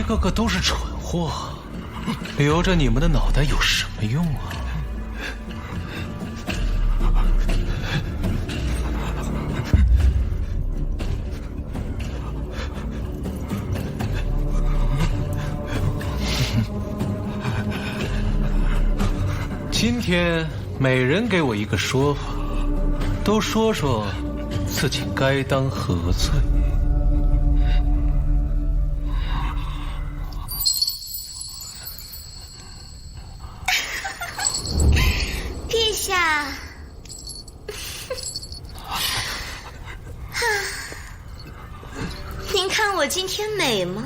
个个都是蠢货，留着你们的脑袋有什么用啊？今天每人给我一个说法，都说说自己该当何罪。陛下，您看我今天美吗？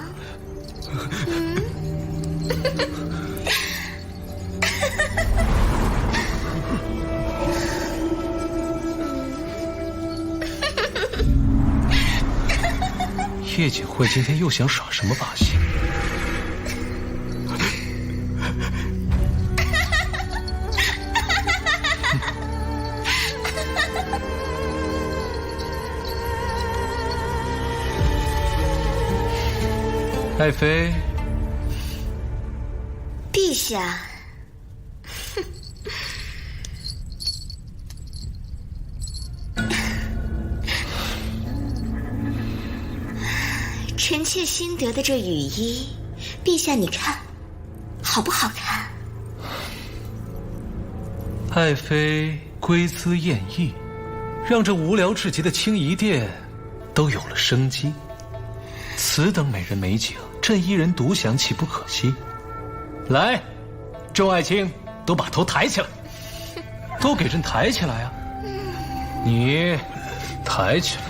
叶锦惠今天又想耍什么把戏？爱妃，陛下，臣妾新得的这雨衣，陛下你看，好不好看？爱妃归姿艳逸，让这无聊至极的清怡殿都有了生机。此等美人美景，朕一人独享岂不可惜？来，众爱卿都把头抬起来，都给朕抬起来啊！你抬起来。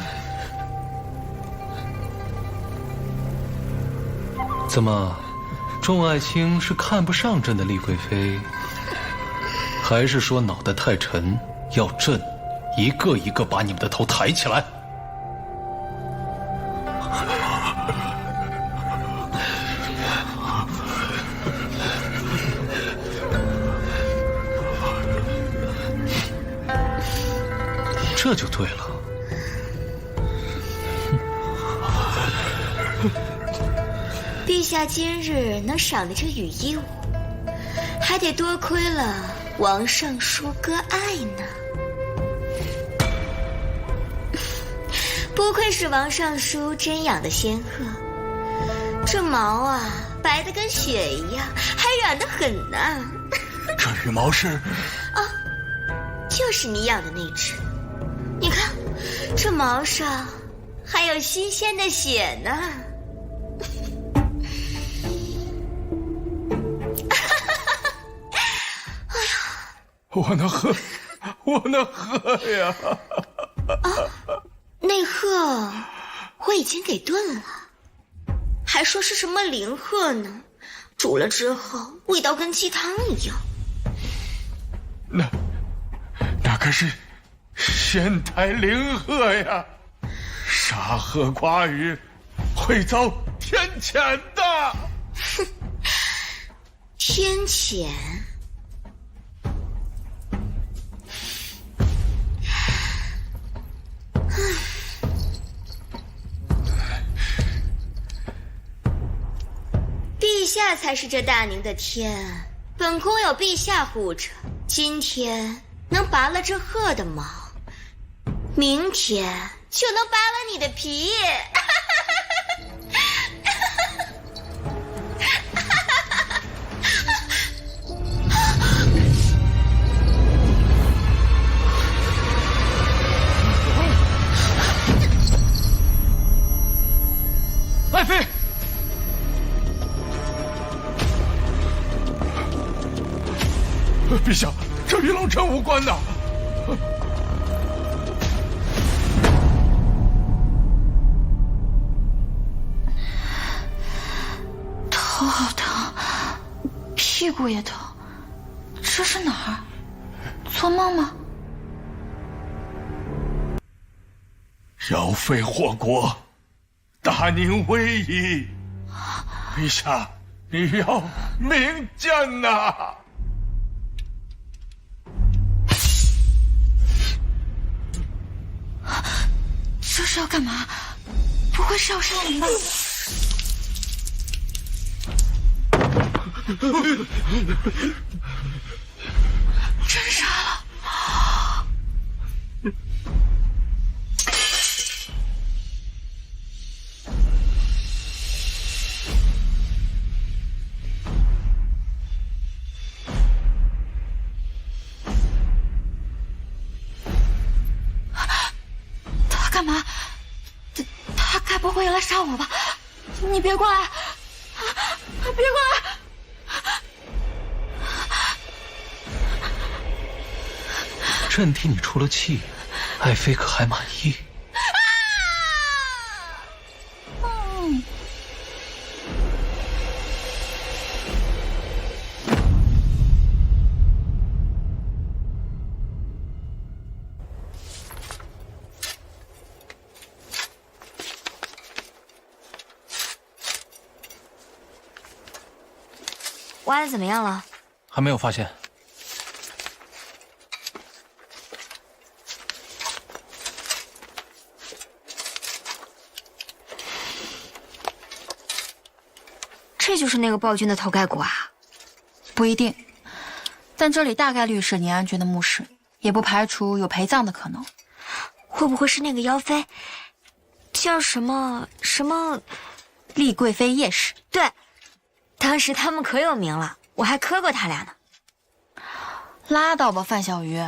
怎么，众爱卿是看不上朕的丽贵妃，还是说脑袋太沉，要朕一个一个把你们的头抬起来？这就对了。陛下今日能赏的这羽衣舞，还得多亏了王尚书割爱呢。不愧是王尚书真养的仙鹤，这毛啊白得跟雪一样，还软得很呢。这羽毛是？啊，就是你养的那只。你看，这毛上还有新鲜的血呢。我能喝，我能喝呀！那鹤我已经给炖了，还说是什么灵鹤呢？煮了之后味道跟鸡汤一样。那可是仙台灵鹤呀，杀鹤寡语，会遭天谴的。哼，天谴？陛下才是这大宁的天，本宫有陛下护着，今天能拔了这鹤的毛，明天就能扒了你的皮。爱妃，陛下，这与老臣无关呐。头好疼，屁股也疼，这是哪儿？做梦吗？姚妃祸国，大宁危矣！陛下，你要明鉴呐！这是要干嘛？不会是要杀人吧？真傻了。他干嘛？他该不会也来杀我吧？你别过来！别过来！朕替你出了气，爱妃可还满意？挖的怎么样了？还没有发现。这就是那个暴君的头盖骨啊？不一定，但这里大概率是宁安郡的墓室，也不排除有陪葬的可能。会不会是那个妖妃？叫什么？丽贵妃叶氏。对，当时他们可有名了，我还磕过他俩呢。拉倒吧，范小鱼，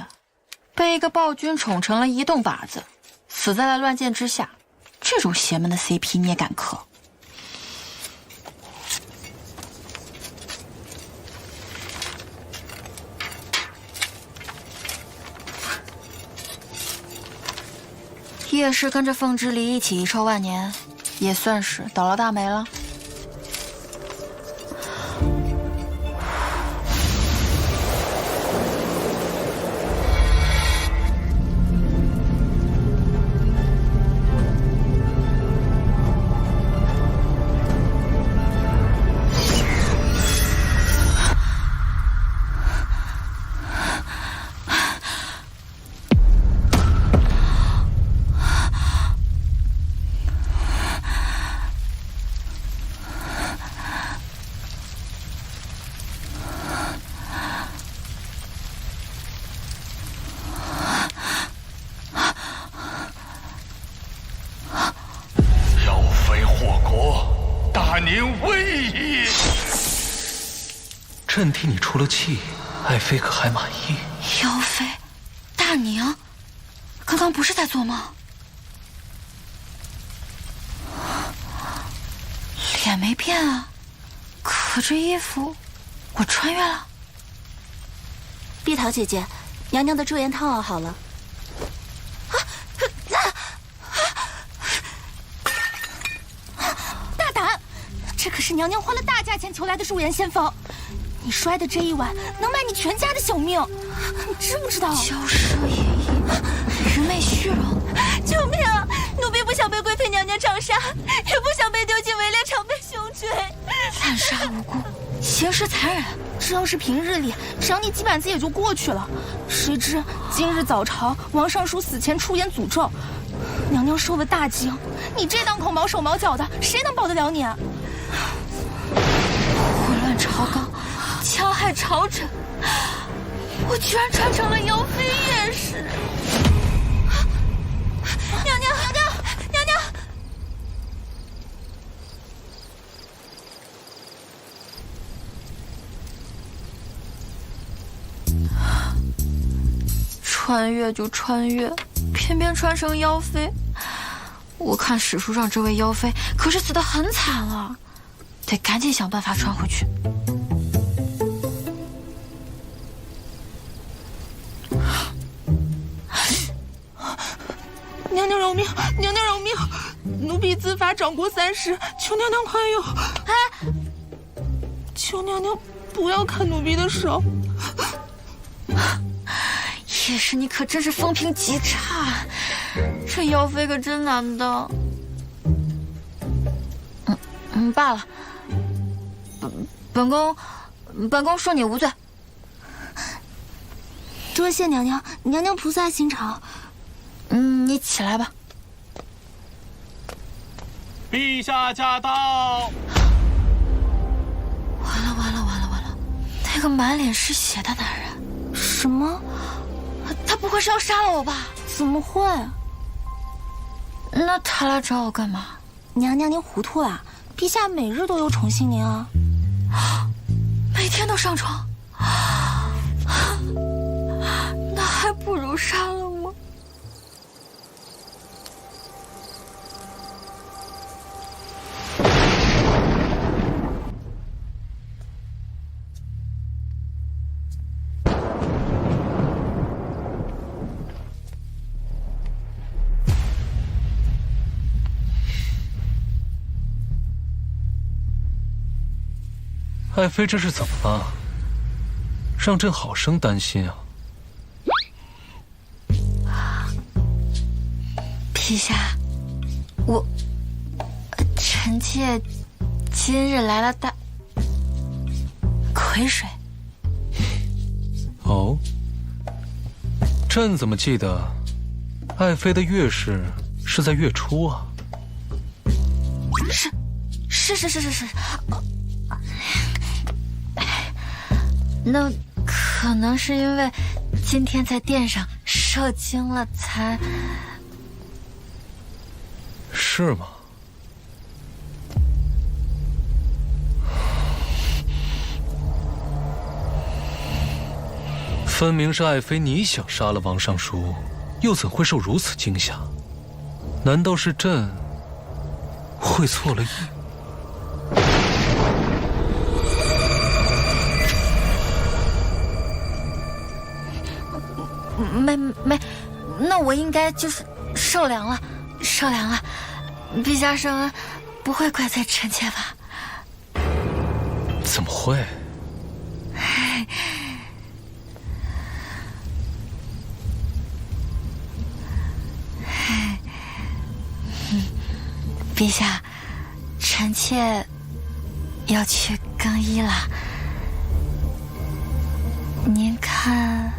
被一个暴君宠成了移动靶子，死在了乱箭之下，这种邪门的 CP 你也敢磕？叶氏跟着凤之离一起遗臭万年，也算是倒了大霉了。朕替你出了气，爱妃可还满意？妖妃，大宁，刚刚不是在做梦？脸没变啊，可这衣服我穿越了。碧桃姐姐，娘娘的驻颜汤熬好了。大胆！这可是娘娘花了大价钱求来的驻颜仙方。你摔的这一碗能卖你全家的小命，你知不知道？骄奢淫逸，愚昧虚荣，救命啊！奴婢不想被贵妃娘娘杖杀，也不想被丢进围猎场被熊追。滥杀无辜，行事残忍。这要是平日里，赏你几板子也就过去了。谁知今日早朝，王尚书死前出言诅咒，娘娘受了大惊。你这档口毛手毛脚的，谁能保得了你啊？混乱朝纲，戕害朝臣，我居然穿成了妖妃叶氏！娘娘，娘娘，娘娘！穿越就穿越，偏偏穿成妖妃。我看史书上这位妖妃可是死得很惨了，得赶紧想办法穿回去。娘娘饶命！娘娘饶命！奴婢自罚掌国3时，求娘娘宽宥。哎，求娘娘不要砍奴婢的手。叶氏，你可真是风评极差，这妖妃可真难当。罢了，本宫恕你无罪。多谢娘娘，娘娘菩萨心肠。你起来吧。陛下驾到！完了！个满脸是血的男人。什么？他不会是要杀了我吧？怎么会？那他来找我干嘛？娘娘您糊涂啦！陛下每日都有宠幸您啊，每天都上床，那还不如杀了我。爱妃这是怎么了？让朕好生担心啊！陛下，臣妾今日来了大癸水。哦，朕怎么记得爱妃的月事是在月初啊？是。那可能是因为今天在殿上受惊了才……是吗？分明是爱妃你想杀了王尚书，又怎会受如此惊吓？难道是朕会错了意？没，那我应该就是受凉了。陛下圣恩不会怪罪臣妾吧？怎么会？陛下，臣妾要去更衣了。您看，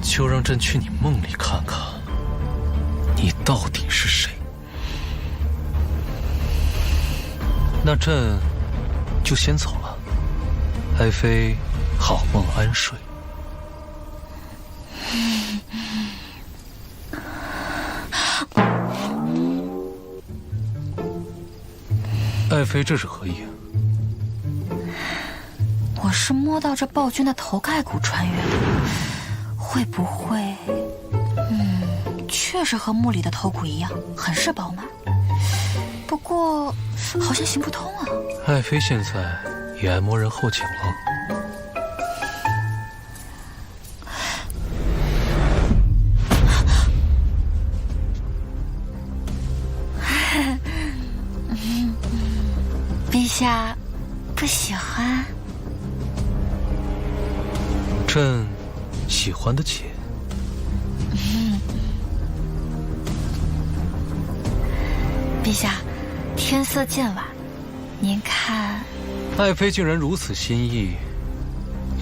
就让朕去你梦里看看，你到底是谁。那朕就先走了，爱妃好梦安睡。爱妃这是何意？我是摸到这暴君的头盖骨穿越的，会不会？确实和墓里的头骨一样，很是饱满。不过好像行不通啊。爱妃现在也爱摸人后颈了。陛下不喜欢？朕喜欢得起。陛下，天色渐晚，您看，爱妃竟然如此心意，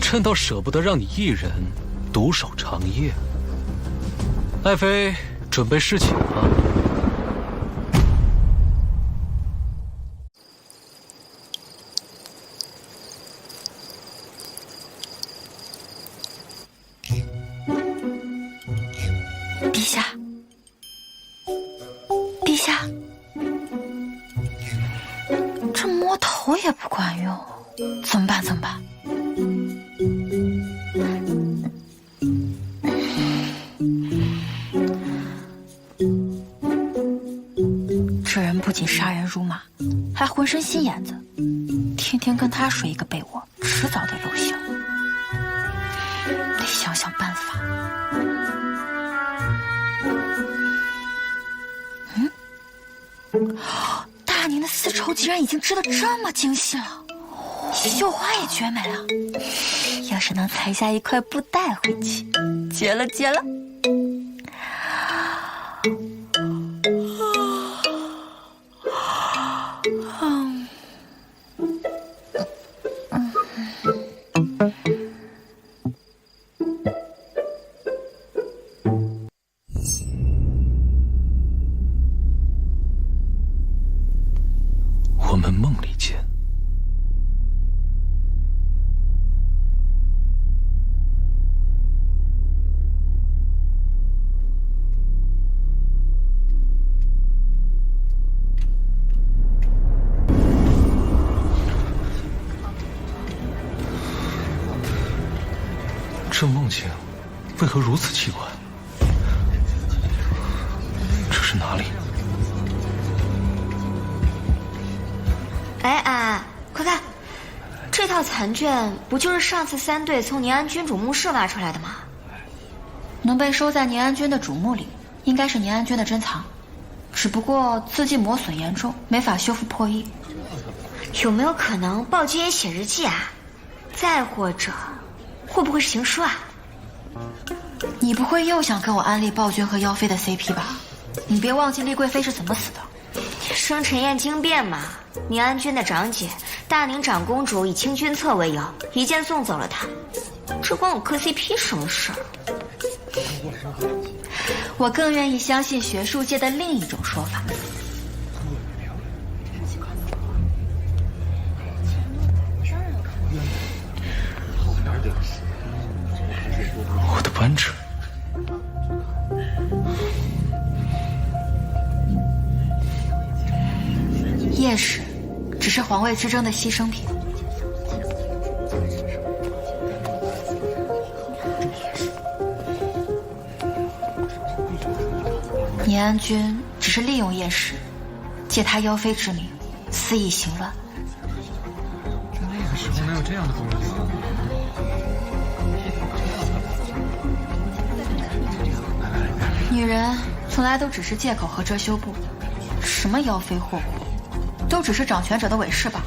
朕倒舍不得让你一人独守长夜。爱妃准备侍寝了。陛下，陛下，这摸头也不管用，怎么办？怎么办？这人不仅杀人如麻，还浑身心眼子，天天跟他睡一个被窝，迟早得露馅。得想想办法。大宁的丝绸竟然已经织得这么精细了，绣花也绝美了。要是能裁下一块布带回去，绝了绝了！我们梦里见。这梦境为何如此奇怪？这是哪里？哎哎，快看，这套残卷不就是上次3队从宁安君主墓室挖出来的吗？能被收在宁安君的主墓里，应该是宁安君的珍藏，只不过字迹磨损严重，没法修复破译。有没有可能暴君也写日记啊？再或者，会不会是情书啊？你不会又想跟我安利暴君和妖妃的 CP 吧？你别忘记丽贵妃是怎么死的。生辰宴惊变嘛，宁安君的长姐大宁长公主以清君侧为由，一剑送走了她。这关我磕 CP 什么事儿？我更愿意相信学术界的另一种说法。我的扳指。夜使只是皇位之争的牺牲品。宁安君只是利用夜使，借他妖妃之名，肆意行乱。那个时候哪有这样的风流啊？女人从来都只是借口和遮羞布，什么妖妃祸国，都只是掌权者的伪饰吧。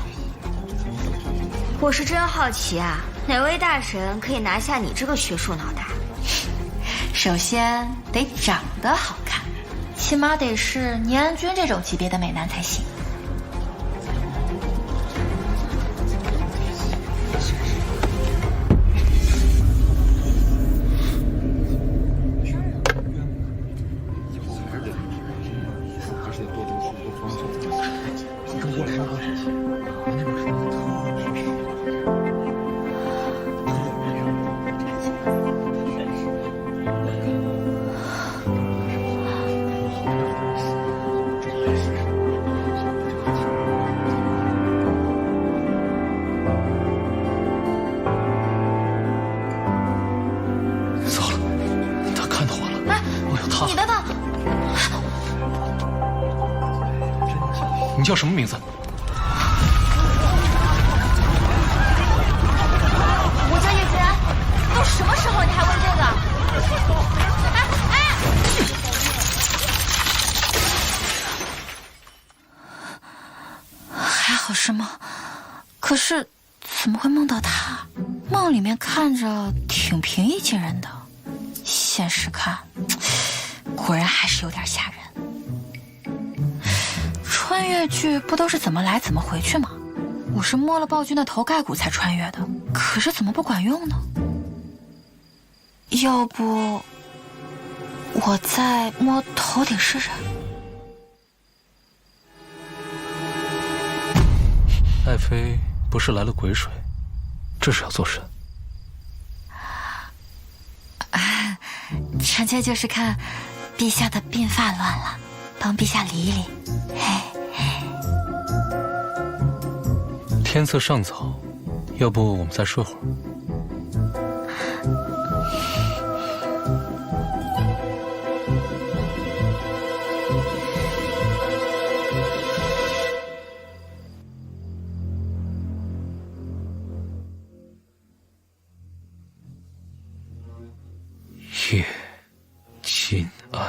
我是真好奇啊，哪位大神可以拿下你这个学术脑袋？首先得长得好看，起码得是宁安君这种级别的美男才行。你叫什么名字？我叫叶君安。都什么时候你还问这个？还好是梦，可是怎么会梦到他？梦里面看着挺平易近人的，现实看，果然还是有点吓人。穿越剧不都是怎么来怎么回去吗？我是摸了暴君的头盖骨才穿越的，可是怎么不管用呢？要不我再摸头顶试试？爱妃不是来了鬼水，这是要做甚？臣妾就是看陛下的鬓发乱了，帮陛下理一理。天色尚早，要不我们再睡会儿？叶金安。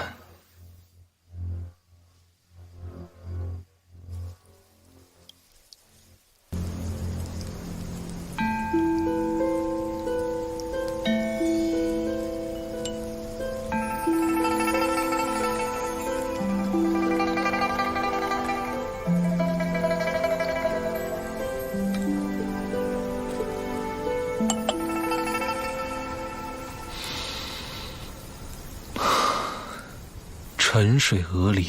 沉水鹅梨，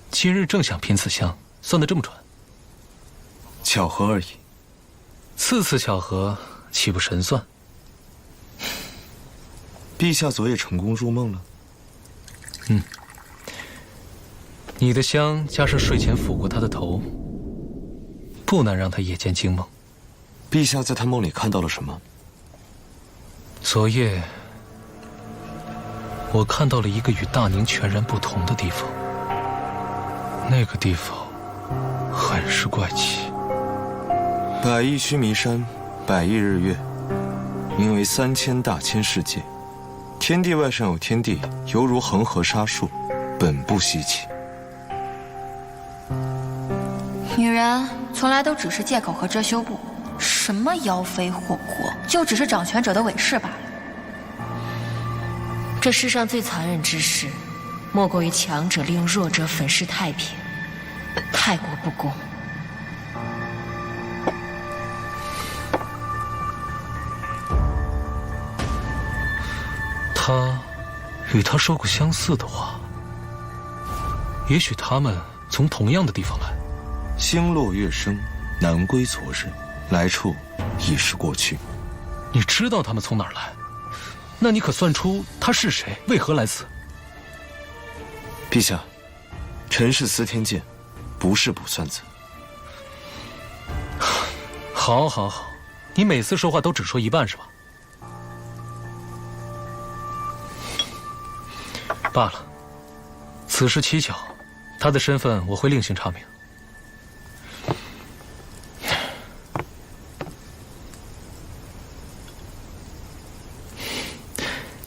今日正想品此香，算得这么准？巧合而已。次次巧合，岂不神算？陛下昨夜成功入梦了。你的香加上睡前抚过他的头，不难让他夜间惊梦。陛下在他梦里看到了什么？昨夜，我看到了一个与大宁全然不同的地方。那个地方很是怪奇。百亿须弥山，百亿日月，名为3000大千世界。天地外上有天地，犹如恒河沙数，本不稀奇。女人从来都只是借口和遮羞布，什么妖妃祸国，就只是掌权者的伪饰罢了。这世上最残忍之事，莫过于强者利用弱者粉饰太平，太过不公。他与他说过相似的话，也许他们从同样的地方来。星落月升，难归昨日，来处已是过去。你知道他们从哪儿来？那你可算出他是谁，为何来此？陛下，臣是司天监，不是卜算子。好，好，好，你每次说话都只说一半是吧？罢了，此事蹊跷，他的身份我会另行查明。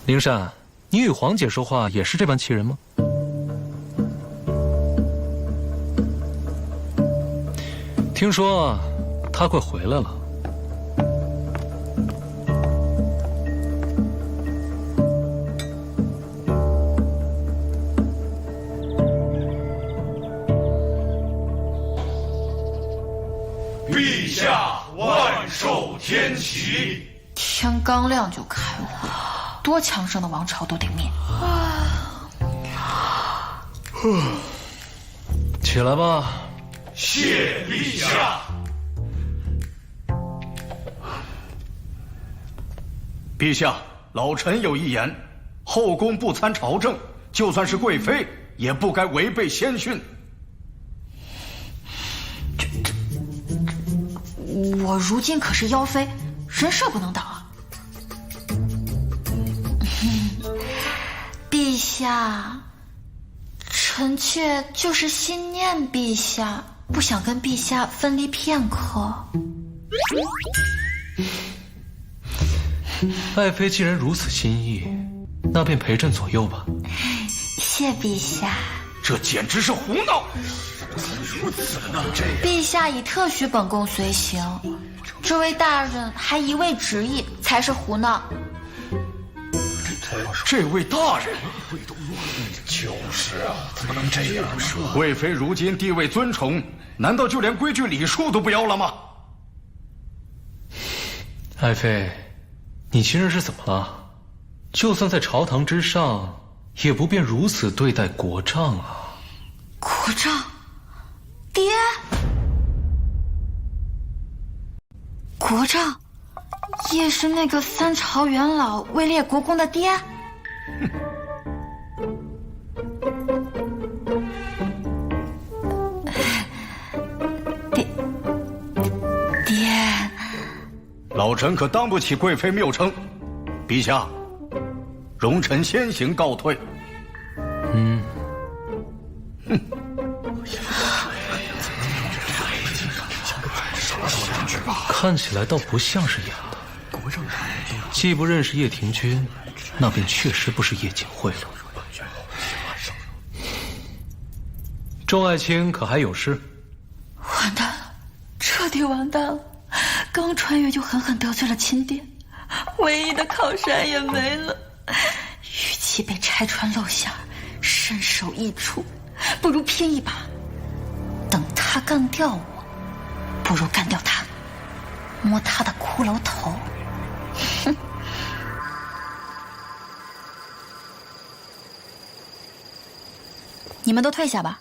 灵珊，你与皇姐说话也是这般气人吗？听说她快回来了。陛下万寿天齐！天刚亮就开会，多强盛的王朝都得灭。起来吧。谢陛下。陛下，老臣有一言：后宫不参朝政，就算是贵妃，也不该违背先训。我如今可是妖妃，人设不能挡啊！陛下，臣妾就是心念陛下，不想跟陛下分离片刻。爱妃既然如此心意，那便陪朕左右吧。谢陛下。这简直是胡闹！陛下已特许本宫随行，这位大人还一味执意，才是胡闹。这位大人，就是啊，怎么能这样呢？贵妃如今地位尊崇，难道就连规矩礼数都不要了吗？爱妃，你今日是怎么了？就算在朝堂之上，也不便如此对待国丈啊！国丈，爹，国丈，也是那个三朝元老位列国公的爹。爹，老臣可当不起贵妃谬称。陛下，容臣先行告退。看起来倒不像是演的。既不认识叶廷君，那便确实不是叶景惠了。众爱卿可还有事？完蛋了，彻底完蛋了！刚穿越就狠狠得罪了亲爹，唯一的靠山也没了。与其被拆穿露馅，身首异处，不如拼一把。等他干掉我，不如干掉他，摸他的骷髅头。哼！你们都退下吧，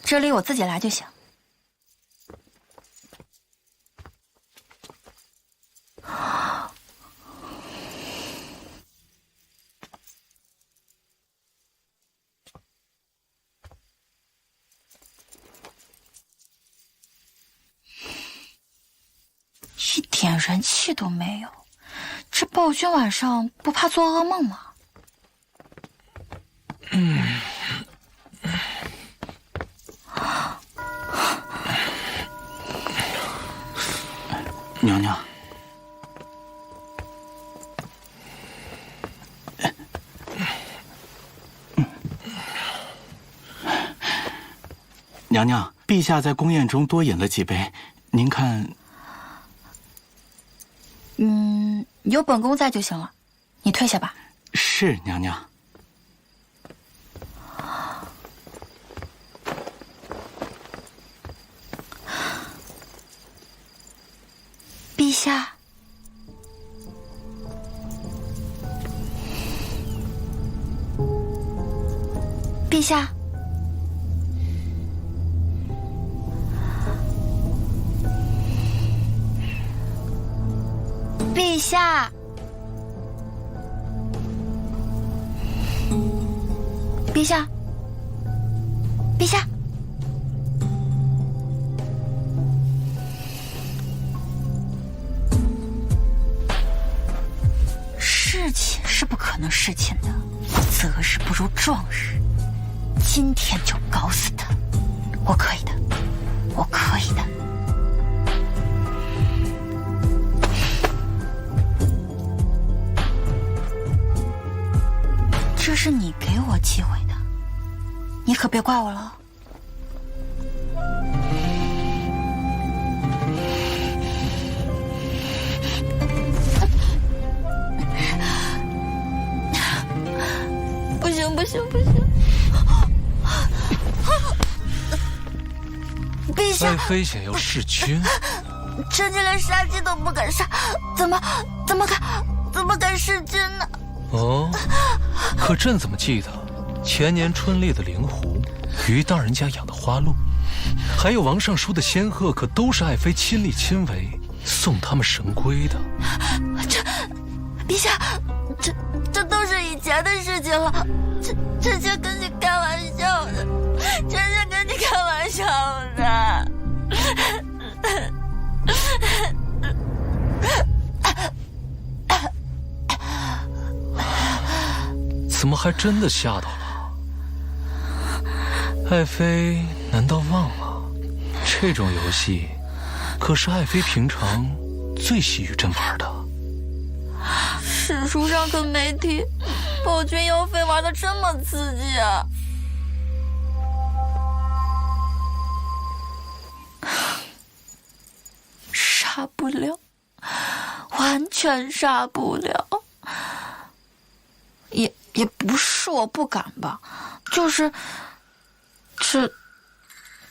这里我自己来就行。一点人气都没有，这暴君晚上不怕做噩梦吗？娘娘，娘娘，陛下在宫宴中多饮了几杯，您看……有本宫在就行了，你退下吧。是娘娘。陛下，陛下，陛下，陛下，陛下。事情是不可能事情的，择日不如撞日。今天就搞死他，我可以的，我可以的。这是你给我机会的，你可别怪我了。不行不行不行！陛下，爱妃想要弑君，臣妾连杀鸡都不敢杀，怎么敢弑君呢？哦，可朕怎么记得前年春猎的灵狐，于大人家养的花鹿，还有王尚书的仙鹤，可都是爱妃亲力亲为送他们神归的。陛下，这都是以前的事情了。臣妾跟你开玩笑的，臣妾跟你开玩笑的。怎么还真的吓到了？爱妃难道忘了，这种游戏可是爱妃平常最喜与朕玩的。史书上可没提，暴君妖妃玩的这么刺激啊！杀不了，完全杀不了。也不是我不敢吧，就是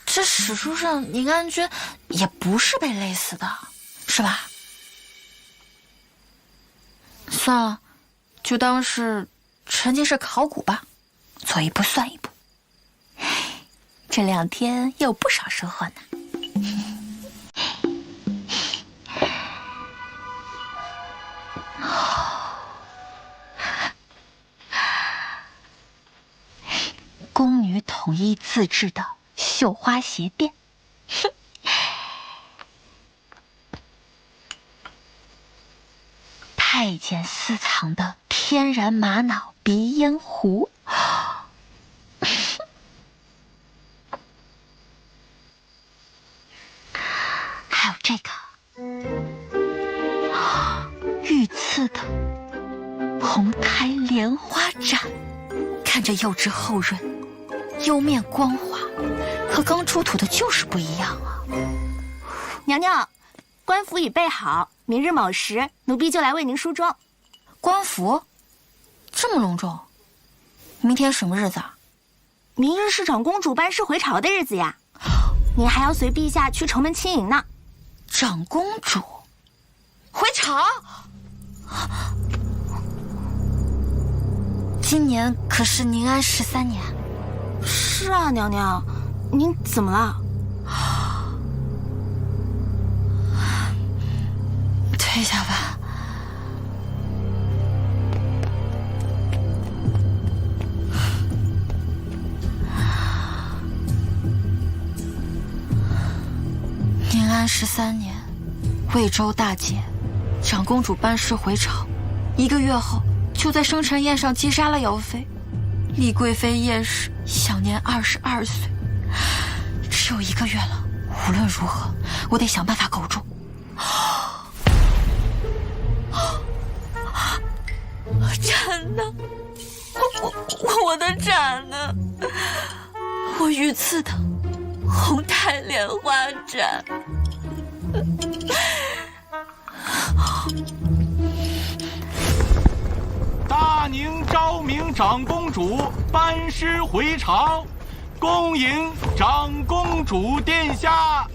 这史书上宁安君也不是被勒死的，是吧？算了，就当是臣妾是考古吧，做一步算一步。这2天也有不少收获呢。宫女统一自制的绣花鞋垫，太监私藏的天然玛瑙鼻烟壶，还有这个御赐的红开莲花盏，看着幼稚厚润，釉面光滑，和刚出土的就是不一样啊！娘娘，官服已备好，明日卯时，奴婢就来为您梳妆。官服这么隆重，明天什么日子啊？明日是长公主班师回朝的日子呀，您还要随陛下去城门亲迎呢。长公主回朝？今年可是宁安13年。是啊，娘娘，您怎么了？退下吧。宁安13年，魏州大捷，长公主班师回朝， 1个月后，就在生辰宴上击杀了姚妃。李贵妃叶氏享年22岁，只有1个月了。无论如何，我得想办法苟住。蝉呢？我的蝉呢？我御赐的红太莲花盏。大宁昭明长公主班师回朝，恭迎长公主殿下。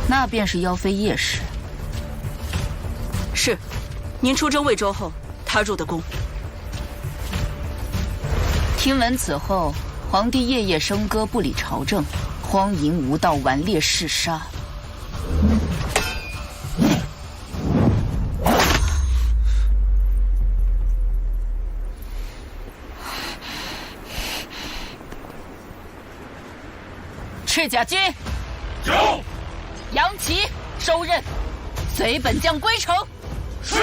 那便是妖妃叶氏。是，您出征魏州后，她入的宫。听闻此后，皇帝夜夜笙歌，不理朝政，荒淫无道，顽劣嗜杀。赤甲军，有。杨琦收任，随本将归城。是。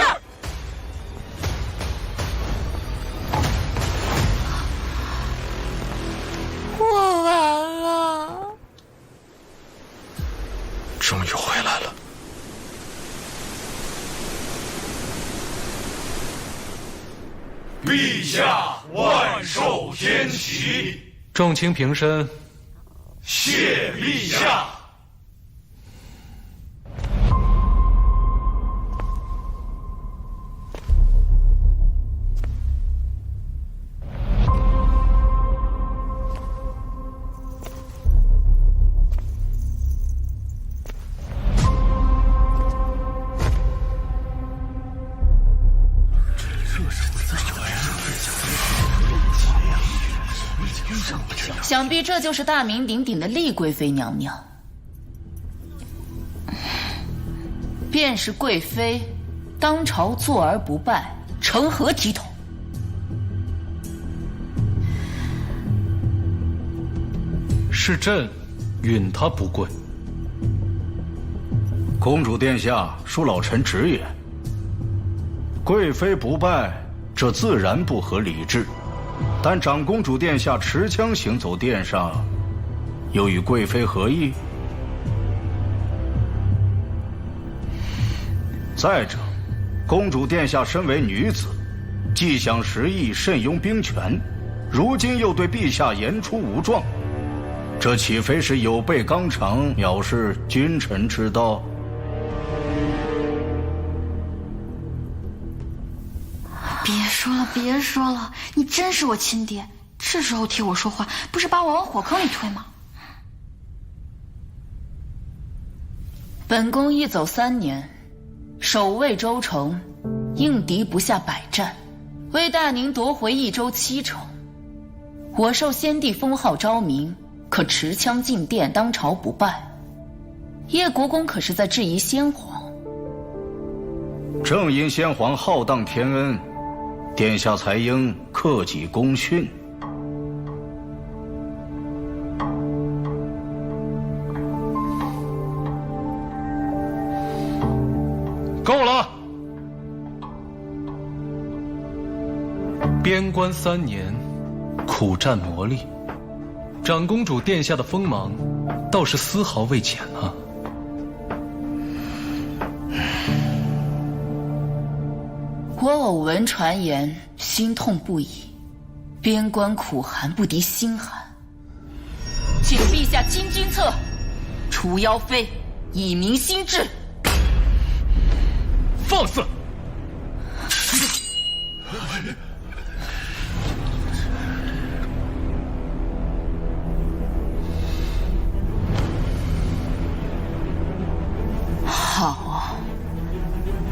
我完了。终于回来了。陛下万寿天齐。众卿平身。谢陛下。想必这就是大名鼎鼎的丽贵妃娘娘。便是贵妃，当朝坐而不败，成何体统？是朕允她不跪。公主殿下恕老臣直言，贵妃不拜，这自然不合礼制。但长公主殿下持枪行走殿上，又与贵妃何异？再者，公主殿下身为女子，既想时宜，慎用兵权，如今又对陛下言出无状，这岂非是有悖纲常，藐视君臣之道？别说了，别说了，你真是我亲爹，这时候替我说话，不是把我往火坑里推吗？本宫一走3年，守卫州城，应敌不下100战，为大宁夺回益州7城。我受先帝封号昭明，可持枪进殿，当朝不败。叶国公可是在质疑先皇？正因先皇浩荡天恩，殿下才应克己功训。够了！边关3年，苦战磨砺，长公主殿下的锋芒，倒是丝毫未减啊。我偶闻传言，心痛不已。边关苦寒不敌心寒，请陛下亲军策，除妖妃，以明心志。放肆！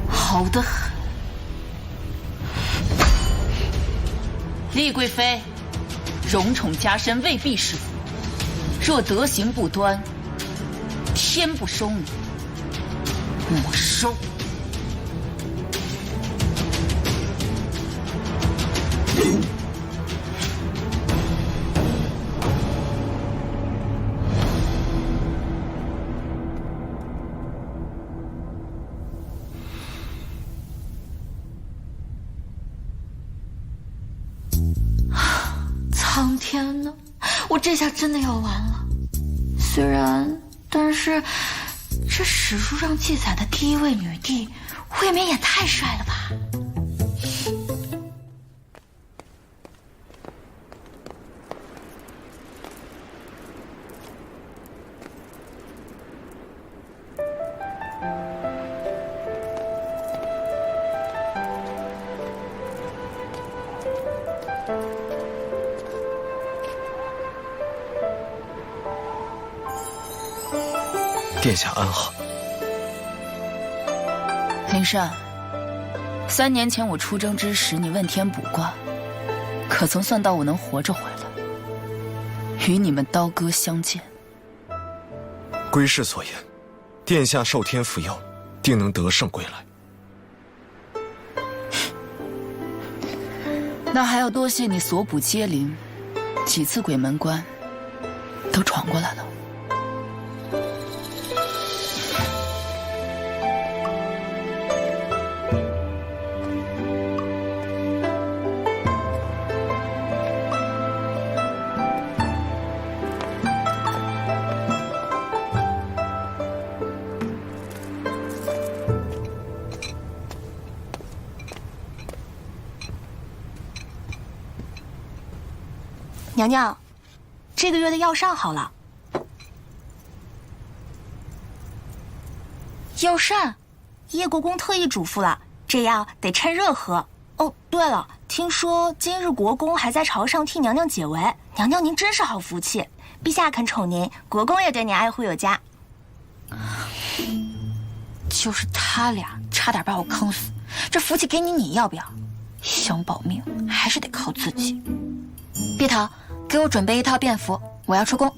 好好得很。丽贵妃，荣宠加身未必是福，若德行不端，天不收你，我收。苍天呐，我这下真的要完了。但是这史书上记载的第一位女帝，未免也太帅了吧！殿下安好。林善，3年前我出征之时，你问天卜卦，可曾算到我能活着回来，与你们刀戈相见？归氏所言，殿下受天福佑，定能得胜归来。那还要多谢你所补接灵，几次鬼门关都闯过来了。娘娘，这个月的药上好了。药膳，叶国公特意嘱咐了，这药得趁热喝。哦，对了，听说今日国公还在朝上替娘娘解围，娘娘您真是好福气，陛下肯宠您，国公也对您爱护有加。就是他俩差点把我坑死，这福气给你，你要不要？想保命还是得靠自己。碧桃，给我准备一套便服，我要出宫。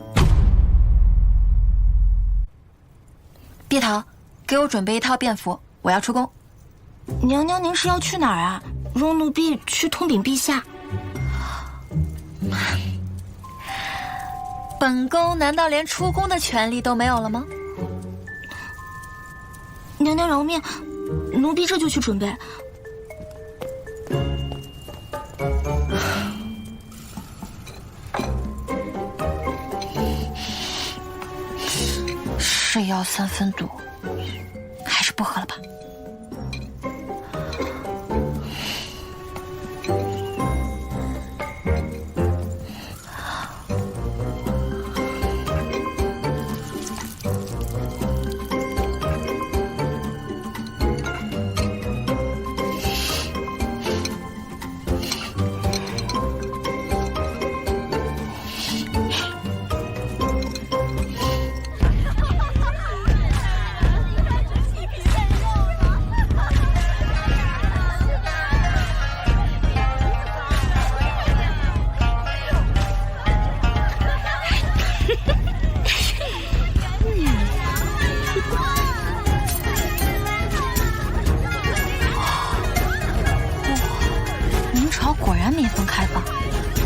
碧桃，给我准备一套便服，我要出宫。娘娘，您是要去哪儿啊？容奴婢去通禀陛下。本宫难道连出宫的权利都没有了吗？娘娘饶命，奴婢这就去准备。是药3分毒，还是不喝了吧。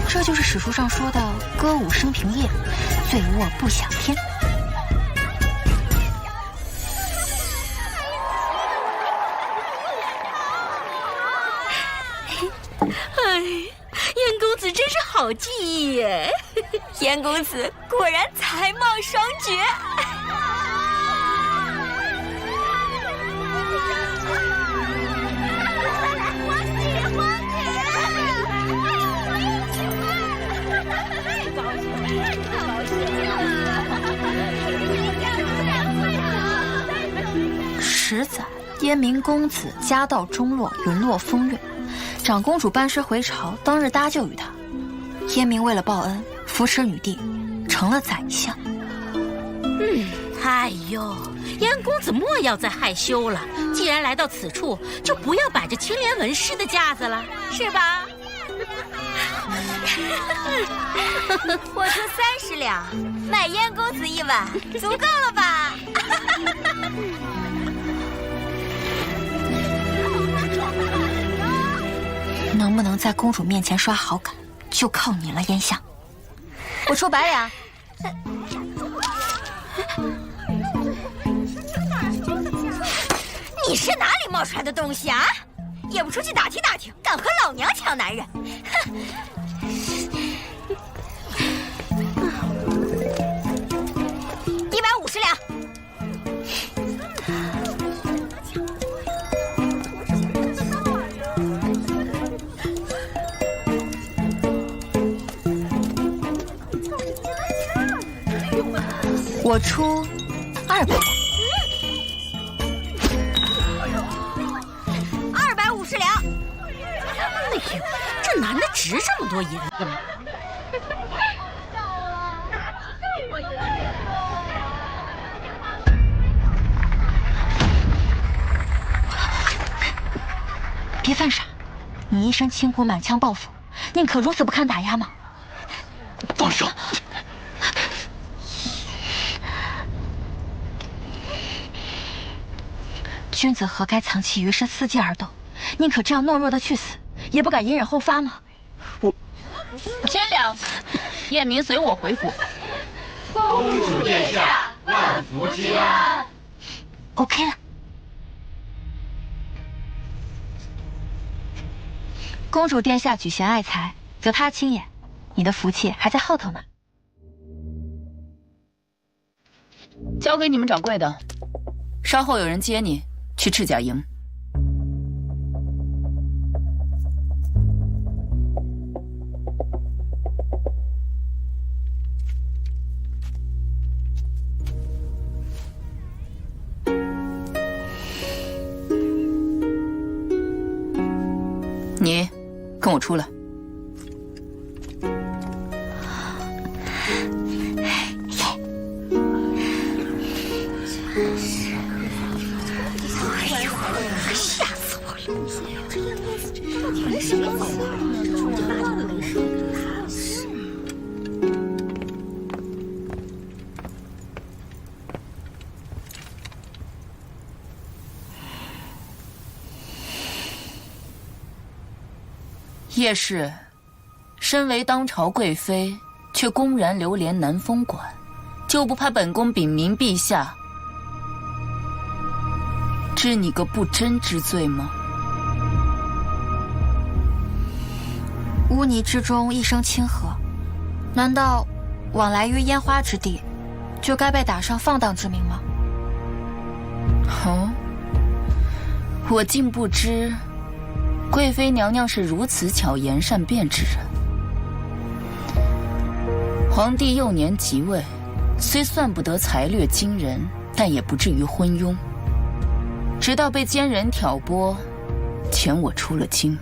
这就是史书上说的歌舞升平夜，醉卧不想天。哎，燕公子真是好记忆耶！燕公子果然才貌双绝。10载，燕明公子家道中落，沦落风月。长公主班师回朝，当日搭救于他。燕明为了报恩，扶持女帝，成了宰相。哎呦，燕公子莫要再害羞了。既然来到此处，就不要摆着青莲纹饰的架子了，是吧？我出30两，买燕公子一碗，足够了吧？能不能在公主面前刷好感，就靠你了，燕相。我出100两。你是哪里冒出来的东西啊？也不出去打听打听，敢和老娘抢男人！哼！150两。我出200两。250两。哎呦，这男的值这么多银子吗？别犯傻，你一身轻功满腔报复，宁可如此不堪打压吗？放手！君子何该藏其余身，伺机而斗？宁可这样懦弱的去死，也不敢隐忍后发吗？我1000两，燕明随我回府。公主殿下，万福金安。OK 了。公主殿下举贤爱才，择他亲眼，你的福气还在后头呢。交给你们掌柜的，稍后有人接你去赤甲营。你跟我出来。吓死我了！叶氏，身为当朝贵妃，却公然流连南风馆，就不怕本宫禀明陛下，治你个不贞之罪吗？污泥之中一生清和，难道往来于烟花之地，就该被打上放荡之名吗？哦，我竟不知，贵妃娘娘是如此巧言善辩之人。皇帝幼年即位，虽算不得才略惊人，但也不至于昏庸。直到被奸人挑拨，遣我出了京，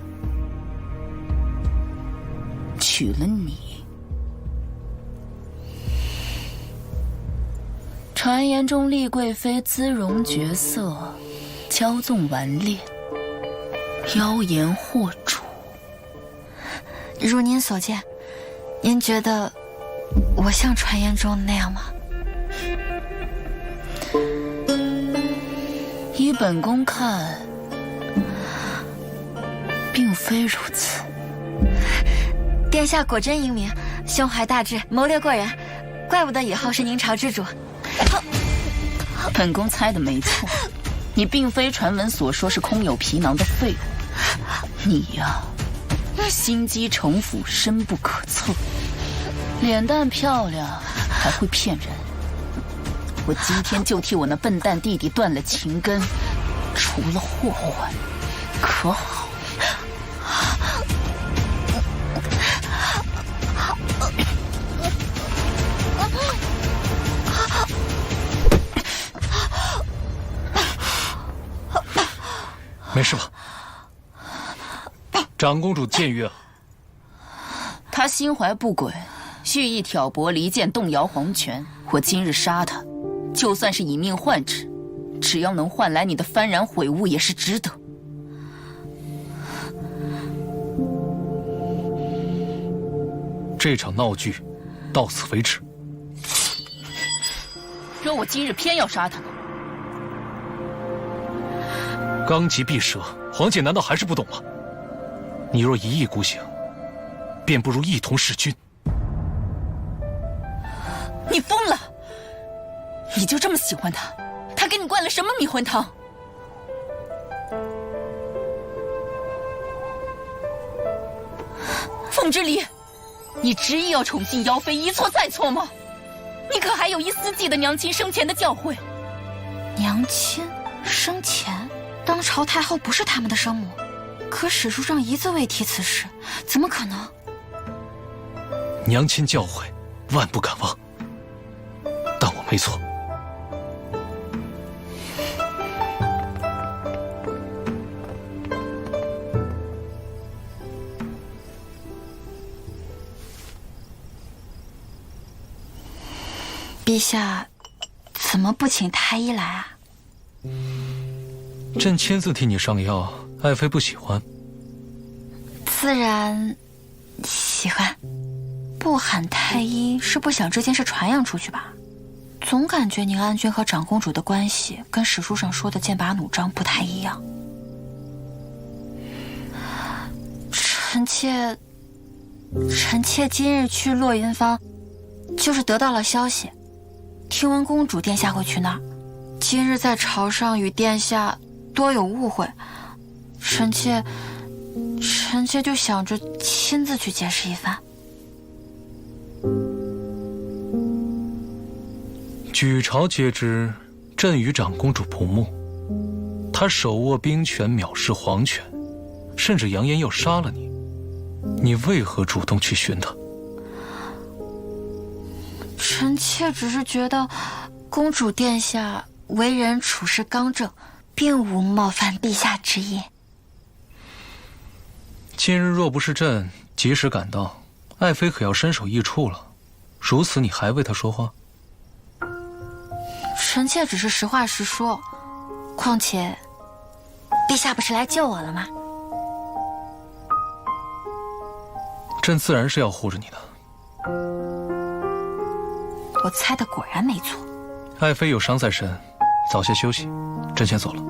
娶了你。传言中，丽贵妃姿容绝色，骄纵顽劣，妖言惑主。如您所见，您觉得我像传言中那样吗？依本宫看，并非如此。殿下果真英明，胸怀大志，谋略过人，怪不得以后是宁朝之主。本宫猜的没错，你并非传闻所说是空有皮囊的废物，你呀，心机城府，深不可测，脸蛋漂亮，还会骗人。我今天就替我那笨蛋弟弟断了情根，除了祸患，可好？没事吧？长公主僭越了。她心怀不轨，蓄意挑拨离间，动摇皇权。我今日杀她，就算是以命换之，只要能换来你的幡然悔悟，也是值得。这场闹剧，到此为止。若我今日偏要杀他，纲纪必折，皇姐难道还是不懂吗？你若一意孤行，便不如一同弑君。你疯了！你就这么喜欢他？他给你灌了什么迷魂汤？凤之离，你执意要宠幸妖妃，一错再错吗？你可还有一丝记得娘亲生前的教诲？娘亲生前，当朝太后不是他们的生母，可史书上一字未提此事，怎么可能？娘亲教诲，万不敢忘。但我没错。陛下，怎么不请太医来啊？朕亲自替你上药，爱妃不喜欢？自然喜欢。不喊太医是不想这件事传扬出去吧？总感觉宁安君和长公主的关系跟史书上说的剑拔弩张不太一样。臣妾今日去落云坊，就是得到了消息，听闻公主殿下会去那儿，今日在朝上与殿下多有误会，臣妾就想着亲自去解释一番。举朝皆知，朕与长公主不睦。她手握兵权，藐视皇权，甚至扬言要杀了你。你为何主动去寻她？臣妾只是觉得，公主殿下为人处事刚正，并无冒犯陛下之意。今日若不是朕及时赶到，爱妃可要身首异处了。如此，你还为她说话？臣妾只是实话实说，况且，陛下不是来救我了吗？朕自然是要护着你的。我猜的果然没错。爱妃有伤在身，早些休息，朕先走了。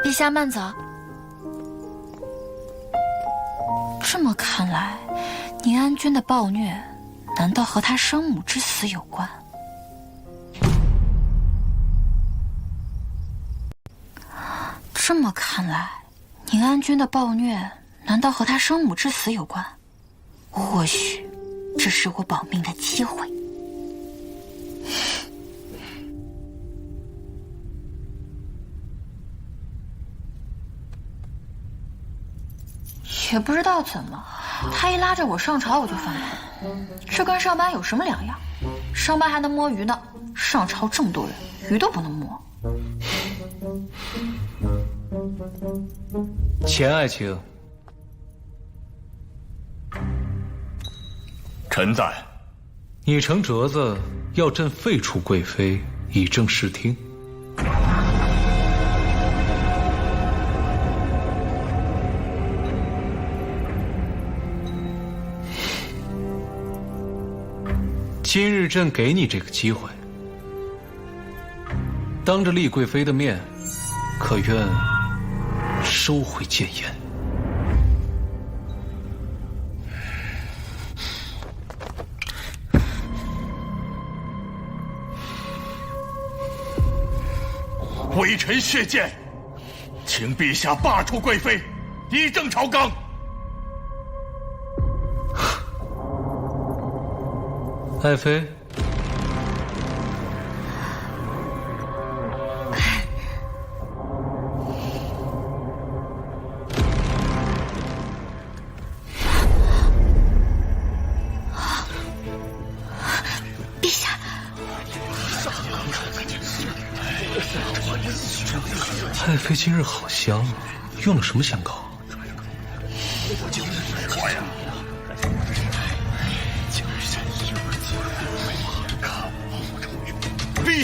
陛下慢走。这么看来，宁安君的暴虐，难道和他生母之死有关？这么看来，宁安君的暴虐，难道和他生母之死有关？或许，这是我保命的机会。也不知道怎么，他一拉着我上朝，我就犯困。这跟上班有什么两样？上班还能摸鱼呢，上朝这么多人，鱼都不能摸。钱爱卿，臣在。你承折子要朕废除贵妃，以正视听。今日朕给你这个机会，当着丽贵妃的面，可愿收回谏言？微臣血谏，请陛下罢黜贵妃，以正朝纲。爱妃，陛下，爱妃今日好香啊，用了什么香膏？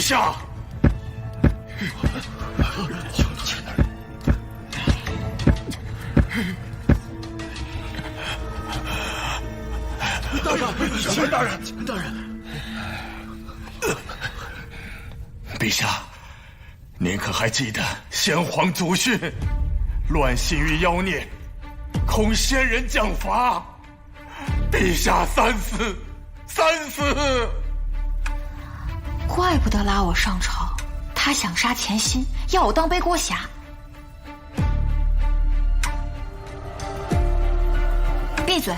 下。大人，钱大人，大人，陛下，您可还记得先皇祖训？乱信于妖孽，恐仙人降罚。陛下三思，三思！怪不得拉我上朝，他想杀钱心，要我当背锅侠。闭嘴！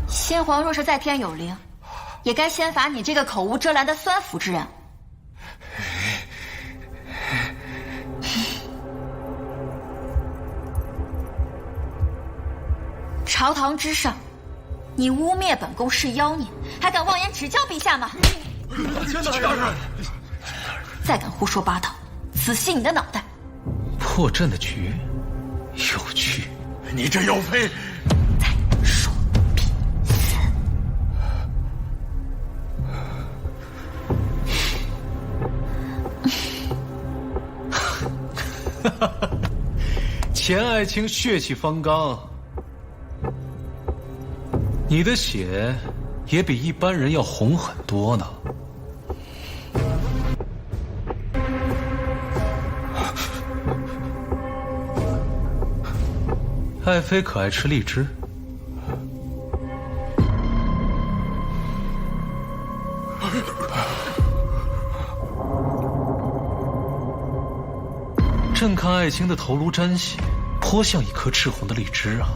先皇若是在天有灵，也该先罚你这个口无遮拦的酸腐之人。朝堂之上，你污蔑本宫是妖孽，还敢妄言指教陛下吗？大人，再敢胡说八道，仔细你的脑袋！破阵的局，有趣。你这妖妃！再说必死！钱爱卿血气方刚，你的血也比一般人要红很多呢。爱妃可爱吃荔枝？朕看爱卿的头颅沾血，颇像一颗赤红的荔枝啊。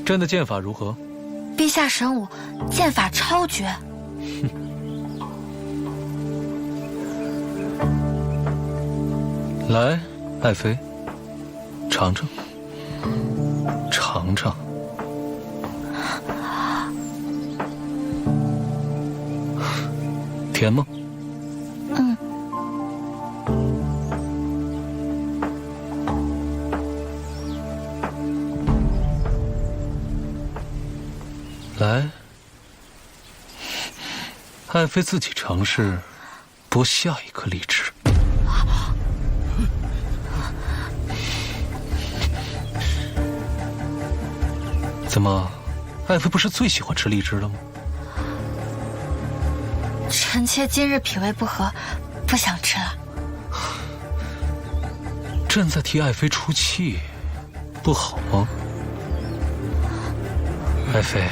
朕的剑法如何？陛下神武，剑法超绝。来，爱妃，尝尝，尝尝。甜吗？嗯。来，爱妃自己尝试剥下一颗荔枝。怎么，爱妃不是最喜欢吃荔枝了吗？臣妾今日脾胃不和，不想吃了。朕在替爱妃出气，不好吗？爱妃。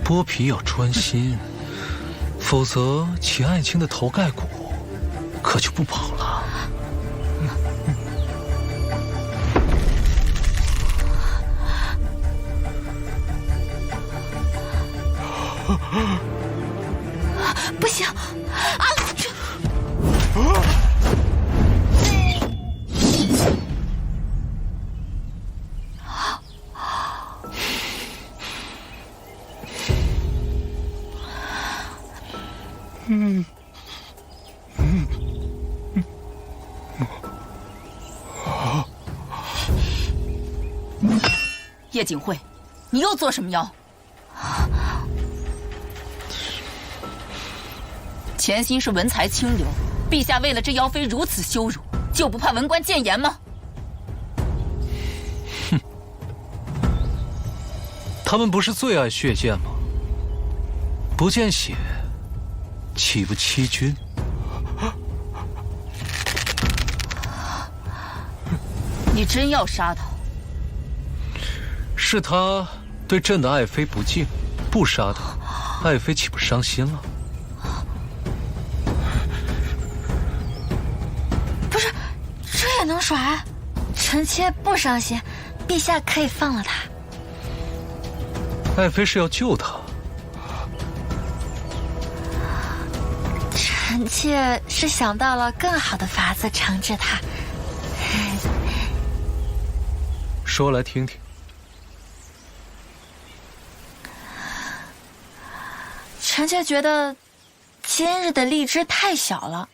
剥皮要专心，否则秦爱卿的头盖骨可就不保了。不行！啊！叶景惠，你又做什么妖？钱心是文才清流，陛下为了这妖妃如此羞辱，就不怕文官谏言吗？哼，他们不是最爱血溅吗？不见血，岂不欺君？你真要杀他？是他对朕的爱妃不敬，不杀他，爱妃岂不伤心了？不是，这也能耍？臣妾不伤心，陛下可以放了他。爱妃是要救他。臣臣妾是想到了更好的法子惩治他。说来听听。臣妾觉得今日的荔枝太小了，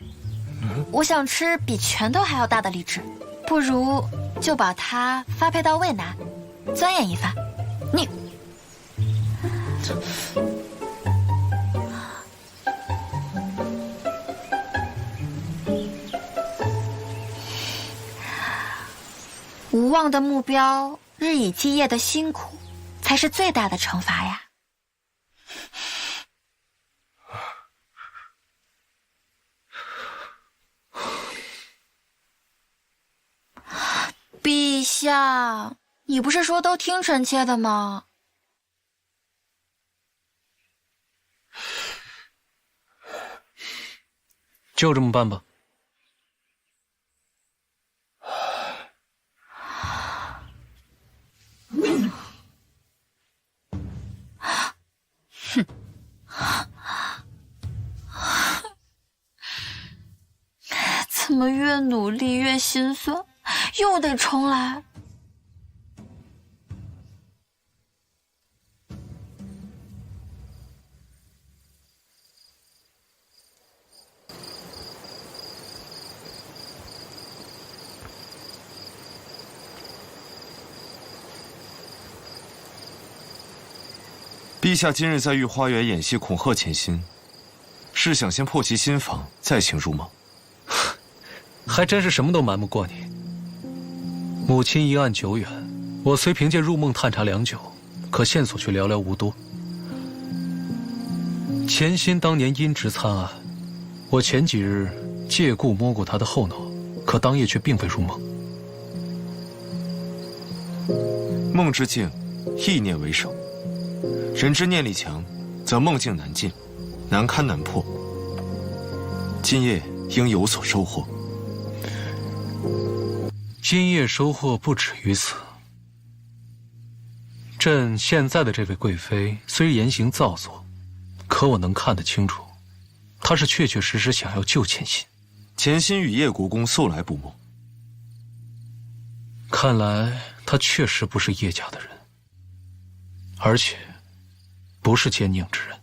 我想吃比拳头还要大的荔枝，不如就把它发配到渭南，钻研一番。你，无望的目标，日以继夜的辛苦，才是最大的惩罚呀。陛下，你不是说都听臣妾的吗？就这么办吧。哼，怎么越努力越心酸，又得重来？陛下今日在御花园演戏恐吓潜心，是想先破其心防，再请入梦。还真是什么都瞒不过你。母亲一案久远，我虽凭借入梦探查良久，可线索却寥寥无多。潜心当年因职参案，我前几日借故摸过他的后脑，可当夜却并非入梦。梦之境，意念为首。人之念力强，则梦境难尽，难堪难破。今夜应有所收获。今夜收获不止于此。朕现在的这位贵妃虽言行造作，可我能看得清楚，她是确确实实想要救潜心。潜心与叶国公素来不睦，看来她确实不是叶家的人，而且不是奸佞之人。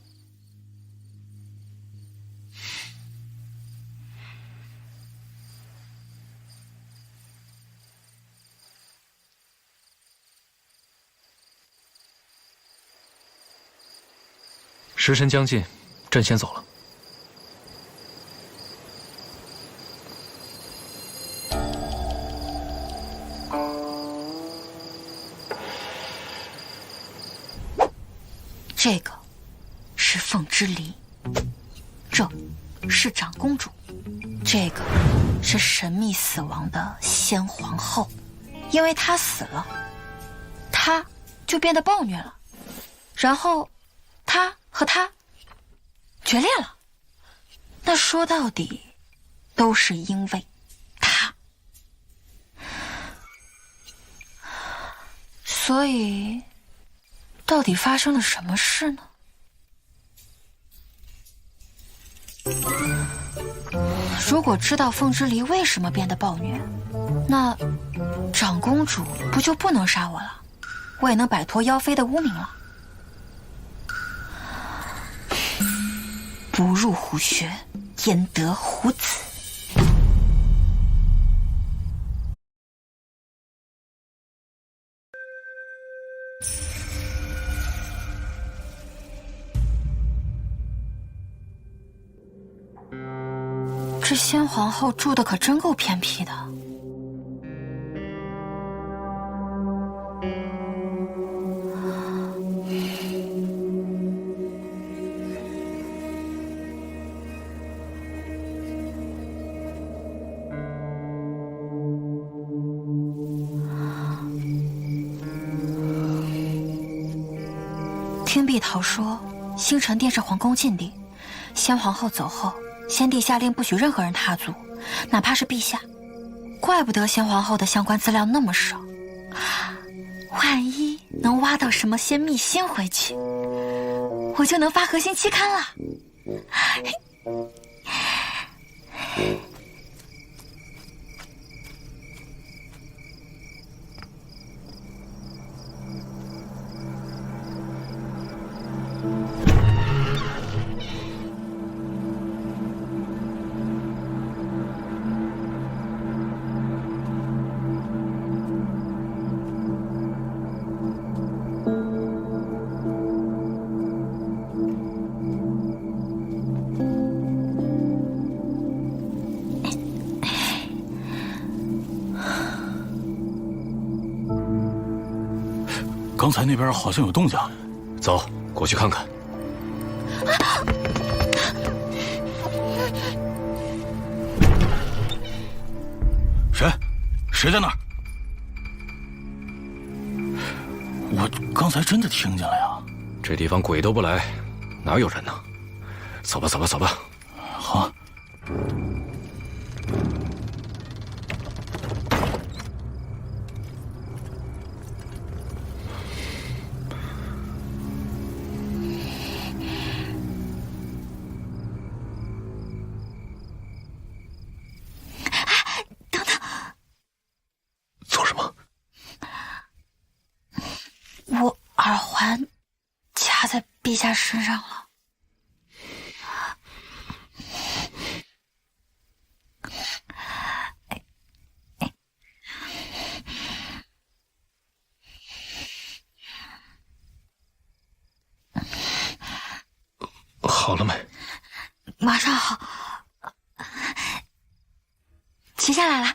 时辰将近，朕先走了。这个是凤之离，这是长公主，这个是神秘死亡的先皇后。因为她死了，她就变得暴虐了，然后她和他决裂了。那说到底，都是因为他。所以，到底发生了什么事呢？如果知道凤之离为什么变得暴虐，那长公主不就不能杀我了？我也能摆脱妖妃的污名了。不入虎穴，焉得虎子？这先皇后住的可真够偏僻的。听碧桃说，星辰殿是皇宫禁地，先皇后走后，先帝下令不许任何人踏足，哪怕是陛下。怪不得先皇后的相关资料那么少，万一能挖到什么仙秘信回去，我就能发核心期刊了。刚才那边好像有动静，走，过去看看。谁在那儿？我刚才真的听见了呀！这地方鬼都不来，哪有人呢？走吧，走吧，走吧。好。我耳环卡在陛下身上了。好了没？马上好。骑下来了。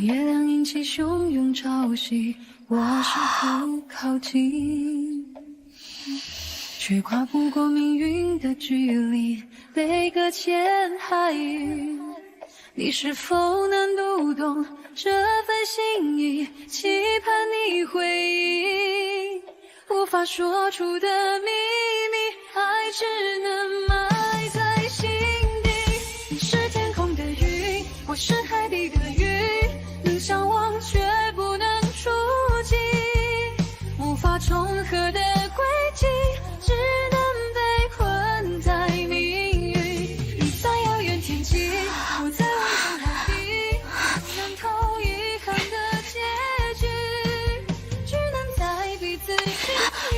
月亮引起汹涌潮汐，我试图靠近，却跨不过命运的距离，被搁浅海域。你是否能读懂这份心意？期盼你回应无法说出的秘密，爱只能埋在心底。你是天空的云，我是海底的鱼，能相望却不能触及，无法重合的轨迹，只能被困在命运。你在遥远天际，我在万丈海底，参透遗憾的结局，只能在彼此心里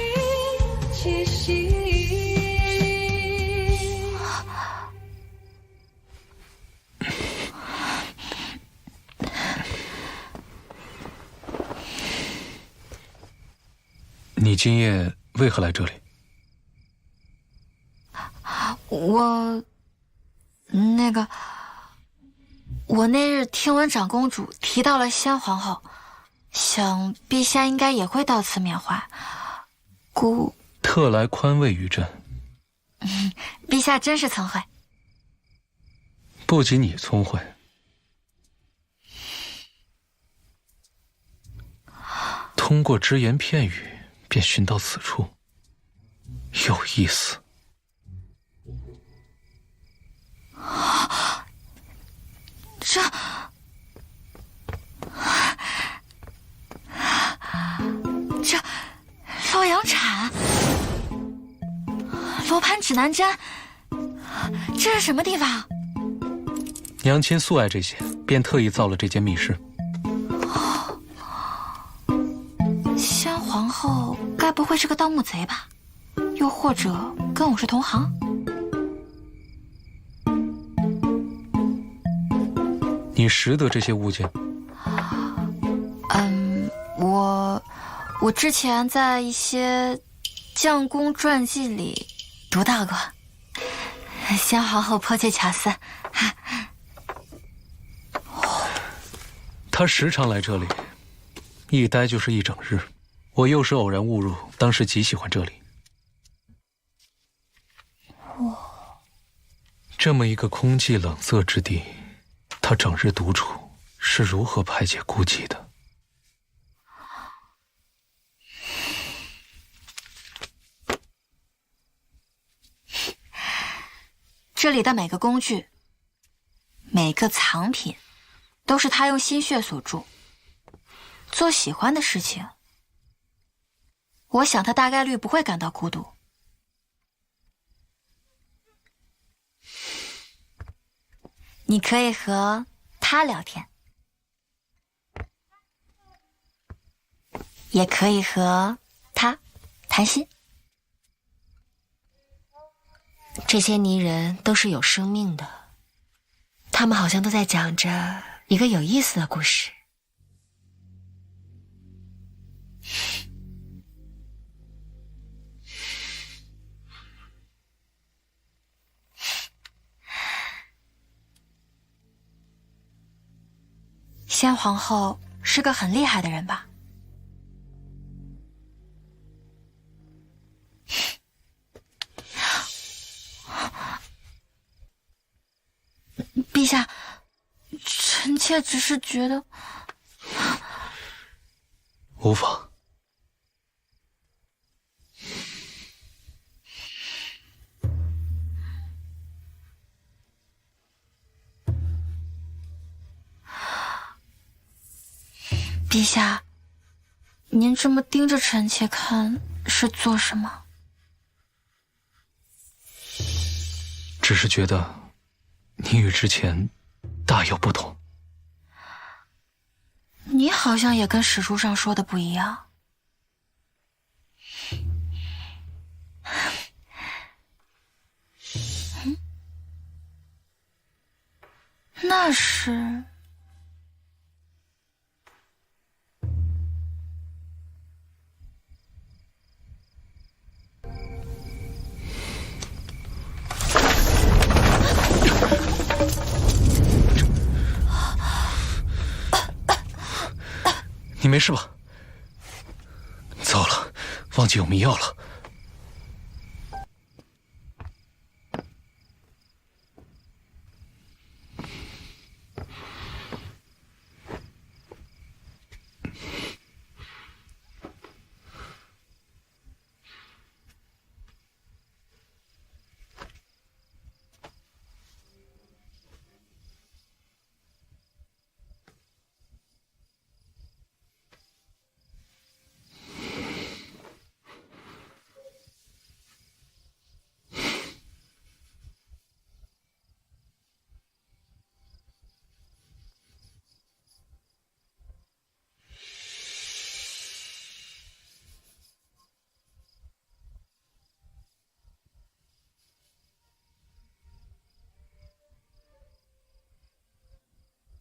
栖息。你今夜为何来这里？我那日听闻长公主提到了先皇后，想陛下应该也会到此缅怀，故特来宽慰于朕。陛下真是聪慧。不仅你聪慧，通过只言片语便寻到此处，有意思。这洛阳铲、罗盘指南针，这是什么地方？娘亲素爱这些，便特意造了这间密室。先皇后该不会是个盗墓贼吧？又或者跟我是同行？你识得这些物件？我之前在一些将公传记里读到过。先皇后颇具巧思。他时常来这里，一待就是一整日。我又是偶然误入，当时极喜欢这里。这么一个空寂冷色之地，他整日独处，是如何排解孤寂的？这里的每个工具，每个藏品，都是他用心血所铸。做喜欢的事情，我想他大概率不会感到孤独。你可以和他聊天，也可以和他谈心。这些泥人都是有生命的，他们好像都在讲着一个有意思的故事。先皇后是个很厉害的人吧？陛下，臣妾只是觉得无妨。陛下，您这么盯着臣妾看是做什么？只是觉得你与之前大有不同。你好像也跟史书上说的不一样。那是你没事吧？糟了，忘记有迷药了。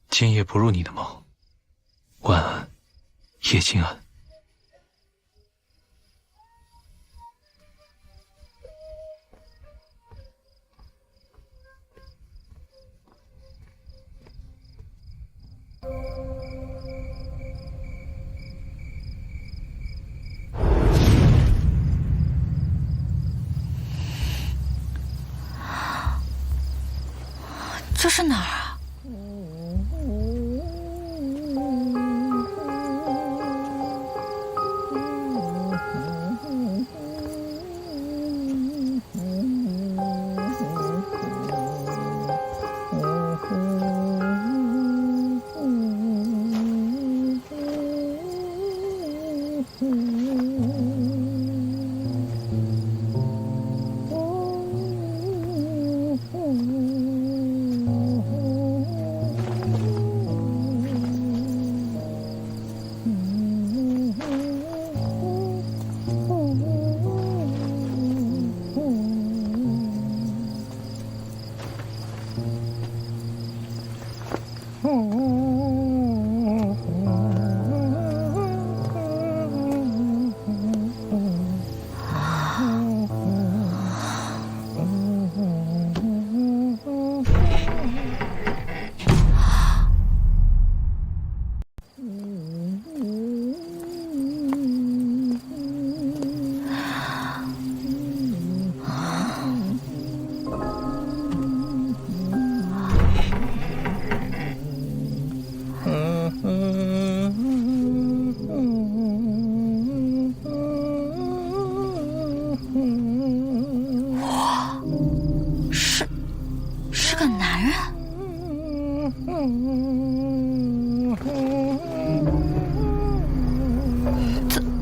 今夜不入你的梦，晚安，夜静安。这是哪儿啊？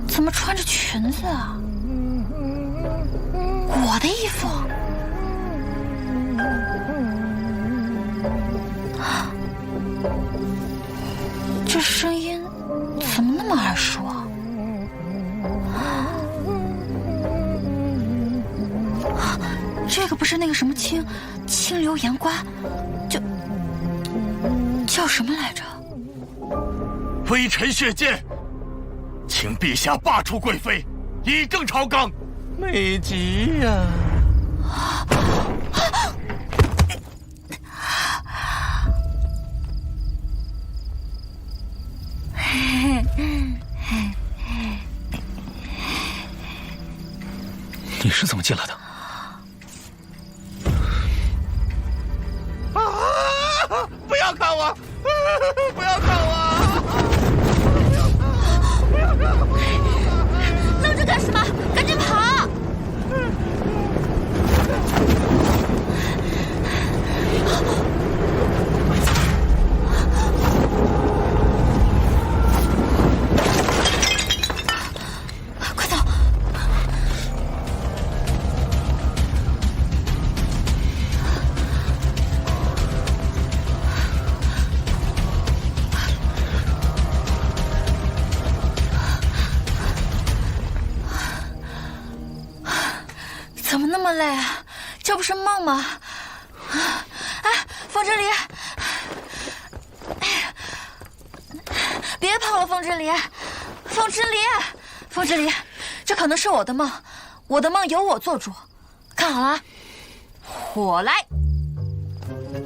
怎么穿着裙子啊？我的衣服。这声音怎么那么耳熟啊？这个不是那个什么清流盐瓜，叫什么来着？微臣血剑，请陛下罢黜贵妃，以正朝纲。美极呀！你是怎么进来的？不要看我！不要看我！愣着干什么？赶紧跑！快走！怎么那么累啊？这不是梦吗？哎，风之离，别跑了，风之离，风之离，风之离，这可能是我的梦，我的梦由我做主。看好了啊，火来，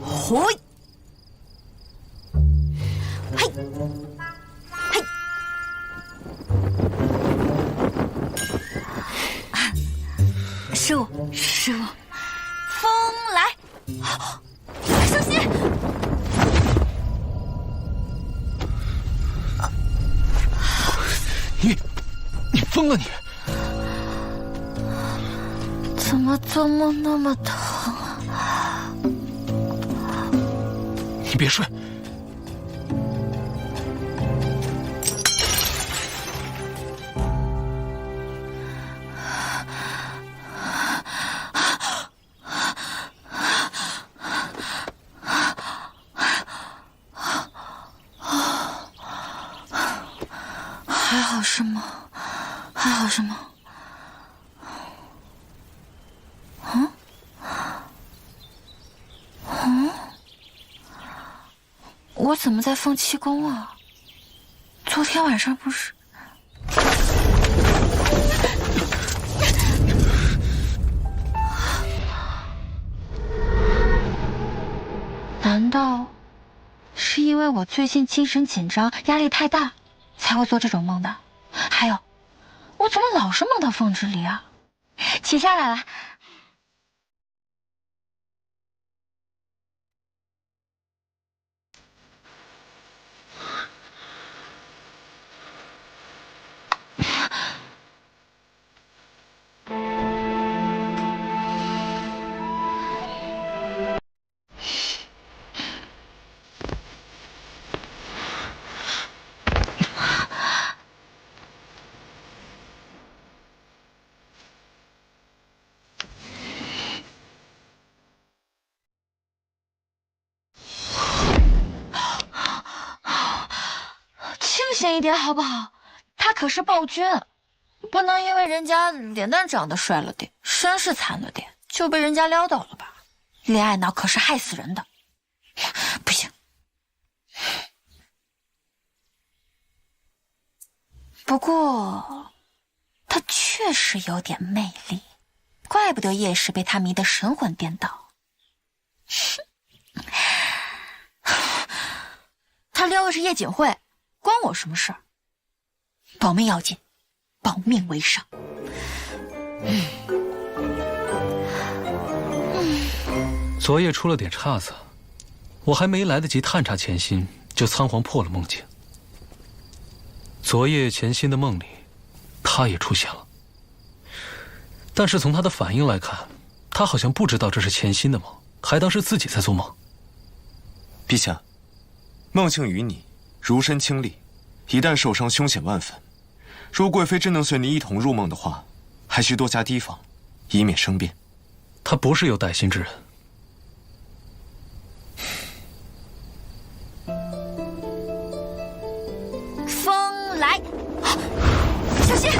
火，嘿，嘿。师傅，师傅，风来，小心！你疯了你！怎么做梦那么疼啊？你别睡。还好是梦，还好是梦。我怎么在凤栖宫啊？昨天晚上不是……难道是因为我最近精神紧张，压力太大，才会做这种梦的？还有，我怎么老是梦到凤之离啊？起下来了。清醒一点好不好？他可是暴君，不能因为人家脸蛋长得帅了点，身世惨了点，就被人家撩到了吧？恋爱脑可是害死人的，不行。不过，他确实有点魅力，怪不得叶氏被他迷得神魂颠倒。他撩的是叶锦惠，关我什么事儿？保命要紧，保命为上。昨夜出了点岔子，我还没来得及探查钱心，就仓皇破了梦境。昨夜钱心的梦里，他也出现了，但是从他的反应来看，他好像不知道这是钱心的梦，还当是自己在做梦。陛下，孟庆与你如身亲历，一旦受伤，凶险万分。如贵妃真能随你一同入梦的话，还需多加提防，以免生变。他不是有歹心之人。风来，小心！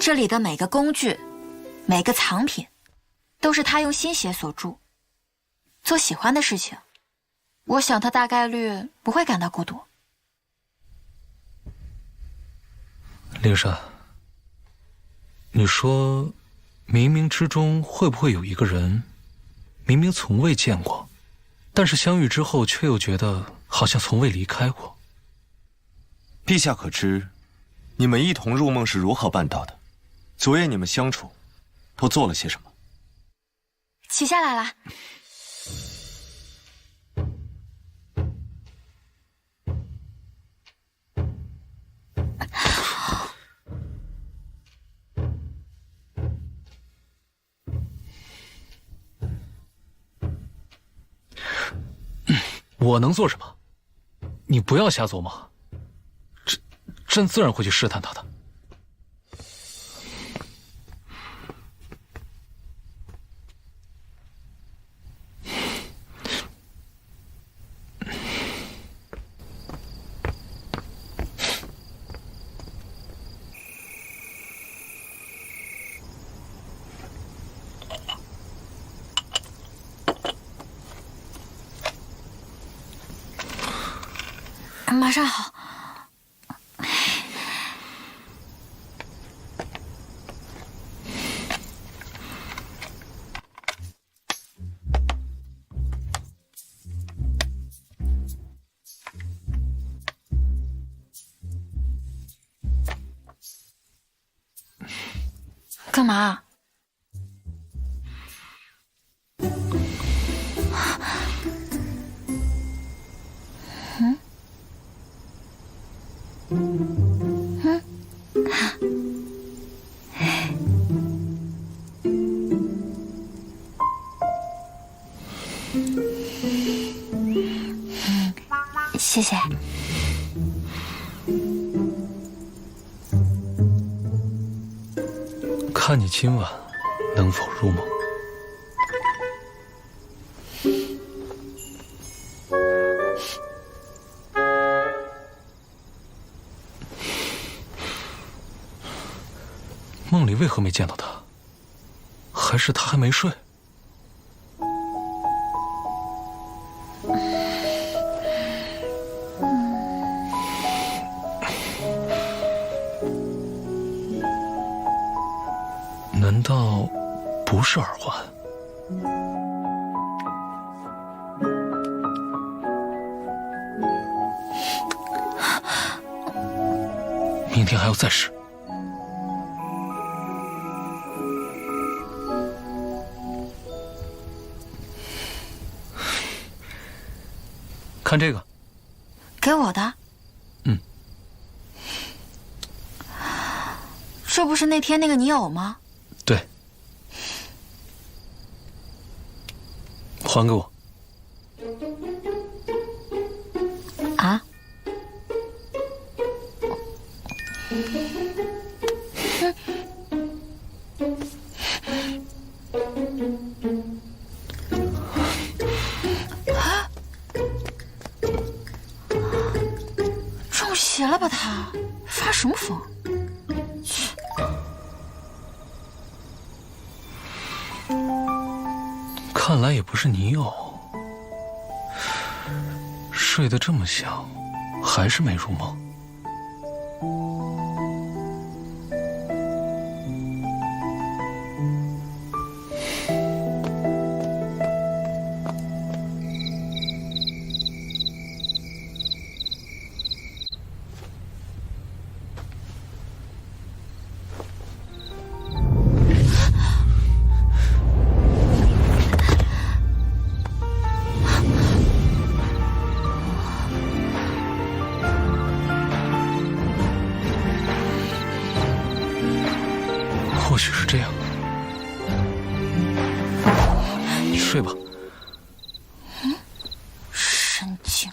这里的每个工具，每个藏品，都是他用心血所铸。做喜欢的事情，我想他大概率不会感到孤独。灵珊，你说，冥冥之中会不会有一个人，明明从未见过，但是相遇之后却又觉得好像从未离开过？陛下可知，你们一同入梦是如何办到的？昨夜你们相处，都做了些什么？起下来了。我能做什么？你不要瞎琢磨。朕自然会去试探他的。马上好。干嘛？谢谢。看你今晚能否入梦。梦里为何没见到他？还是他还没睡？难道不是耳环？明天还要再试。看这个，给我的。这不是那天那个泥偶吗？对。还给我。啊？中邪了吧他？发什么疯？看来也不是泥偶，睡得这么香，还是没入梦。或许是这样。睡吧。神经。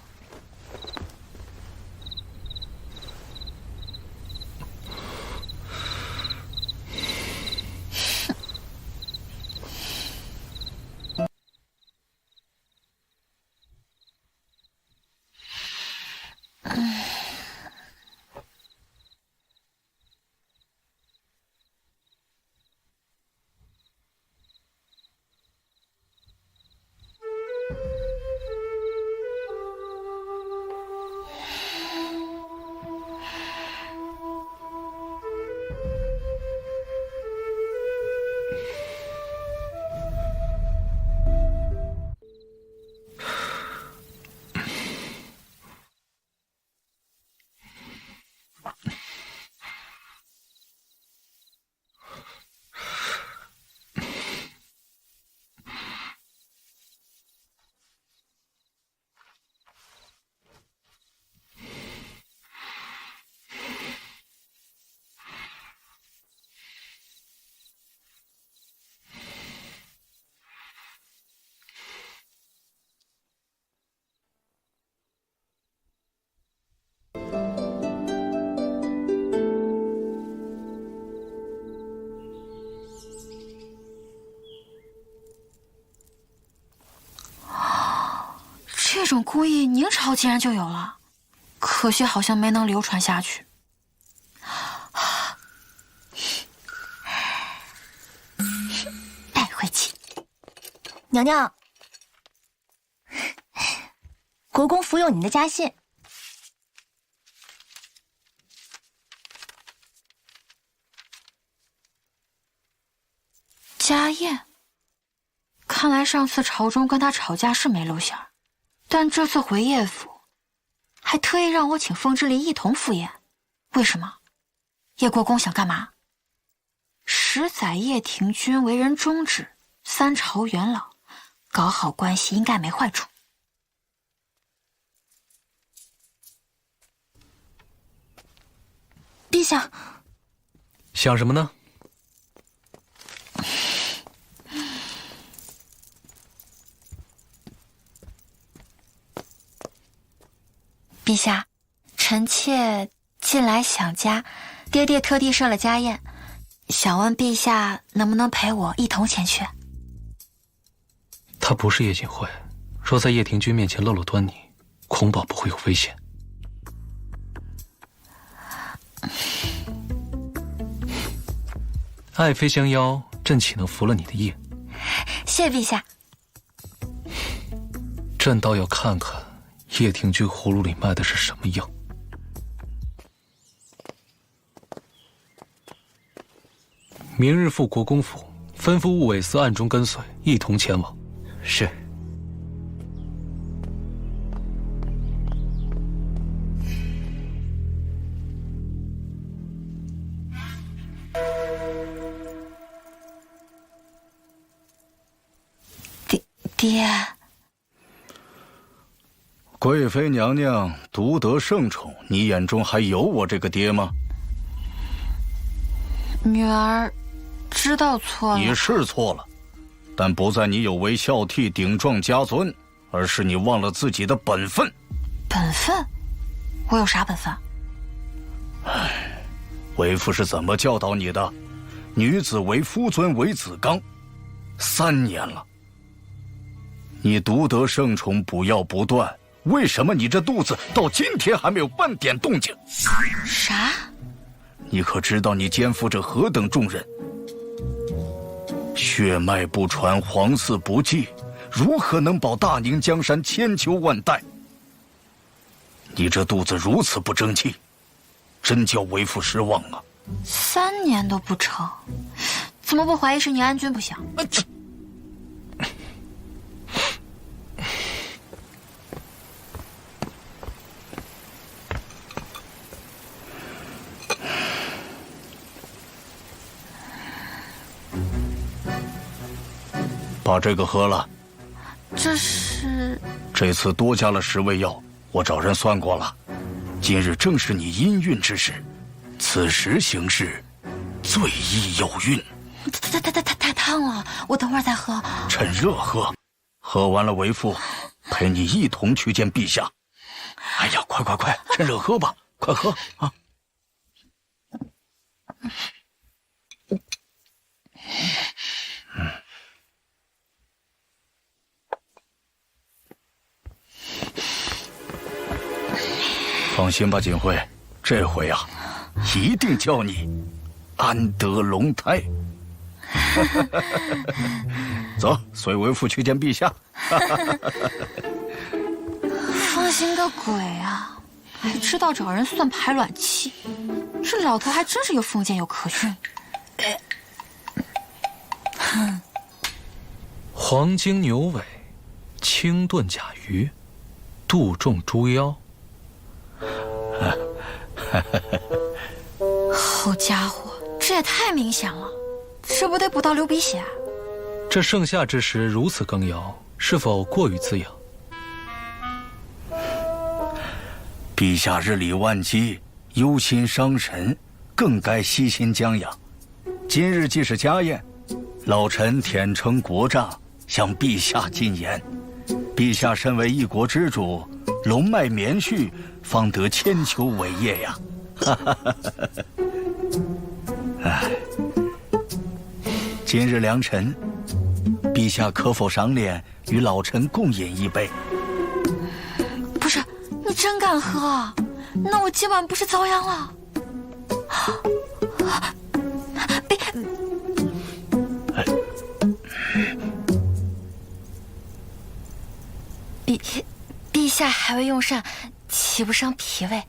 这种工艺明朝竟然就有了，可惜好像没能流传下去。带回去。娘娘，国公府有您的家信。家宴，看来上次朝中跟他吵架是没露馅儿。但这次回叶府，还特意让我请风之离一同赴宴，为什么？叶国公想干嘛？10载叶廷君为人忠直，3朝元老，搞好关系应该没坏处。陛下，想什么呢？陛下，臣妾近来想家，爹爹特地设了家宴，想问陛下能不能陪我一同前去？他不是叶锦惠，若在叶廷君面前露露端倪，恐保不会有危险。爱妃相邀，朕岂能服了你的意？谢陛下。朕倒要看看叶廷君葫芦里卖的是什么药。明日赴国公府，吩咐务韦司暗中跟随，一同前往。是。爹，贵妃娘娘独得圣宠，你眼中还有我这个爹吗？女儿知道错了。你是错了，但不在你有违孝悌、顶撞家尊，而是你忘了自己的本分。本分？我有啥本分？为父是怎么教导你的？女子为夫尊，为子纲，3年了。你独得圣宠，不要不断，为什么你这肚子到今天还没有半点动静？啥？你可知道你肩负着何等重任？血脉不传，皇嗣不继，如何能保大宁江山千秋万代？你这肚子如此不争气，真叫为父失望啊！3年都不成，怎么不怀疑是你安君不行？把这个喝了。这是？这次多加了10味药，我找人算过了。今日正是你阴运之时，此时行事，最易有孕。太烫了，我等会儿再喝。趁热喝。喝完了，为父陪你一同去见陛下。哎呀，快，趁热喝吧，快喝啊！放心吧，锦惠，这回啊，一定叫你安得龙胎。走，随为父去见陛下。放心个鬼啊！还知道找人算排卵期，这老头还真是又封建又科学。黄金牛尾，清炖甲鱼，杜仲猪腰。好家伙，这也太明显了，这不得捕到流鼻血啊！这盛夏之时如此羹肴，是否过于滋养？陛下日理万机，忧心伤神，更该悉心将养。今日既是家宴，老臣舔诚国丈，向陛下进言：陛下身为一国之主，龙脉绵续，方得千秋伟业呀！今日良辰，陛下可否赏脸与老臣共饮一杯？不是，你真敢喝啊？那我今晚不是遭殃了？陛下还未用膳，岂不伤脾胃？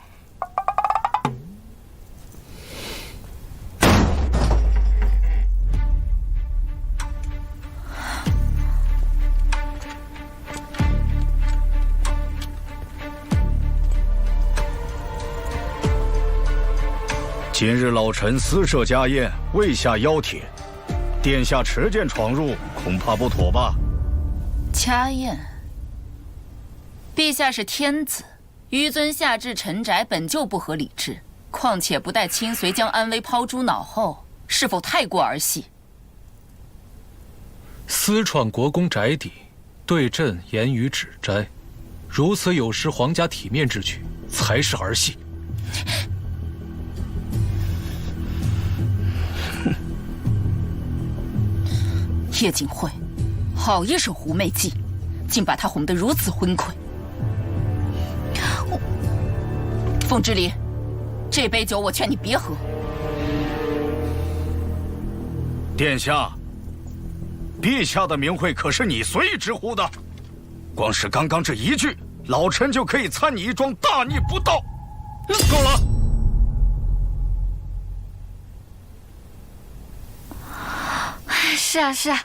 今日老臣私设家宴，未下邀帖，殿下持剑闯入，恐怕不妥吧？家宴，陛下是天子，纡尊下至臣宅本就不合礼制，况且不待亲随将安危抛诸脑后，是否太过儿戏？私闯国公宅邸，对朕言语指摘，如此有失皇家体面之举，才是儿戏。叶锦惠，好一手狐媚计，竟把他哄得如此昏聩。凤之离，这杯酒我劝你别喝。殿下，陛下的名讳可是你随意直呼的，光是刚刚这一句，老臣就可以参你一桩大逆不道。够了！是啊，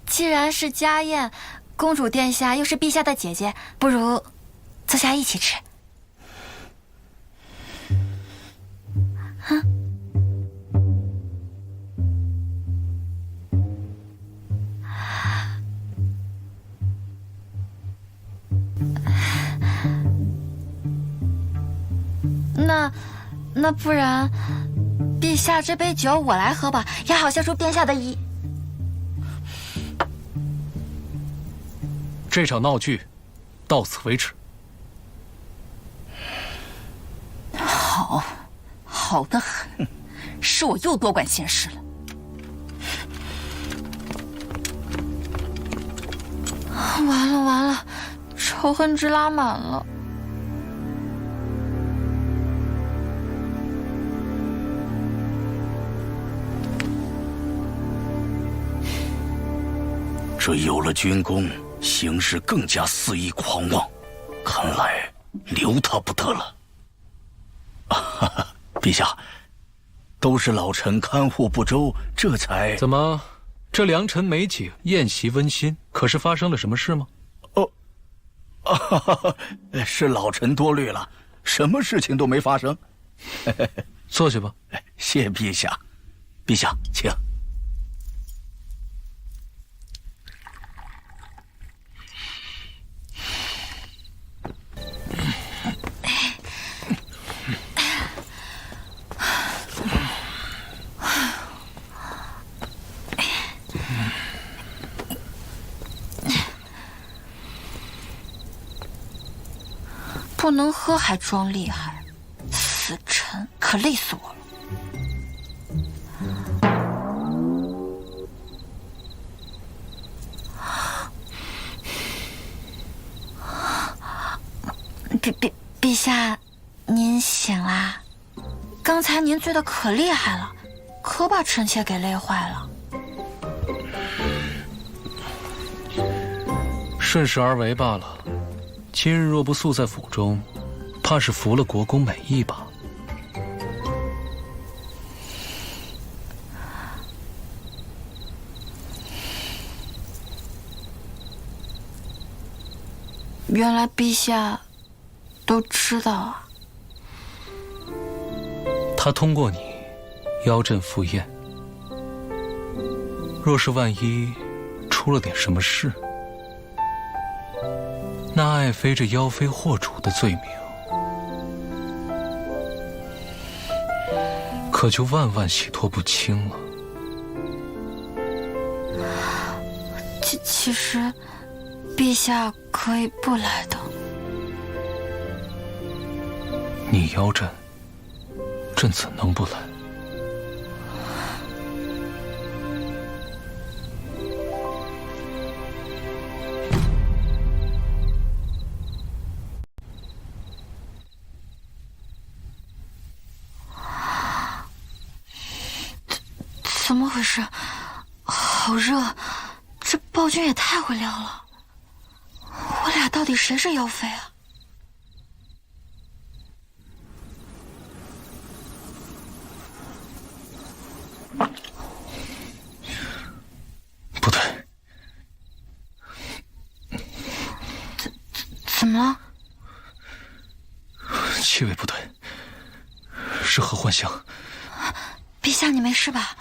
既然是家宴，公主殿下又是陛下的姐姐，不如坐下一起吃。那不然，陛下这杯酒我来喝吧，也好消除殿下的疑。这场闹剧，到此为止。好得很，是我又多管闲事了。完了，仇恨值拉满了。这有了军功，行事更加肆意狂妄，看来留他不得了。陛下，都是老臣看护不周，这才……怎么，这良辰美景，宴席温馨，可是发生了什么事吗？是老臣多虑了，什么事情都没发生。坐下吧。谢陛下，陛下请。不能喝还装厉害，死沉可累死我了。陛下，您醒啦？刚才您醉得可厉害了，可把臣妾给累坏了。顺势而为罢了。今日若不宿在府中，怕是服了国公美意吧？原来陛下都知道啊。他通过你邀朕赴宴，若是万一出了点什么事，那爱妃这妖妃惑主的罪名，可就万万洗脱不清了。其实，陛下可以不来的。你邀朕，朕怎能不来？怎么回事？好热，这暴君也太会撩了。我俩到底谁是妖妃啊？不对，怎么了？气味不对，是合欢香。陛下，你没事吧？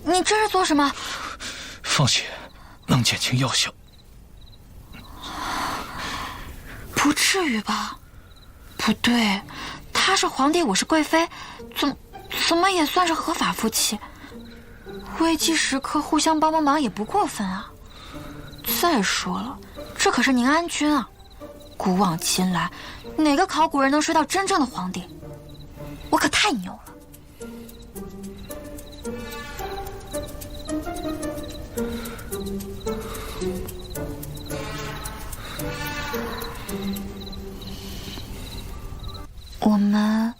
你这是做什么？放血，能减轻药效。不至于吧？不对，他是皇帝，我是贵妃，怎么也算是合法夫妻。危机时刻互相帮忙也不过分啊。再说了，这可是宁安君啊，古往今来，哪个考古人能睡到真正的皇帝？我可太牛了。我们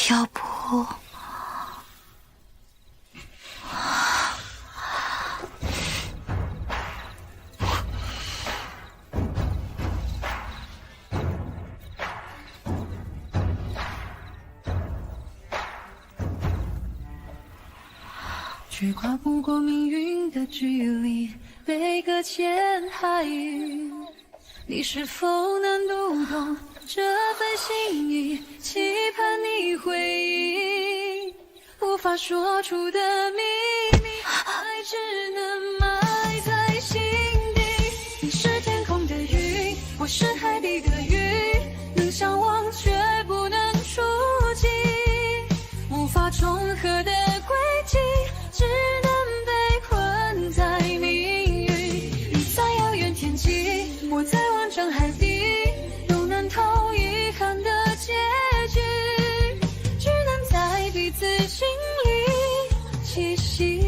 要不却跨不过命运的距离，被搁浅海域。你是否能读懂这份心意？期盼你回应无法说出的秘密，爱只能埋在心底。你是天空的云，我是海底的鱼，能相望却不能触及，无法重合的轨迹，只能被困在命运。你在遥远天际，我在万丈海底，都难逃遗憾的结局，只能在彼此心里栖息。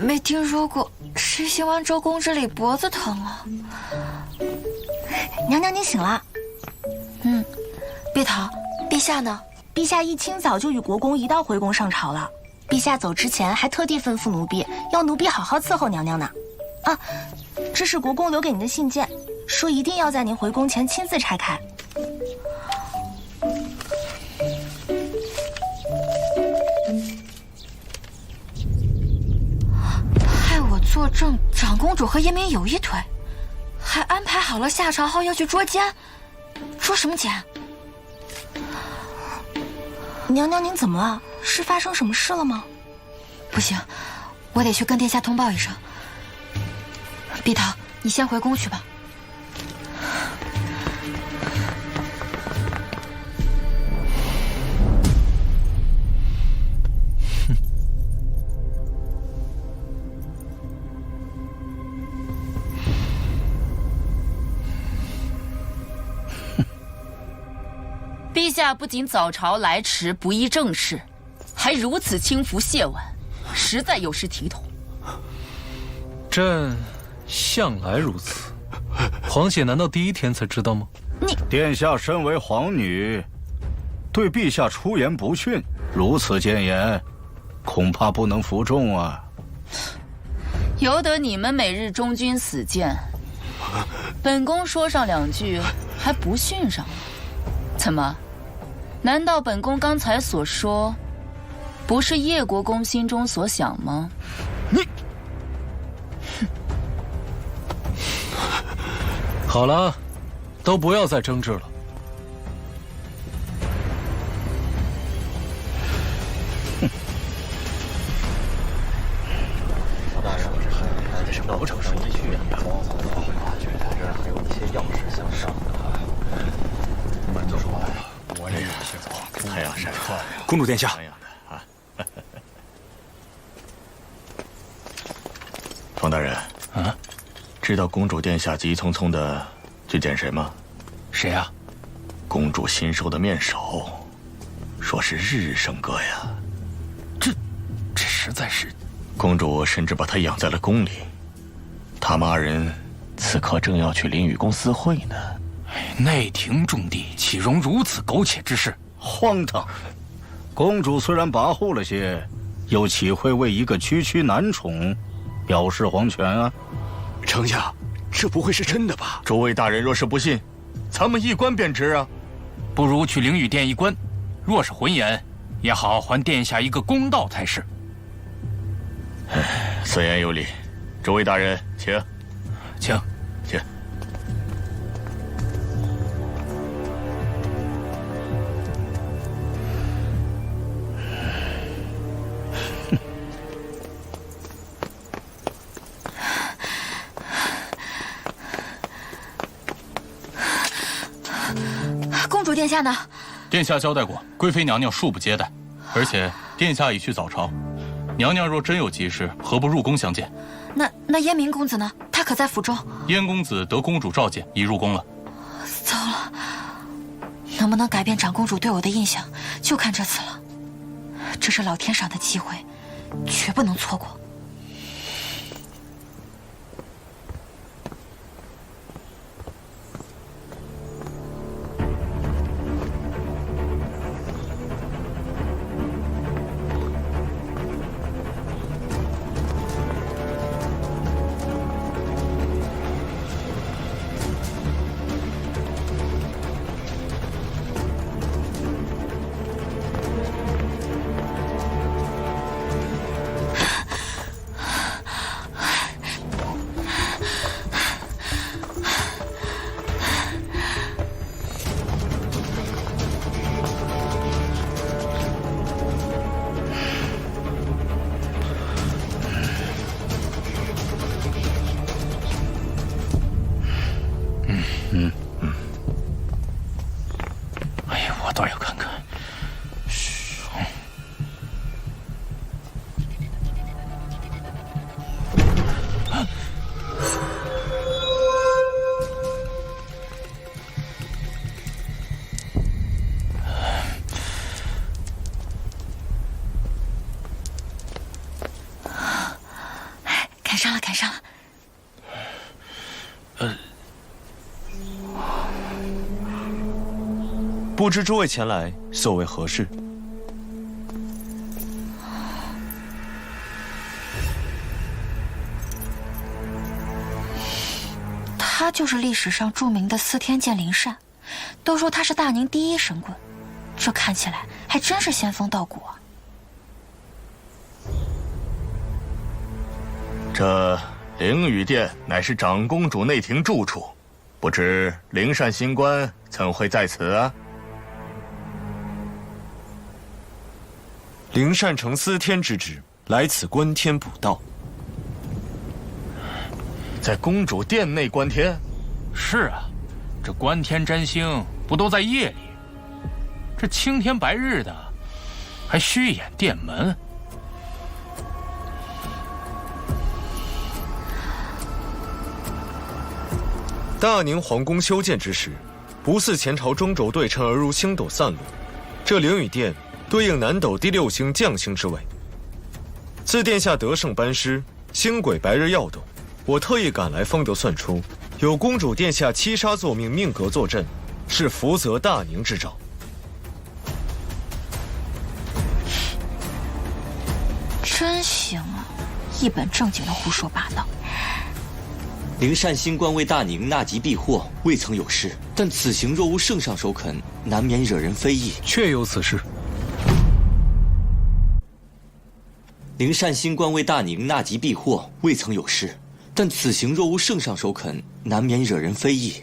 没听说过谁行完周公之礼脖子疼啊。娘娘您醒了。碧桃，陛下呢？陛下一清早就与国公一道回宫上朝了。陛下走之前还特地吩咐奴婢，要奴婢好好伺候娘娘呢。啊，这是国公留给您的信件，说一定要在您回宫前亲自拆开。害我作证，长公主和叶明有一腿，还安排好了下朝后要去捉奸，捉什么奸？娘娘您怎么了？是发生什么事了吗？不行，我得去跟殿下通报一声。碧桃，你先回宫去吧。陛下不仅早朝来迟不依正事，还如此轻浮亵玩，实在有失体统。朕向来如此，皇姐难道第一天才知道吗？殿下身为皇女，对陛下出言不逊，如此谏言，恐怕不能服众啊。由得你们每日忠君死谏，本宫说上两句还不逊上了？怎么？难道本宫刚才所说，不是叶国公心中所想吗？你，好了，都不要再争执了。大人，这是楼城上一去啊，还有一些要事相商的。慢着说，我也先走，太阳晒快。公主殿下。方大人，啊，知道公主殿下急匆匆的去见谁吗？谁啊？公主新收的面首，说是日升哥呀。这实在是……公主甚至把他养在了宫里，他们二人此刻正要去灵雨宫私会呢。内廷重地，岂容如此苟且之事？荒唐！公主虽然跋扈了些，又岂会为一个区区男宠表示皇权啊？丞相，这不会是真的吧？诸位大人若是不信，咱们一观便知啊。不如去灵雨殿一观，若是浑言，也好还殿下一个公道才是。此言有理，诸位大人，请，请。公主殿下呢？殿下交代过，贵妃娘娘恕不接待，而且殿下已去早朝。娘娘若真有急事，何不入宫相见？那燕明公子呢？他可在府中？燕公子得公主召见，已入宫了。糟了，能不能改变长公主对我的印象，就看这次了。这是老天赏的机会，绝不能错过。赶上了。不知诸位前来所为何事？他就是历史上著名的司天剑灵善，都说他是大宁第一神棍，这看起来还真是仙风道骨啊。这灵雨殿乃是长公主内廷住处，不知灵善新官怎会在此啊？灵善承司天之职，来此观天补道。在公主殿内观天？是啊，这观天占星不都在夜里？这青天白日的，还虚掩殿门。大宁皇宫修建之时，不似前朝中轴对称而如星斗散落，这灵雨殿对应南斗第6星将星之位。自殿下得胜班师，星轨白日耀动，我特意赶来方得算出，有公主殿下七杀坐命，命格坐镇，是福泽大宁之兆。真行啊，一本正经的胡说八道。灵善新官为大宁纳吉避祸，未曾有事。但此行若无圣上首肯，难免惹人非议。确有此事。灵善新官为大宁纳吉避祸，未曾有事。但此行若无圣上首肯，难免惹人非议。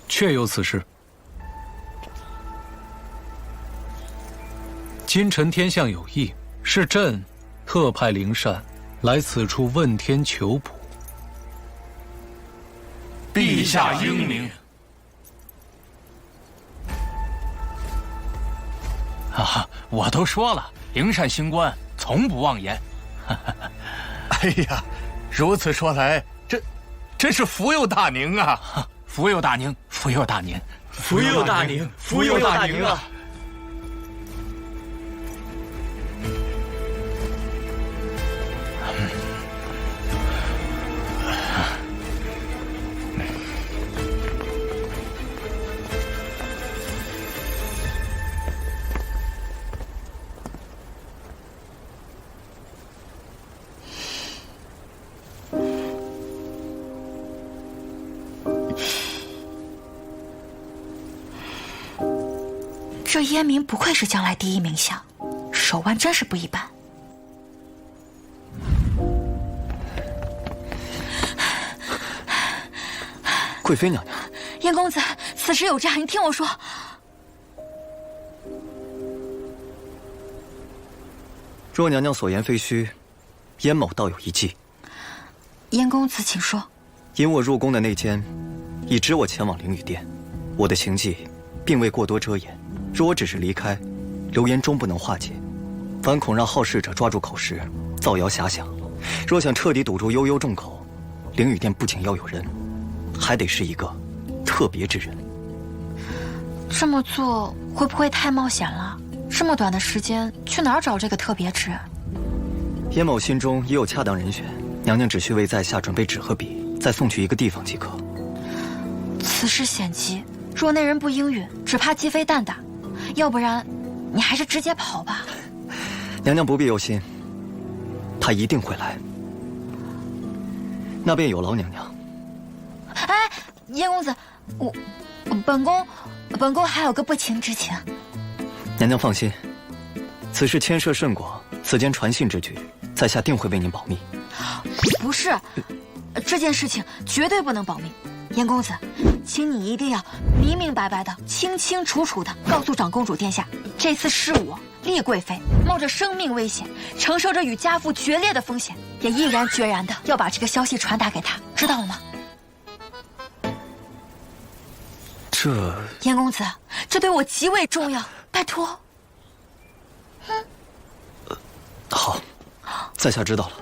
确有此事。今臣天象有异，是朕特派灵善来此处问天求卜。陛下英明。啊，我都说了，灵善新官从不妄言。哎呀，如此说来，真是福佑大宁啊！福佑大宁，福佑大宁，福佑大宁，福佑大宁啊！这燕明不愧是将来第一名相，手腕真是不一般。贵妃娘娘，燕公子，此时有诈，你听我说。若娘娘所言非虚，燕某倒有一计。燕公子，请说。因我入宫的内奸，已知我前往灵雨殿，我的行迹并未过多遮掩。若我只是离开，流言终不能化解，反恐让好事者抓住口实，造谣遐想。若想彻底堵住悠悠众口，灵雨殿不仅要有人，还得是一个特别之人。这么做会不会太冒险了？这么短的时间，去哪儿找这个特别之人？燕某心中已有恰当人选，娘娘只需为在下准备纸和笔，再送去一个地方即可。此事险急，若那人不应允，只怕鸡飞蛋打。要不然，你还是直接跑吧。娘娘不必忧心，他一定会来。那便有劳娘娘。哎，燕公子，本宫还有个不情之请。娘娘放心，此事牵涉甚广，此间传信之举，在下定会为您保密。不是，这件事情绝对不能保密。燕公子，请你一定要明明白白的、清清楚楚的告诉长公主殿下，这次是我厉贵妃冒着生命危险，承受着与家父决裂的风险，也毅然决然的要把这个消息传达给他，知道了吗？这……燕公子，这对我极为重要，拜托。好，在下知道了。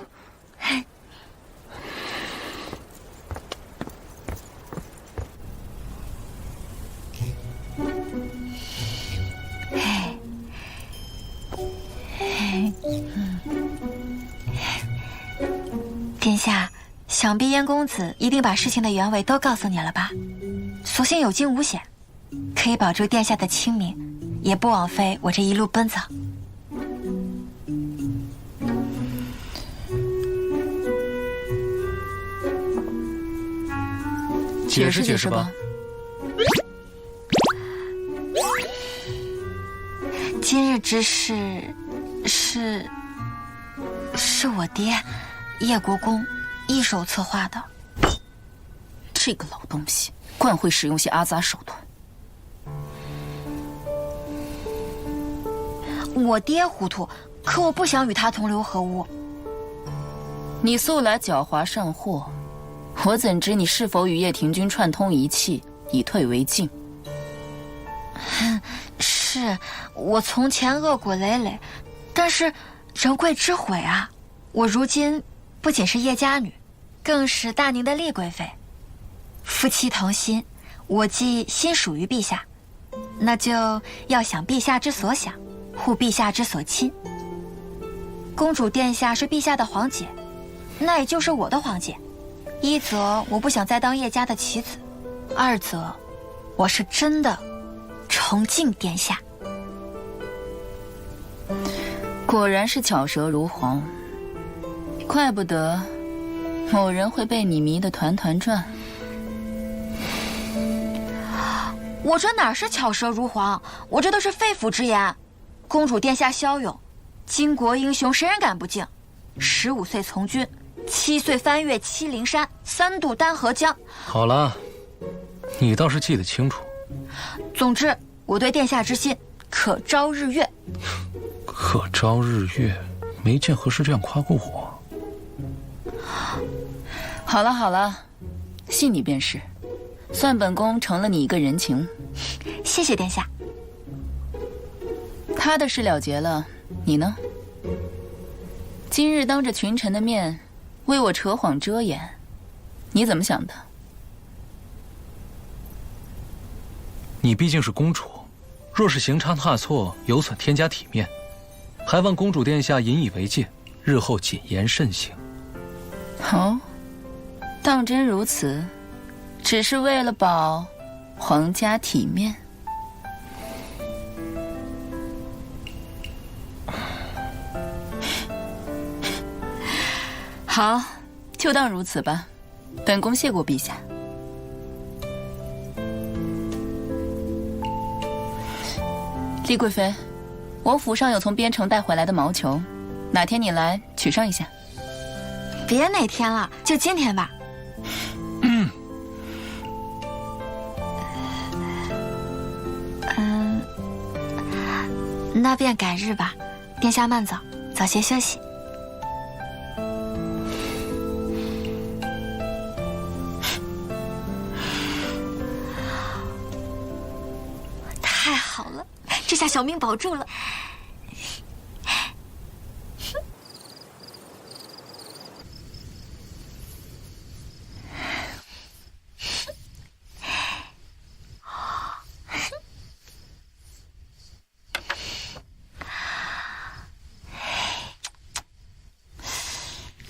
想必燕公子一定把事情的原委都告诉你了吧？所幸有惊无险，可以保住殿下的清明，也不枉费我这一路奔走。解释解释吧。今日之事是我爹叶国公一手策划的。这个老东西惯会使用些阿杂手段。我爹糊涂，可我不想与他同流合污。你素来狡猾善祸，我怎知你是否与叶廷钧串通一气，以退为进？是我从前恶果累累，但是人贵知悔啊！我如今不仅是叶家女，更是大宁的丽贵妃，夫妻同心，我既心属于陛下，那就要想陛下之所想，护陛下之所亲。公主殿下是陛下的皇姐，那也就是我的皇姐。一则我不想再当叶家的棋子，二则我是真的崇敬殿下。果然是巧舌如簧，怪不得某人会被你迷得团团转。我这哪是巧舌如簧，我这都是肺腑之言。公主殿下骁勇，巾帼英雄谁人敢不敬？15岁从军，7岁翻越七灵山，3渡丹河江。好了，你倒是记得清楚。总之，我对殿下之心可昭日月。可昭日月，没见何时这样夸过我。好了好了，信你便是，算本宫成了你一个人情。谢谢殿下。他的事了结了，你呢？今日当着群臣的面为我扯谎遮掩，你怎么想的？你毕竟是公主，若是行差踏错，有损天家体面，还望公主殿下引以为戒，日后谨言慎行。哦，当真如此？只是为了保皇家体面？好，就当如此吧。本宫谢过陛下。丽贵妃，我府上有从边城带回来的毛球，哪天你来取上一下？别哪天了，就今天吧。那便改日吧。殿下慢走，早些休息。太好了，这下小命保住了。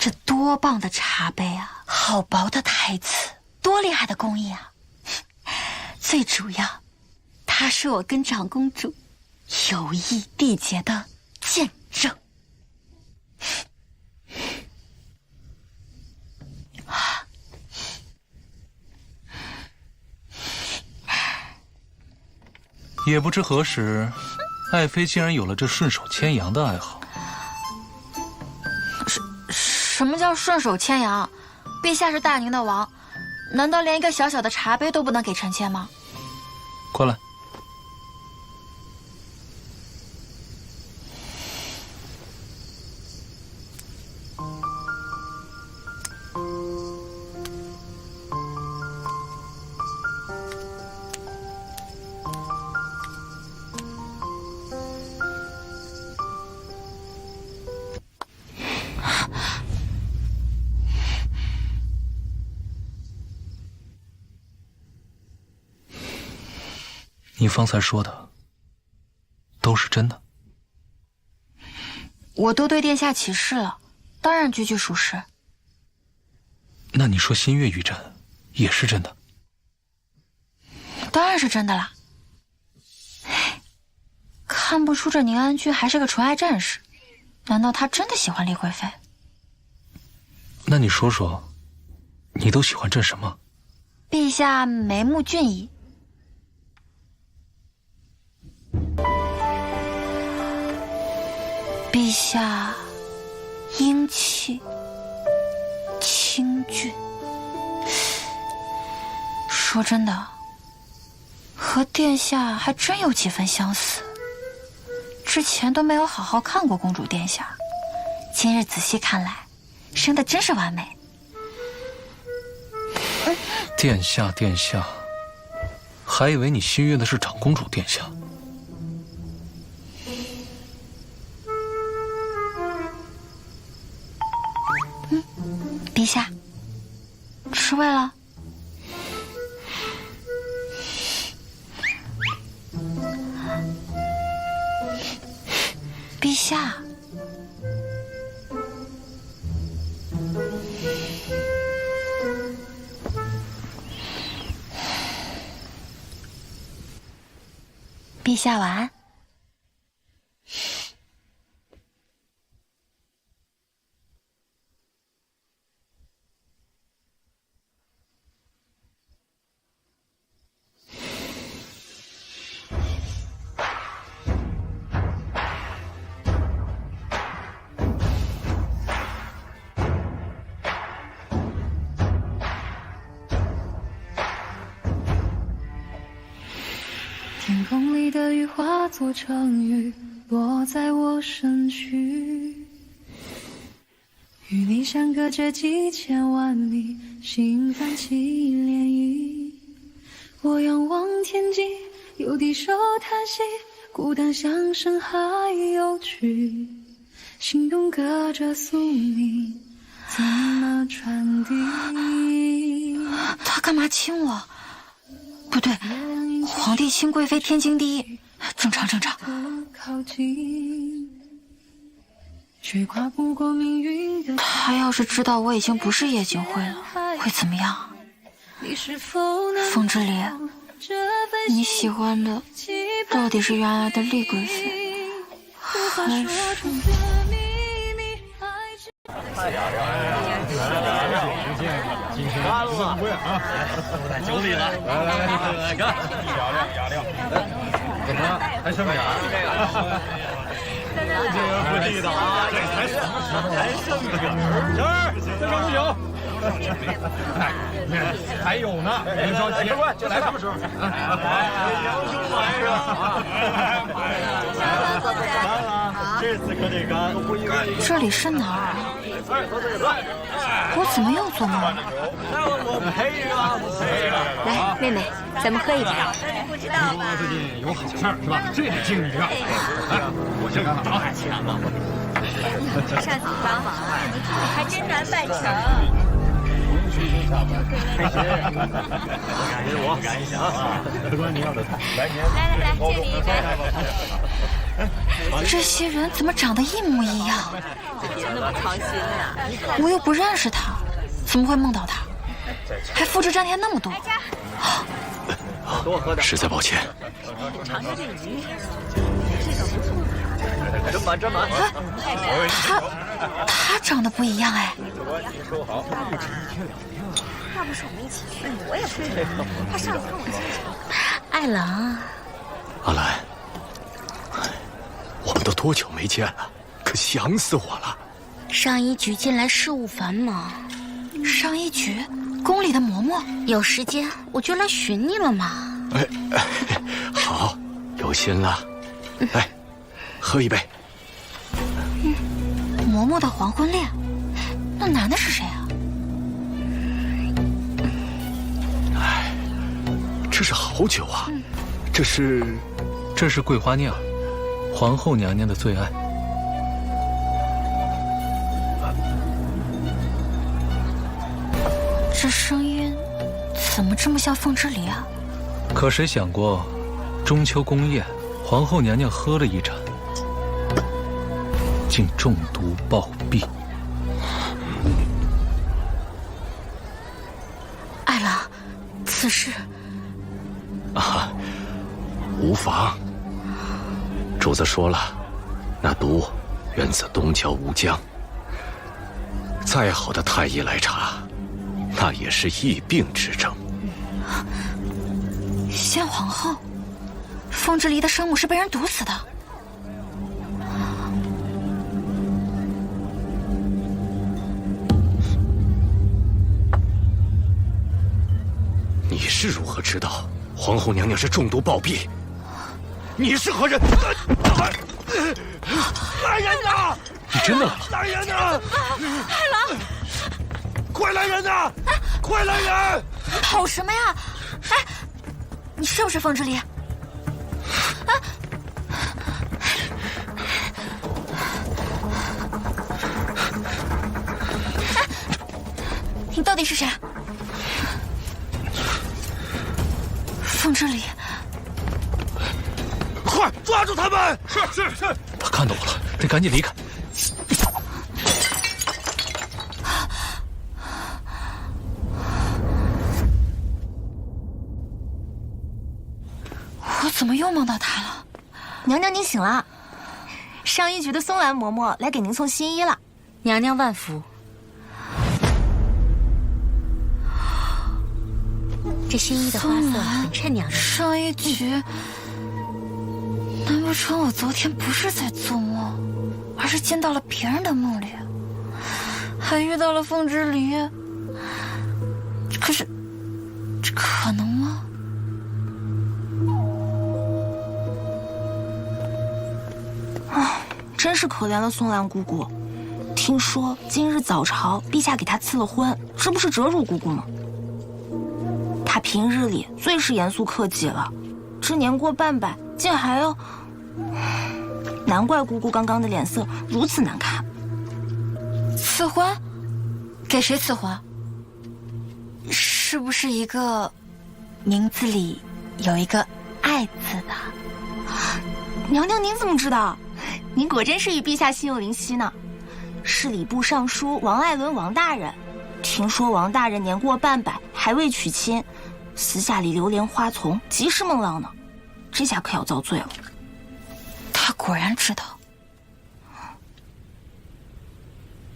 这多棒的茶杯啊！好薄的台词，多厉害的工艺啊！最主要，它是我跟长公主友谊缔结的见证。也不知何时，爱妃竟然有了这顺手牵羊的爱好。什么叫顺手牵羊？陛下是大宁的王，难道连一个小小的茶杯都不能给臣妾吗？快来。你方才说的都是真的？我都对殿下起誓了，当然句句属实。那你说新月玉阵也是真的？当然是真的啦。看不出这宁安居还是个纯爱战士，难道他真的喜欢丽贵妃？那你说说，你都喜欢朕什么？陛下眉目俊逸，陛下英气清俊。说真的，和殿下还真有几分相似。之前都没有好好看过公主殿下，今日仔细看来，生的真是完美。殿下，殿下，还以为你心悦的是长公主殿下。陛下，吃味了。陛下，陛下晚安。天空里的雨化作成雨，落在我身躯。与你相隔着几千万里，心泛起涟漪。我仰望天际，又低首叹息，孤单向深海游去。心动隔着宿命，怎么传递？他干嘛亲我？不对，皇帝亲贵妃天经地义，正常正常。他要是知道我已经不是叶景惠了，会怎么样？凤之离，你喜欢的到底是原来的丽贵妃，还是……干了啊！都在酒里了，来干！雅亮，怎么了？还剩点？不敬而不地的啊！这才什么时候？还剩一个这儿，再上酒。还有呢，别着急，这来什么时候？杨兄来着啊！这次可得干！这里是哪儿啊？我怎么又做梦了？来，妹妹，咱们喝一杯。不知道吧？最近有好事儿是吧？这得敬你一个。我先赶海去了。上次帮忙啊，你还真难办成。我赶一下啊！来，敬你一杯。这些人怎么长得一模一样？别那么操心啊！我又不认识他，怎么会梦到他？还复制粘贴那么多。多喝点。实在抱歉。尝尝这鱼，真满。他长得不一样哎。收好。要不是我们一起去，我也不知道。他上次跟我经常。爱郎，阿兰，我们都多久没见了？可想死我了。上一局近来事务繁忙。上一局，宫里的嬷嬷有时间我就来寻你了嘛。好，有心了。来，喝一杯。嬷嬷的黄昏恋，那男的是谁啊？这是好酒啊！这是桂花酿，皇后娘娘的最爱。这声音怎么这么像凤之离啊？可谁想过，中秋宫宴，皇后娘娘喝了一盏，竟中毒暴毙。此事啊，无妨。主子说了，那毒源自东郊吴江。再好的太医来查，那也是疫病之症。先皇后，凤之离的生母是被人毒死的。你是如何知道皇后娘娘是中毒暴毙？你是何人？来人呐！你真的来了！来人呐！海郎，快来人呐！快来人！跑什么呀？哎，你是不是凤之离？你到底是谁？凤之离，快抓住他们！是。他看到我了，得赶紧离开。我怎么又梦到他了？娘娘您醒了，上医局的松兰嬷嬷来给您送新衣了。娘娘万福。这新衣的花色很衬娘娘。上医局，难不成我昨天不是在做梦，而是见到了别人的梦里，还遇到了凤之离？可是，这可能吗？啊，真是可怜了松兰姑姑。听说今日早朝，陛下给她赐了婚，这不是折辱姑姑吗？她平日里最是严肃克己了，这年过半百，竟还要……难怪姑姑刚刚的脸色如此难看。赐婚？给谁赐婚？是不是一个名字里有一个“爱”字的？娘娘，您怎么知道？您果真是与陛下心有灵犀呢。是礼部尚书王爱伦王大人。听说王大人年过半百，还未娶亲，私下里流连花丛，极是孟浪呢。这下可要遭罪了。他果然知道。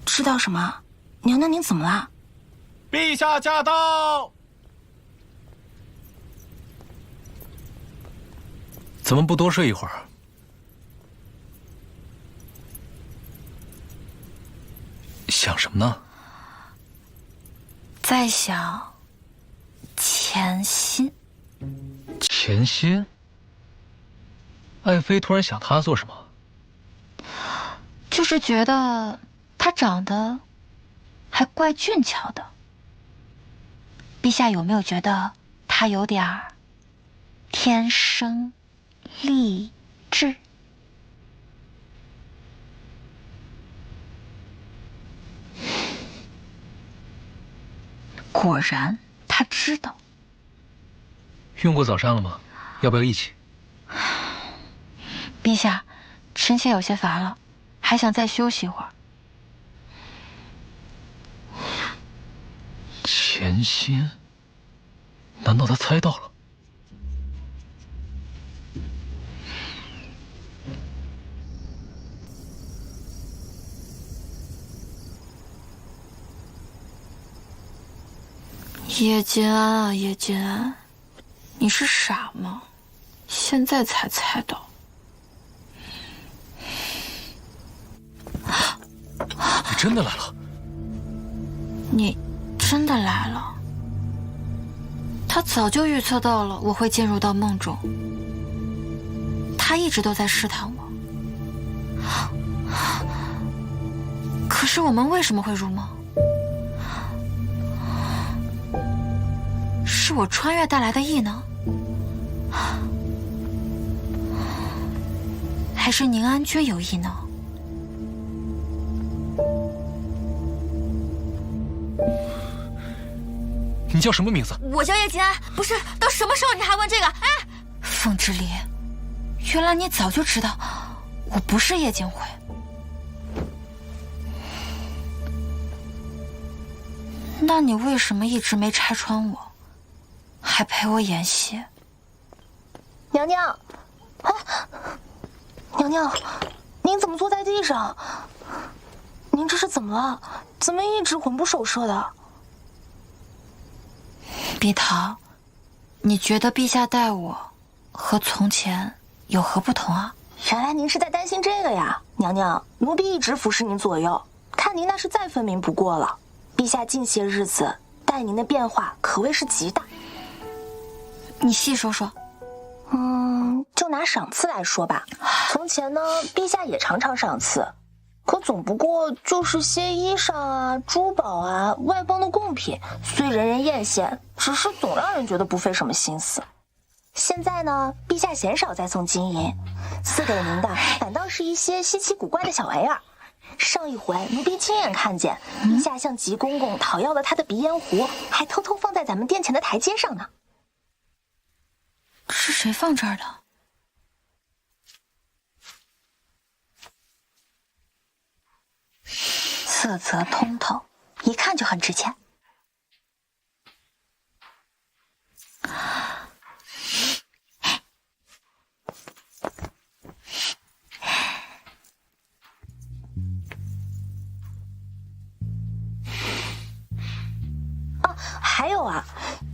知道什么？娘娘，您怎么了？陛下驾到！怎么不多睡一会儿？想什么呢？在想潜心。潜心？爱妃突然想他做什么？就是觉得他长得还怪俊俏的。陛下有没有觉得他有点儿天生丽质？果然，他知道。用过早膳了吗？要不要一起？陛下，臣妾有些乏了，还想再休息一会儿。潜心？难道他猜到了？叶金安啊，叶金安，你是傻吗？现在才猜到。你真的来了？你真的来了？他早就预测到了我会进入到梦中，他一直都在试探我。可是我们为什么会入梦？是我穿越带来的异能，还是宁安居有异能？你叫什么名字？我叫叶金安。不是，都什么时候你还问这个？哎，凤之离，原来你早就知道我不是叶金辉。那你为什么一直没拆穿我？还陪我演戏。娘娘，哎，娘娘，您怎么坐在地上？您这是怎么了？怎么一直魂不守舍的？碧桃，你觉得陛下待我和从前有何不同啊？原来您是在担心这个呀，娘娘，奴婢一直服侍您左右，看您那是再分明不过了。陛下近些日子待您的变化可谓是极大。你细说说。就拿赏赐来说吧，从前呢，陛下也常常赏赐，可总不过就是些衣裳啊、珠宝啊、外邦的贡品，虽人人艳羡，只是总让人觉得不费什么心思。现在呢，陛下鲜少再送金银，赐给您的反倒是一些稀奇古怪的小玩意儿。上一回奴婢亲眼看见，陛下向吉公公讨要了他的鼻烟壶，还偷偷放在咱们殿前的台阶上呢。是谁放这儿的？色泽通透，一看就很值钱。还有啊，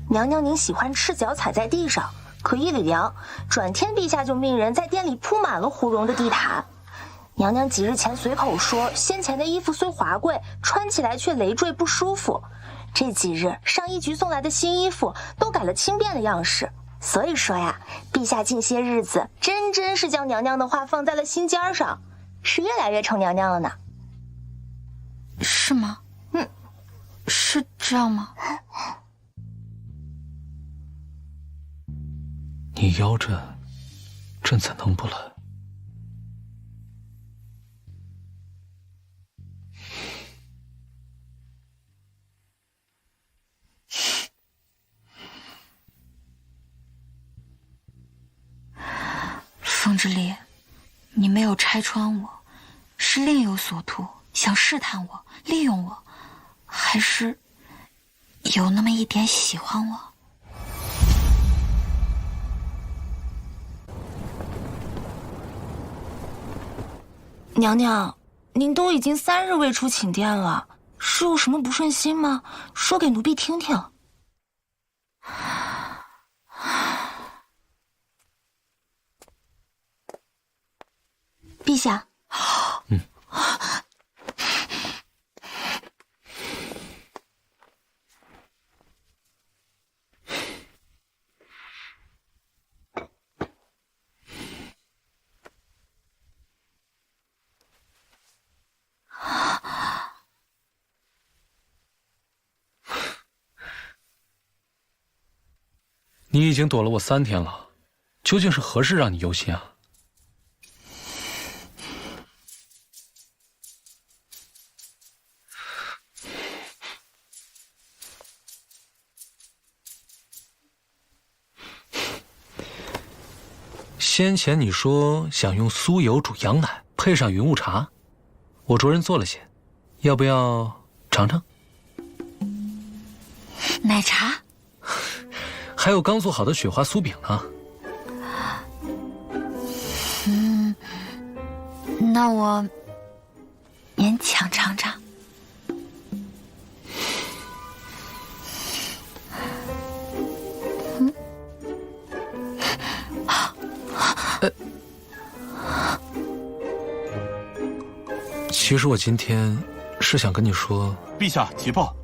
娘娘您喜欢赤脚踩在地上，可一理凉，转天陛下就命人在殿里铺满了狐绒的地毯。娘娘几日前随口说，先前的衣服虽华贵，穿起来却累赘不舒服。这几日上衣局送来的新衣服都改了轻便的样式，所以说呀，陛下近些日子真是将娘娘的话放在了心尖上，是越来越宠娘娘了呢。是吗？是这样吗？你腰朕，朕怎能不来？风之烈，你没有拆穿我，是另有所图，想试探我，利用我，还是有那么一点喜欢我？娘娘，您都已经3日未出寝殿了，是有什么不顺心吗？说给奴婢听听。陛下，你已经躲了我3天了，究竟是何事让你忧心啊？先前你说想用酥油煮羊奶，配上云雾茶，我着人做了些，要不要尝尝？奶茶？还有刚做好的雪花酥饼呢。那我勉强尝尝。其实我今天是想跟你说，陛下急报，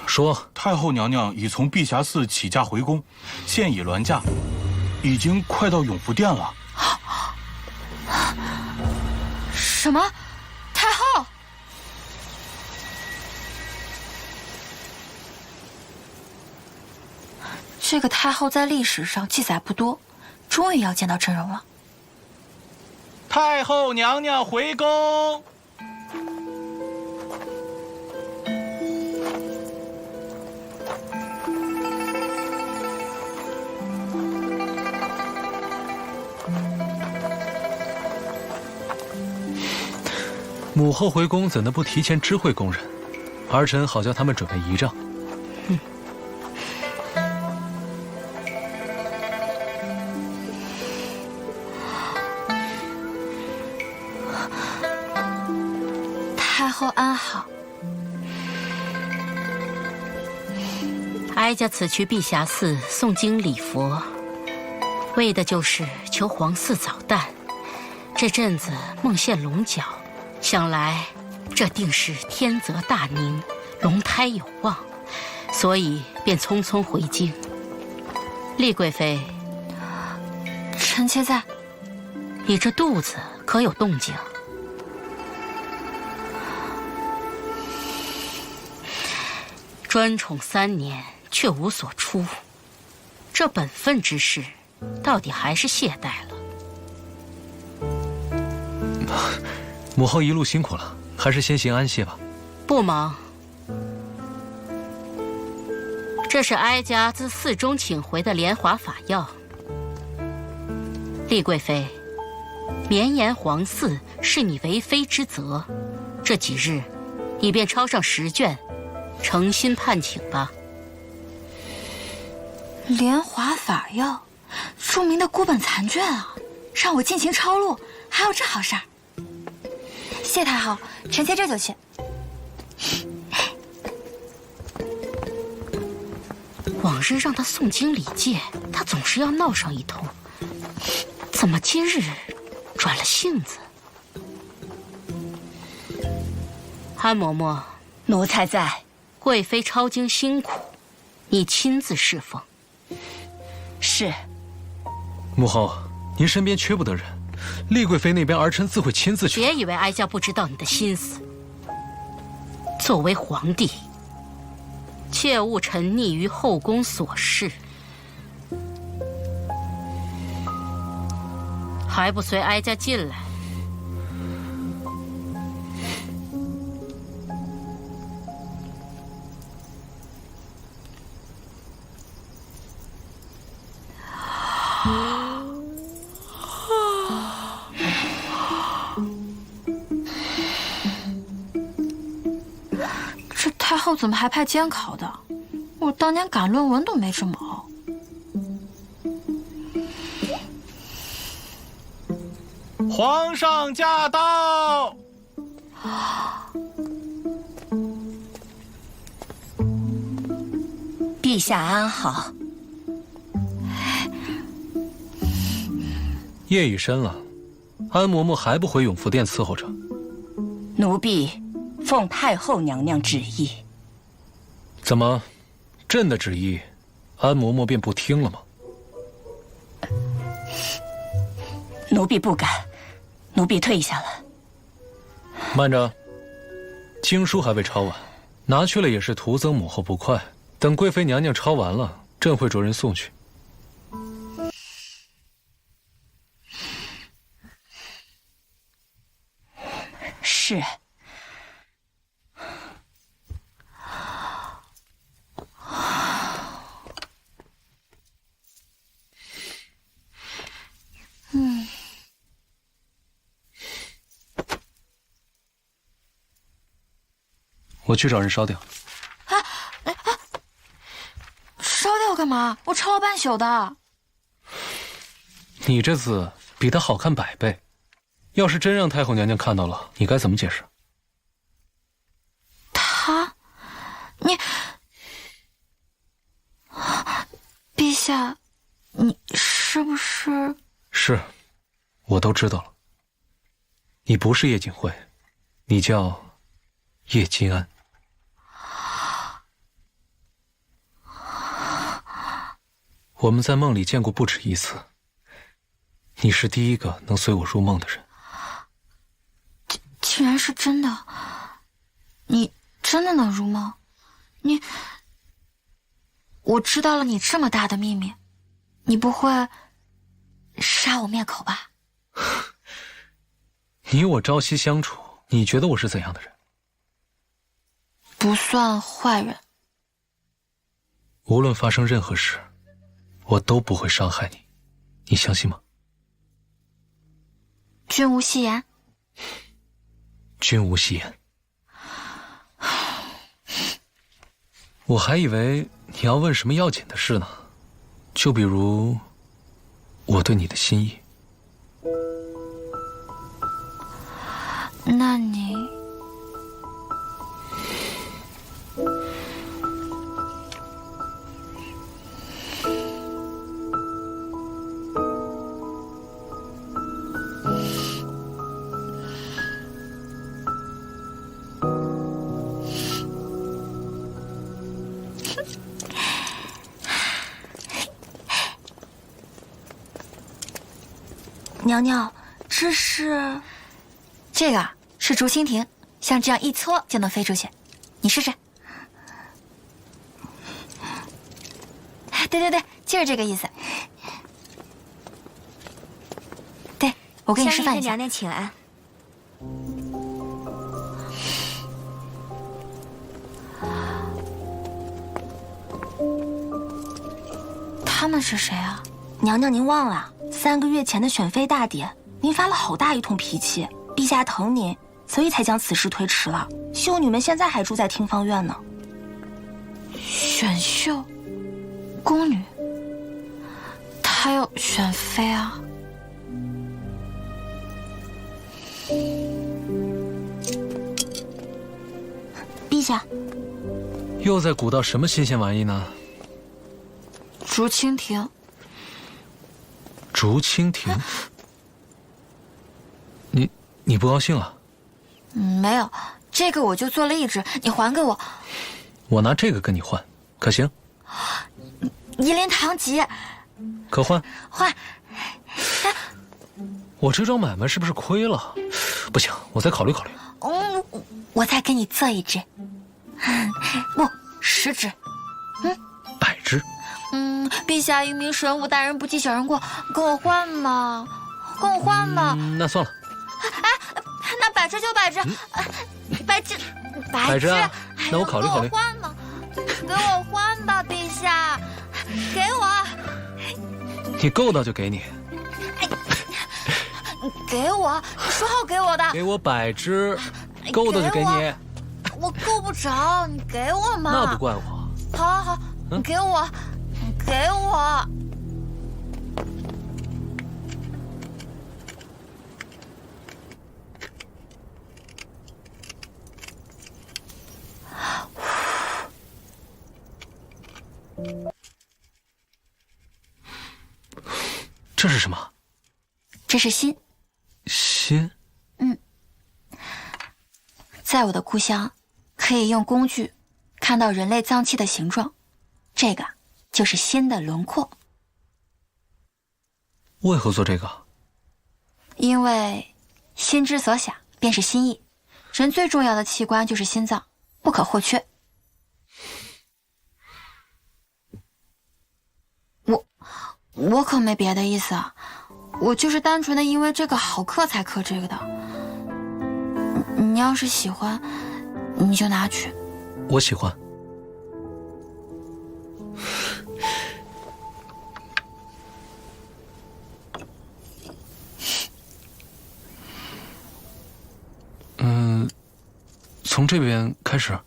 说太后娘娘已从碧霞寺起驾回宫，现已銮驾，已经快到永福殿了。什么？太后？这个太后在历史上记载不多，终于要见到真容了。太后娘娘回宫。母后回宫怎能不提前知会宫人？儿臣好叫他们准备仪仗。后安好。哀家此去碧霞寺诵经礼佛，为的就是求皇嗣早诞。这阵子梦现龙角，想来这定是天泽大宁，龙胎有望，所以便匆匆回京。丽贵妃，臣妾在。你这肚子可有动静？专宠3年，却无所出，这本分之事，到底还是懈怠了。母后一路辛苦了，还是先行安歇吧。不忙，这是哀家自寺中请回的莲华法药。丽贵妃，绵延皇嗣是你为妃之责，这几日你便抄上10卷，诚心盼请吧。莲华法药，著名的孤本残卷啊，让我尽情抄录，还有这好事儿。谢太后，臣妾这就去。往日让他诵经礼戒，他总是要闹上一通，怎么今日转了性子？安嬷嬷，奴才在。贵妃抄经辛苦，你亲自侍奉。是。母后，您身边缺不得人，丽贵妃那边儿臣自会亲自去。别以为哀家不知道你的心思。作为皇帝，切勿沉溺于后宫琐事。还不随哀家进来？这太后怎么还派监考的？我当年赶论文都没这么熬。皇上驾到！陛下安好。夜已深了，安嬷嬷还不回永福殿伺候着？奴婢奉太后娘娘旨意。怎么，朕的旨意，安嬷嬷便不听了吗？奴婢不敢，奴婢退下了。慢着，经书还未抄完，拿去了也是徒增母后不快。等贵妃娘娘抄完了，朕会着人送去。是。我去找人烧掉。烧掉干嘛？我抄了半宿的。你这字比他好看100倍，要是真让太后娘娘看到了，你该怎么解释？陛下，你是不是？是，我都知道了。你不是叶锦惠，你叫叶金安。我们在梦里见过不止一次，你是第一个能随我入梦的人。竟然是真的，你真的能入梦？我知道了你这么大的秘密，你不会杀我灭口吧？你我朝夕相处，你觉得我是怎样的人？不算坏人。无论发生任何事，我都不会伤害你，你相信吗？君无戏言。君无戏言。我还以为你要问什么要紧的事呢，就比如我对你的心意。那你娘娘，这是？这个是竹蜻蜓，像这样一搓就能飞出去，你试试。对，就是这个意思。对，我给你示范一下。娘娘请安。他们是谁啊？娘娘，您忘了3个月前的选妃大典，您发了好大一通脾气，陛下疼您，所以才将此事推迟了。秀女们现在还住在听芳院呢。选秀，宫女，她要选妃啊？陛下，又在鼓捣什么新鲜玩意呢？竹蜻蜓。竹蜻蜓？你不高兴啊？没有，这个我就做了一只，你还给我。我拿这个跟你换，可行？夷陵堂吉。可换？换。我这桩买卖是不是亏了？不行，我再考虑考虑。我再给你做一只。不，10只。100只。陛下英明神武，大人不计小人过，跟我换嘛，跟我换嘛。那算了。那100只就100只，100只，100只啊？那我考虑考虑。给我换嘛，给我换吧，陛下，给我。你够到就给你。给我，你说好给我的。给我100只，够到就给你。我够不着，你给我嘛。那不怪我。好，你给我，给我。这是什么？这是心。心？在我的故乡，可以用工具看到人类脏器的形状，这个就是心的轮廓。为何做这个？因为心之所想便是心意，人最重要的器官就是心脏，不可或缺。我可没别的意思啊，我就是单纯的因为这个好刻才刻这个的。你要是喜欢，你就拿去。我喜欢。从这边开始。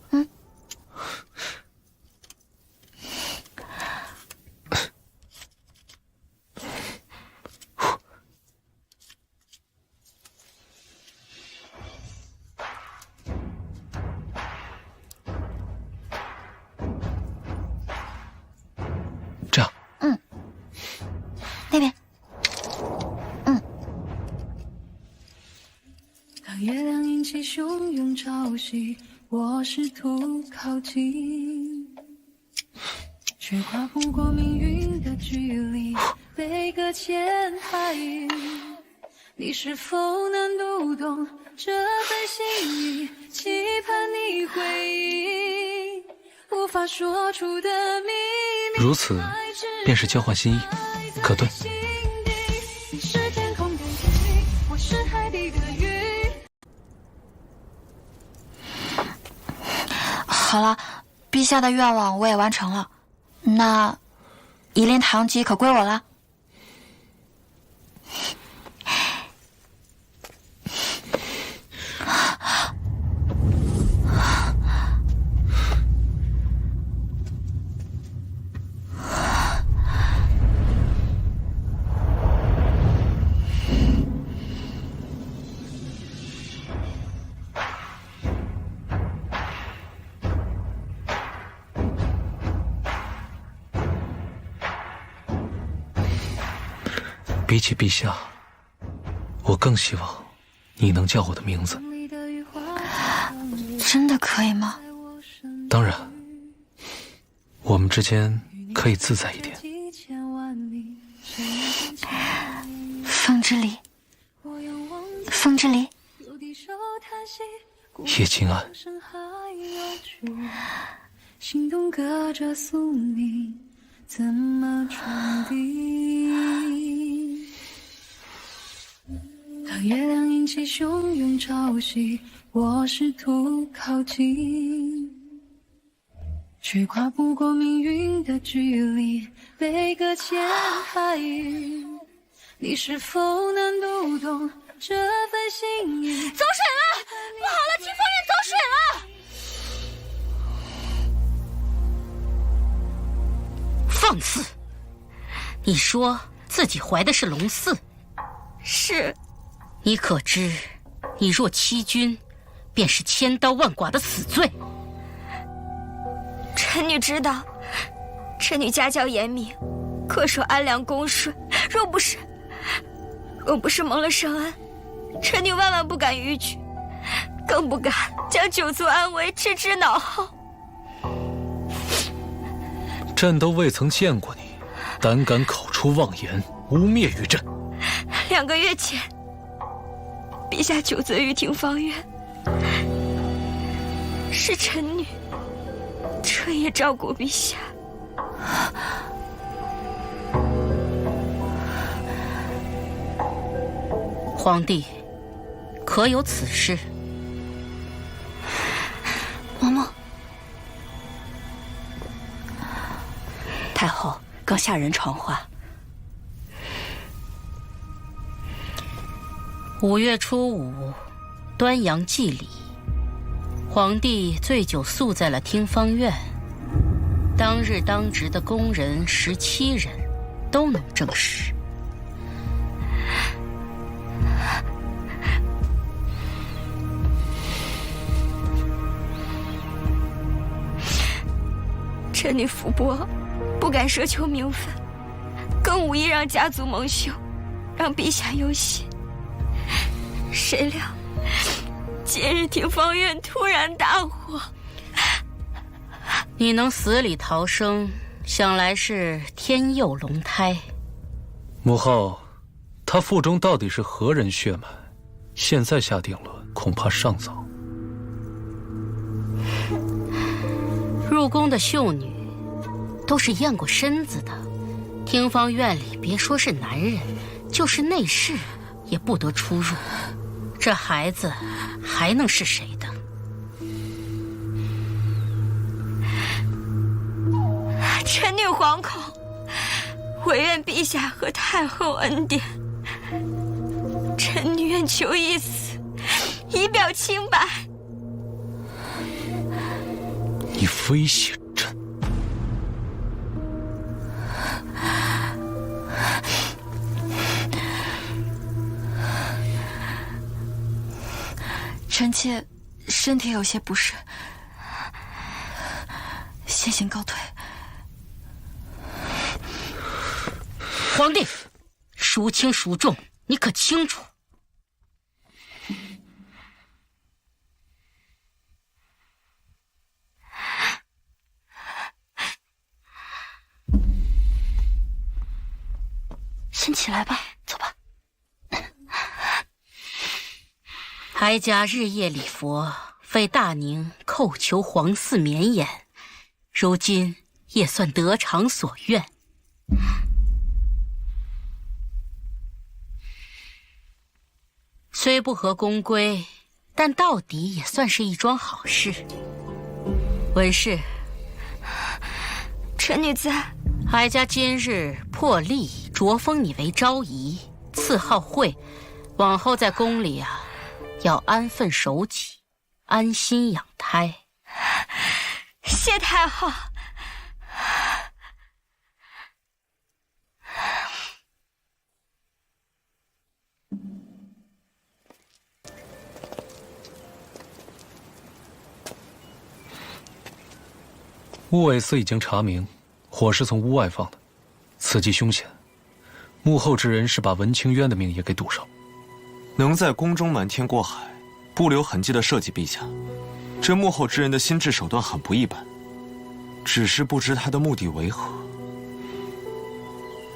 这样。那边。当月亮引起汹涌潮汐，我试图靠近，却跨不过命运的距离，被搁浅海域。你是否能读懂这份心意？期盼你回应无法说出的秘密。如此，便是交换心意，可对。你是天空的云，我是海底的鱼。好了，陛下的愿望我也完成了，那夷陵堂吉可归我了。比起陛下，我更希望你能叫我的名字。真的可以吗？当然，我们之间可以自在一点。风之里，风之离，叶金安，心动隔着宿命，怎么传递？当月亮引起汹涌潮汐，我试图靠近，却跨不过命运的距离，被搁浅海域。你是否能读懂这份心意？走水了！不好了，听风院走水了！放肆！你说自己怀的是龙嗣？是。你可知，你若欺君，便是千刀万剐的死罪。臣女知道，臣女家教严明，恪守安良恭顺，若不是蒙了圣恩，臣女万万不敢逾矩，更不敢将九族安危置之脑后。朕都未曾见过你，胆敢口出妄言，污蔑于朕。2个月前，陛下久责于廷芳院，是臣女彻夜照顾陛下。皇帝，可有此事？嬷嬷，太后刚下人传话。5月初5，端阳祭礼，皇帝醉酒宿在了听芳院。当日当值的宫人17人都能证实。臣女福薄，不敢奢求名分，更无意让家族蒙羞，让陛下忧心。谁料今日廷芳院突然大火，你能死里逃生，想来是天佑龙胎。母后，他腹中到底是何人血脉？现在下定论，恐怕尚早。入宫的秀女都是验过身子的，听芳院里别说是男人，就是内侍也不得出入。这孩子还能是谁的？臣女惶恐，唯愿陛下和太后恩典。臣女愿求一死，以表清白。你威胁朕？臣妾身体有些不适，先行告退。皇帝，孰轻孰重，你可清楚？先起来吧，走吧。哀家日夜礼佛，为大宁叩求皇嗣绵延，如今也算得偿所愿。虽不合宫规，但到底也算是一桩好事。文氏，臣女在。哀家今日破例擢封你为昭仪，赐号惠，往后在宫里啊，要安分守己，安心养胎。谢太后。乌尾司已经查明，火是从屋外放的，此计凶险。幕后之人是把文清渊的命也给堵上。能在宫中瞒天过海，不留痕迹的设计陛下，这幕后之人的心智手段很不一般，只是不知他的目的为何。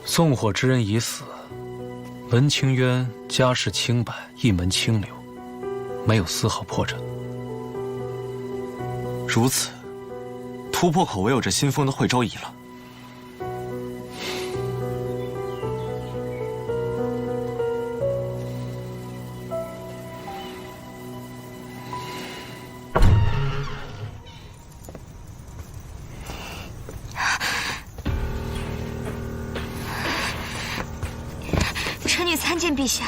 纵火之人已死，文清渊家世清白，一门清流，没有丝毫破绽。如此，突破口唯有这新封的惠州乙了。臣女参见陛下。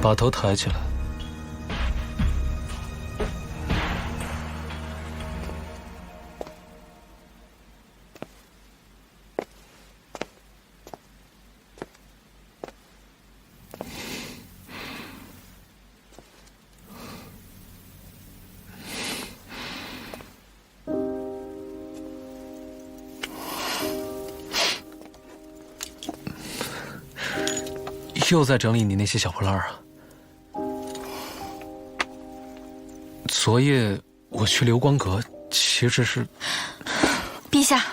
把头抬起来。又在整理你那些小破烂啊？昨夜我去流光阁，其实是……陛下，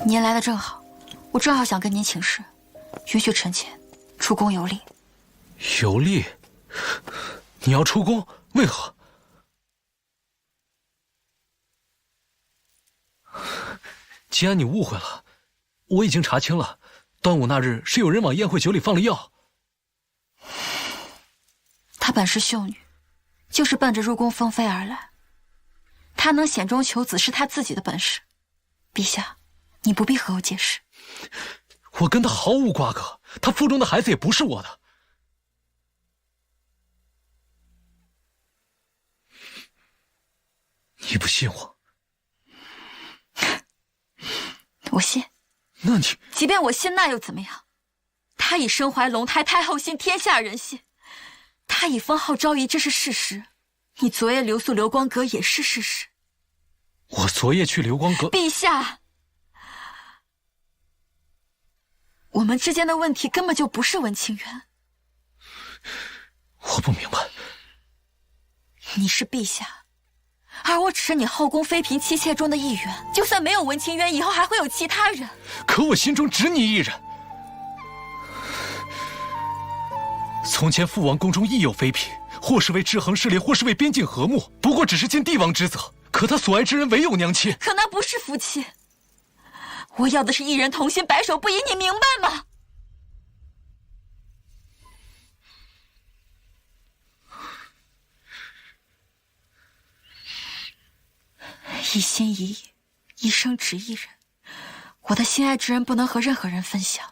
您来的正好，我正好想跟您请示，允许臣妾出宫游历。游历？你要出宫？为何？既然你误会了，我已经查清了，端午那日是有人往宴会酒里放了药。她本是秀女，就是奔着入宫封妃而来。她能险中求子是她自己的本事，陛下，你不必和我解释。我跟她毫无瓜葛，她腹中的孩子也不是我的。你不信我？我信。那你即便我信，那又怎么样？他已身怀龙胎，太后信，天下人信。他已封号昭仪，这是事实。你昨夜留宿流光阁也是事实。我昨夜去流光阁，陛下，我们之间的问题根本就不是文清渊。我不明白。你是陛下。而我只是你后宫妃嫔妻妾中的一员，就算没有文清渊，以后还会有其他人。可我心中只你一人。从前父王宫中亦有妃嫔，或是为制衡势力，或是为边境和睦，不过只是尽帝王职责。可他所爱之人唯有娘亲，可那不是夫妻。我要的是一人同心，白首不移，你明白吗？一心一意，一生只一人。我的心爱之人不能和任何人分享，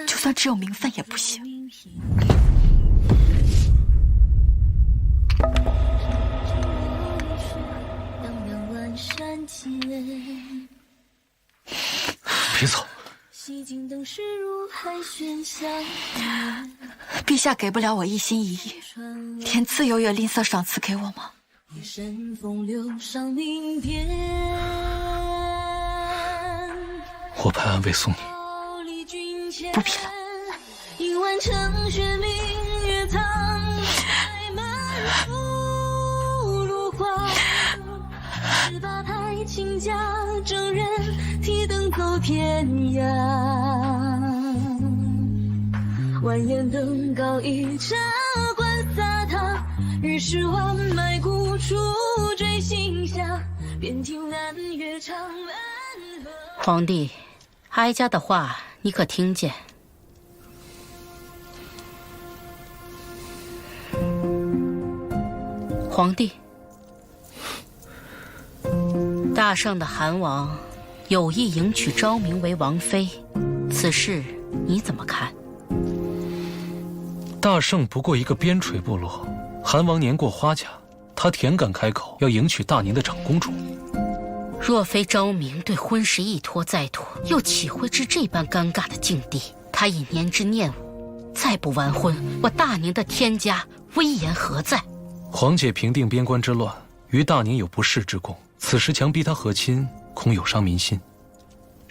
就算只有名分也不行。别走！陛下给不了我一心一意，连自由也吝啬赏赐给我吗？我派暗卫送你。不必了。万眼登高一茶观洒沓，日是万脉鼓出坠心下，便听南乐长安河。皇帝，哀家的话你可听见？皇帝，大圣的韩王有意迎娶昭明为王妃，此事你怎么看？大圣不过一个边陲部落，韩王年过花甲，他恬敢开口要迎娶大宁的长公主。若非昭明对婚事一拖再拖，又岂会至这般尴尬的境地？他已年之念武，再不完婚，我大宁的天家威严何在？皇姐平定边关之乱，于大宁有不世之功，此时强逼他和亲，恐有伤民心。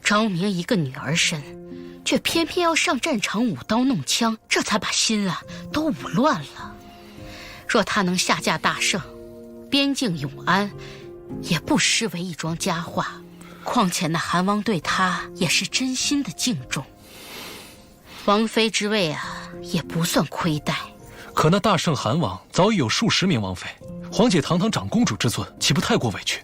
昭明一个女儿身，却偏偏要上战场舞刀弄枪，这才把心都舞乱了。若他能下嫁大圣，边境永安，也不失为一桩佳话。况且那韩王对他也是真心的敬重，王妃之位也不算亏待。可那大圣韩王早已有数十名王妃，皇姐堂堂长公主之尊，岂不太过委屈？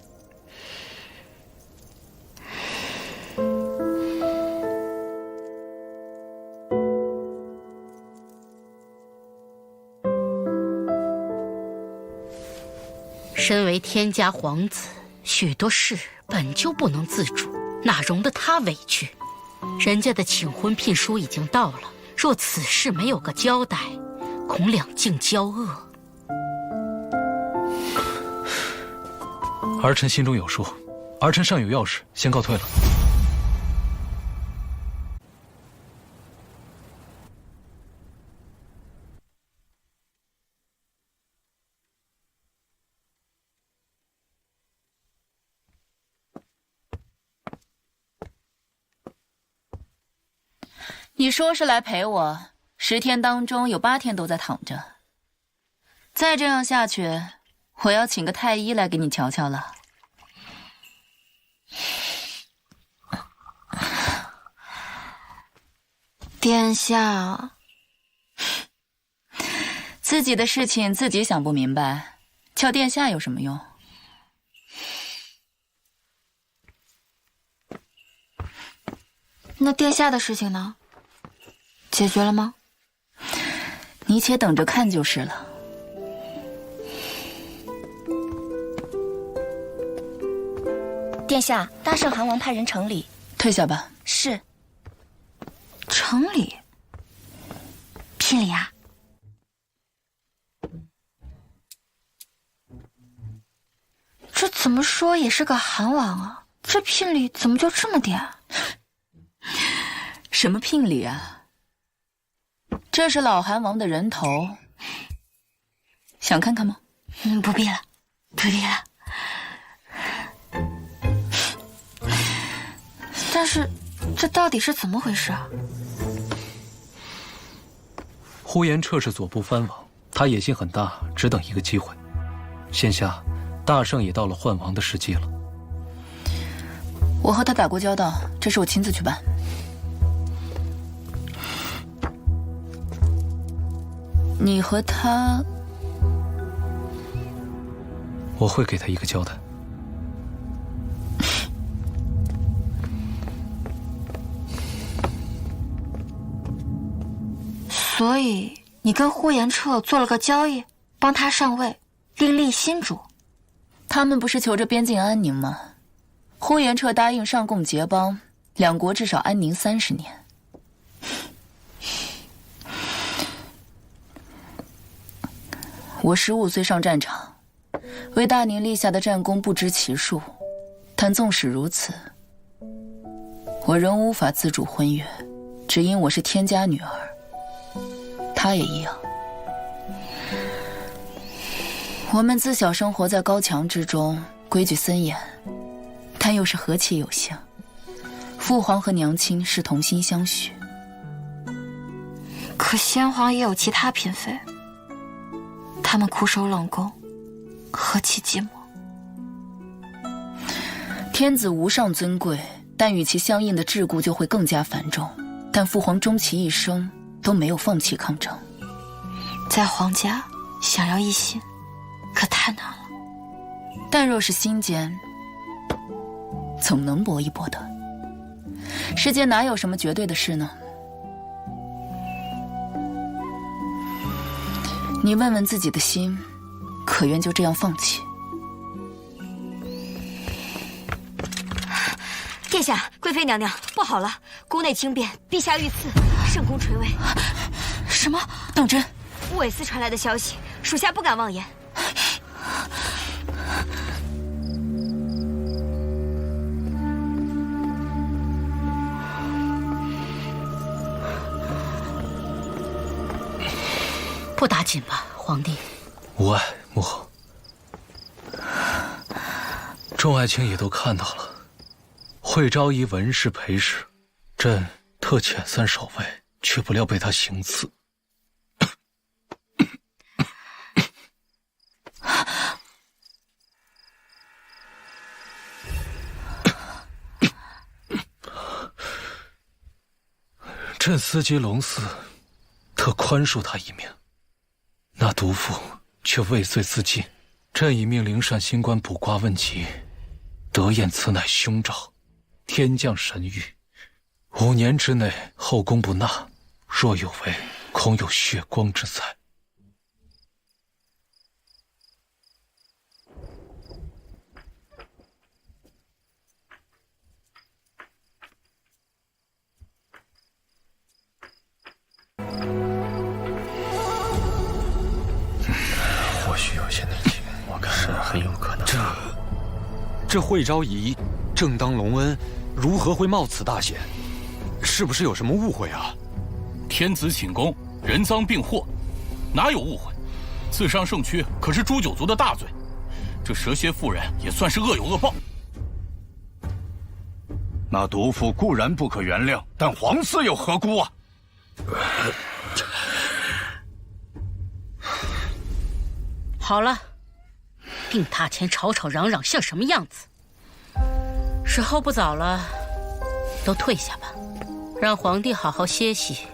身为天家皇子，许多事本就不能自主，哪容得他委屈？人家的请婚聘书已经到了，若此事没有个交代，恐两境交恶。儿臣心中有数，儿臣尚有要事，先告退了。你说是来陪我，10天当中有8天都在躺着。再这样下去，我要请个太医来给你瞧瞧了。殿下，自己的事情自己想不明白，叫殿下有什么用？那殿下的事情呢？解决了吗？你且等着看就是了。殿下，大圣韩王派人城里。退下吧。是。城里？聘礼啊？这怎么说也是个韩王啊，这聘礼怎么就这么点？什么聘礼啊？这是老韩王的人头，想看看吗？不必了，不必了。但是，这到底是怎么回事啊？呼延彻是左部藩王，他野心很大，只等一个机会。现下，大圣也到了换王的时机了。我和他打过交道，这事我亲自去办。你和他，我会给他一个交代。所以你跟呼延彻做了个交易，帮他上位，另立新主。他们不是求着边境安宁吗？呼延彻答应上贡结邦，两国至少安宁30年。我15岁上战场，为大宁立下的战功不知其数，但纵使如此，我仍无法自主婚约，只因我是天家女儿。她也一样。我们自小生活在高墙之中，规矩森严，但又是和气有幸。父皇和娘亲是同心相许。可先皇也有其他嫔妃，他们苦守冷宫，何其寂寞。天子无上尊贵，但与其相应的桎梏就会更加繁重。但父皇终其一生都没有放弃抗争，在皇家想要一心，可太难了。但若是心间，总能搏一搏的。世间哪有什么绝对的事呢？你问问自己的心，可愿就这样放弃？殿下，贵妃娘娘，不好了！宫内惊变，陛下遇刺，圣宫垂危。什么？当真？乌韦斯传来的消息，属下不敢妄言。不打紧吧，皇帝。无碍，母后。众爱卿也都看到了，会昭仪文氏陪侍，朕特遣3守卫，却不料被他行刺。朕思及龙嗣，特宽恕他一命。那毒妇却畏罪自尽。朕已命灵善新官卜卦问吉，得验此乃凶兆，天降神谕，5年之内后宫不纳，若有违，恐有血光之灾。或许有些内情，我看是很有可能。这会昭仪正当隆恩，如何会冒此大险？是不是有什么误会啊？天子寝宫，人赃并获，哪有误会？自伤圣躯可是诛九族的大罪，这蛇蝎妇人也算是恶有恶报。那毒妇固然不可原谅，但皇嗣又何辜啊？好了，病榻前吵吵嚷嚷像什么样子？时候不早了，都退下吧，让皇帝好好歇息。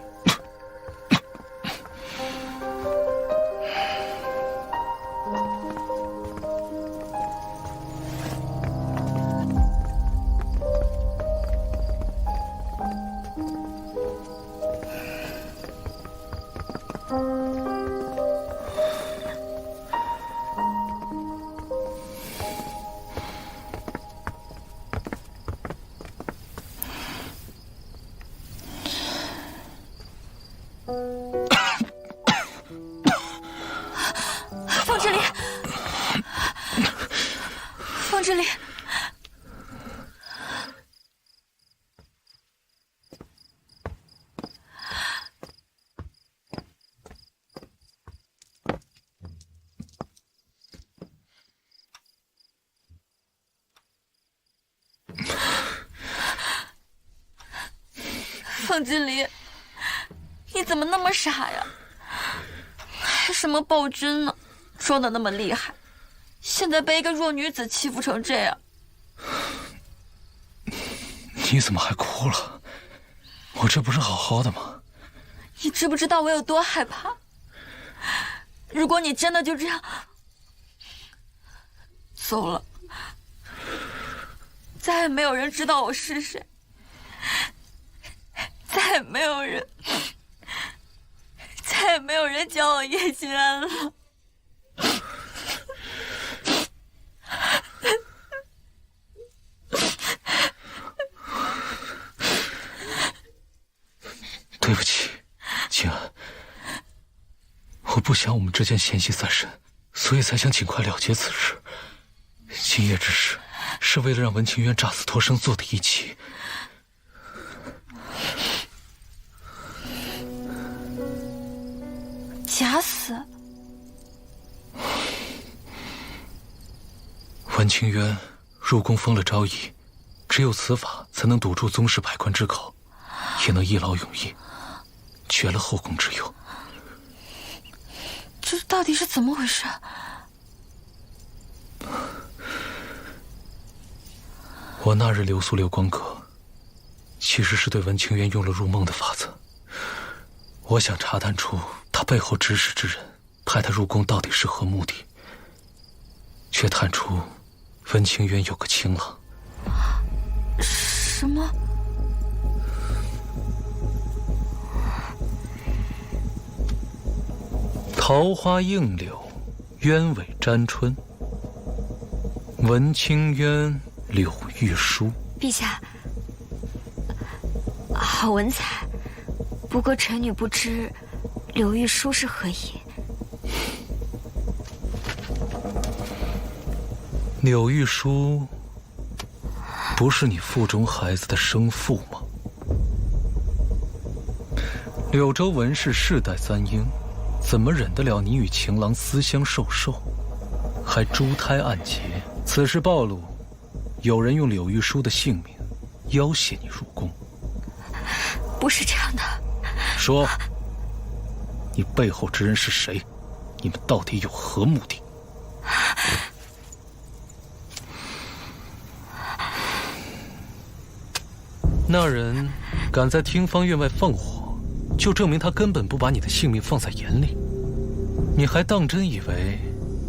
凤之礼，凤之礼，凤之礼，你怎么那么傻呀？还什么暴君呢？装的那么厉害，现在被一个弱女子欺负成这样。你怎么还哭了？我这不是好好的吗？你知不知道我有多害怕？如果你真的就这样走了，再也没有人知道我是谁，再也没有人叫我叶君安了。对不起，静安，我不想我们之间嫌隙再深，所以才想尽快了结此事。今夜之事，是为了让文清渊诈死脱生做的一棋。假死？文清渊入宫封了昭仪，只有此法才能堵住宗室百官之口，也能一劳永逸，绝了后宫之忧。这到底是怎么回事？我那日留宿六光阁，其实是对文清渊用了入梦的法子。我想查探出他背后指使之人派他入宫到底是何目的，却探出文清渊有个情郎。什么？桃花映柳，鸢尾沾春。文清渊，柳玉书。陛下，好文采。不过臣女不知柳玉书是何意。柳玉书不是你腹中孩子的生父吗？柳州文氏世代簪缨，怎么忍得了你与情郎私相授受，还珠胎暗结？此事暴露，有人用柳玉书的性命要挟你入宫。不是这样的。说，你背后之人是谁？你们到底有何目的？那人敢在听方院外放火，就证明他根本不把你的性命放在眼里。你还当真以为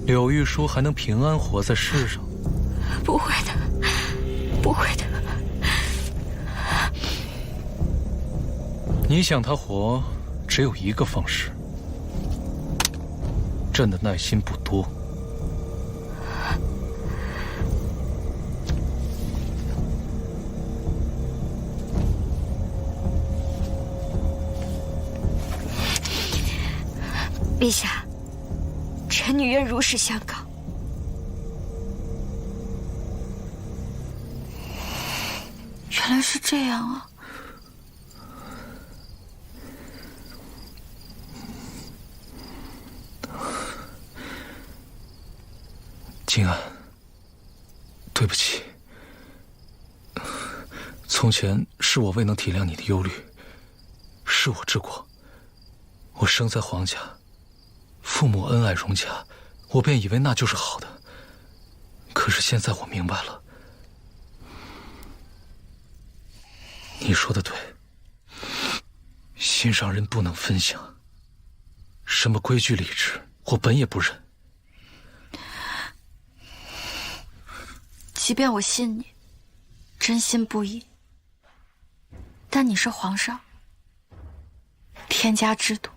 柳玉书还能平安活在世上？不会的，不会的。你想他活，只有一个方式。朕的耐心不多。陛下，臣女愿如实相告。原来是这样啊！静安，对不起，从前是我未能体谅你的忧虑，是我之过。我生在皇家，父母恩爱融洽，我便以为那就是好的。可是现在我明白了，你说的对，心上人不能分享，什么规矩礼制，我本也不认。即便我信你，真心不疑，但你是皇上，天家制度，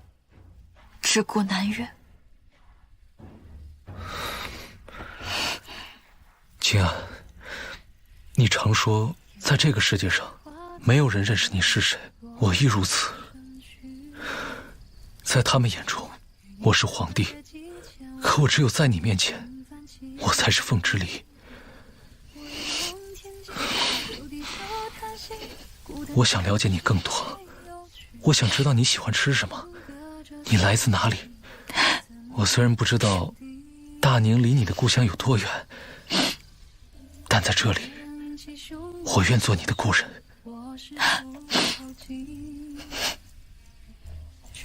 自古难越。静安，你常说在这个世界上没有人认识你是谁，我亦如此。在他们眼中，我是皇帝，可我只有在你面前，我才是凤之离。我想了解你更多，我想知道你喜欢吃什么，你来自哪里。我虽然不知道大宁离你的故乡有多远，但在这里，我愿做你的故人。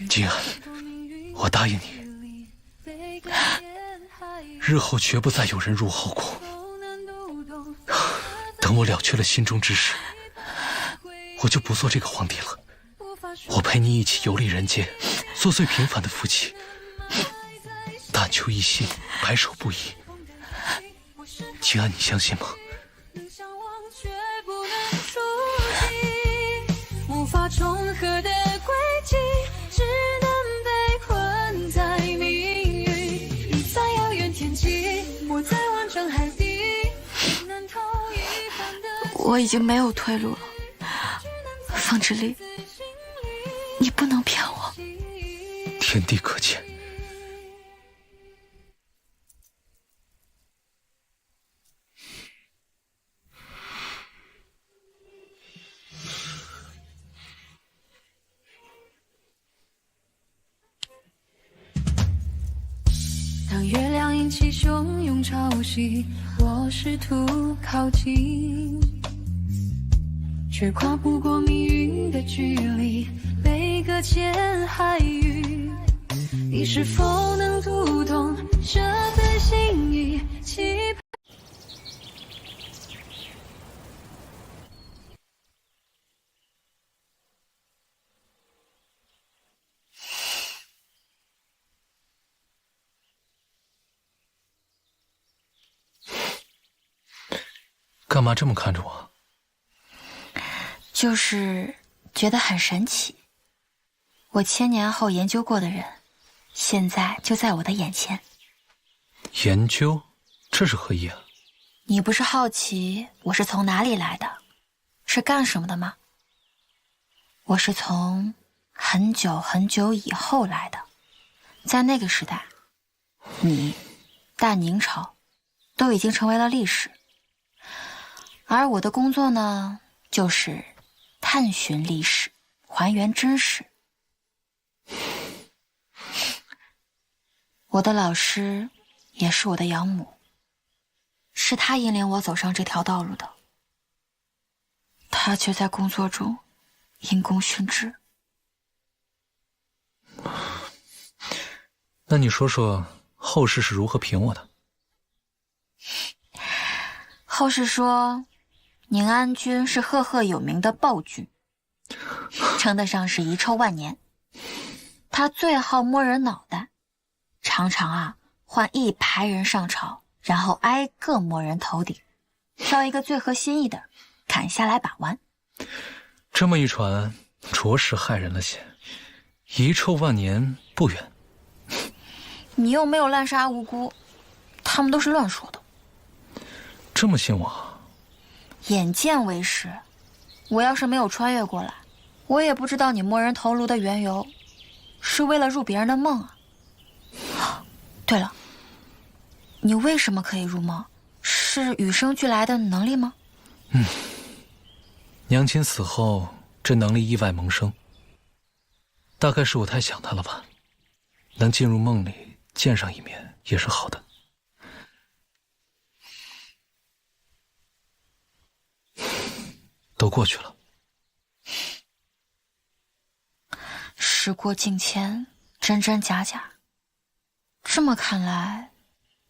静安，我答应你，日后绝不再有人入后宫。等我了却了心中之事，我就不做这个皇帝了。我陪你一起游历人间，做最平凡的夫妻，但求一心，白首不移。静安，你相信吗？无法重合的轨迹，只能被困在命运。你在遥远天际，我在万丈海底，难逃一般的。我已经没有退路了，凤之离，你不能骗我。天地可见。当月亮引起汹涌潮汐，我试图靠近，却跨不过命运的距离，被搁浅海域。你是否能读懂这份心意？期盼干嘛这么看着我？就是觉得很神奇。我千年后研究过的人，现在就在我的眼前。研究？这是何意啊？你不是好奇我是从哪里来的，是干什么的吗？我是从很久很久以后来的，在那个时代，你、大宁朝都已经成为了历史。而我的工作呢，就是探寻历史，还原真实。我的老师也是我的养母，是她引领我走上这条道路的。他却在工作中因公殉职。那你说说后世是如何评我的？后世说，宁安君是赫赫有名的暴君，称得上是遗臭万年。他最好摸人脑袋，常常换一排人上朝，然后挨个摸人头顶，挑一个最合心意的砍下来把玩。这么一传，着实害人了些。遗臭万年不远。你又没有滥杀无辜，他们都是乱说的。这么信我？眼见为实。我要是没有穿越过来，我也不知道你摸人头颅的缘由，是为了入别人的梦啊。对了，你为什么可以入梦？是与生俱来的能力吗？娘亲死后，这能力意外萌生。大概是我太想她了吧，能进入梦里见上一面也是好的。都过去了。时过境迁，真真假假。这么看来，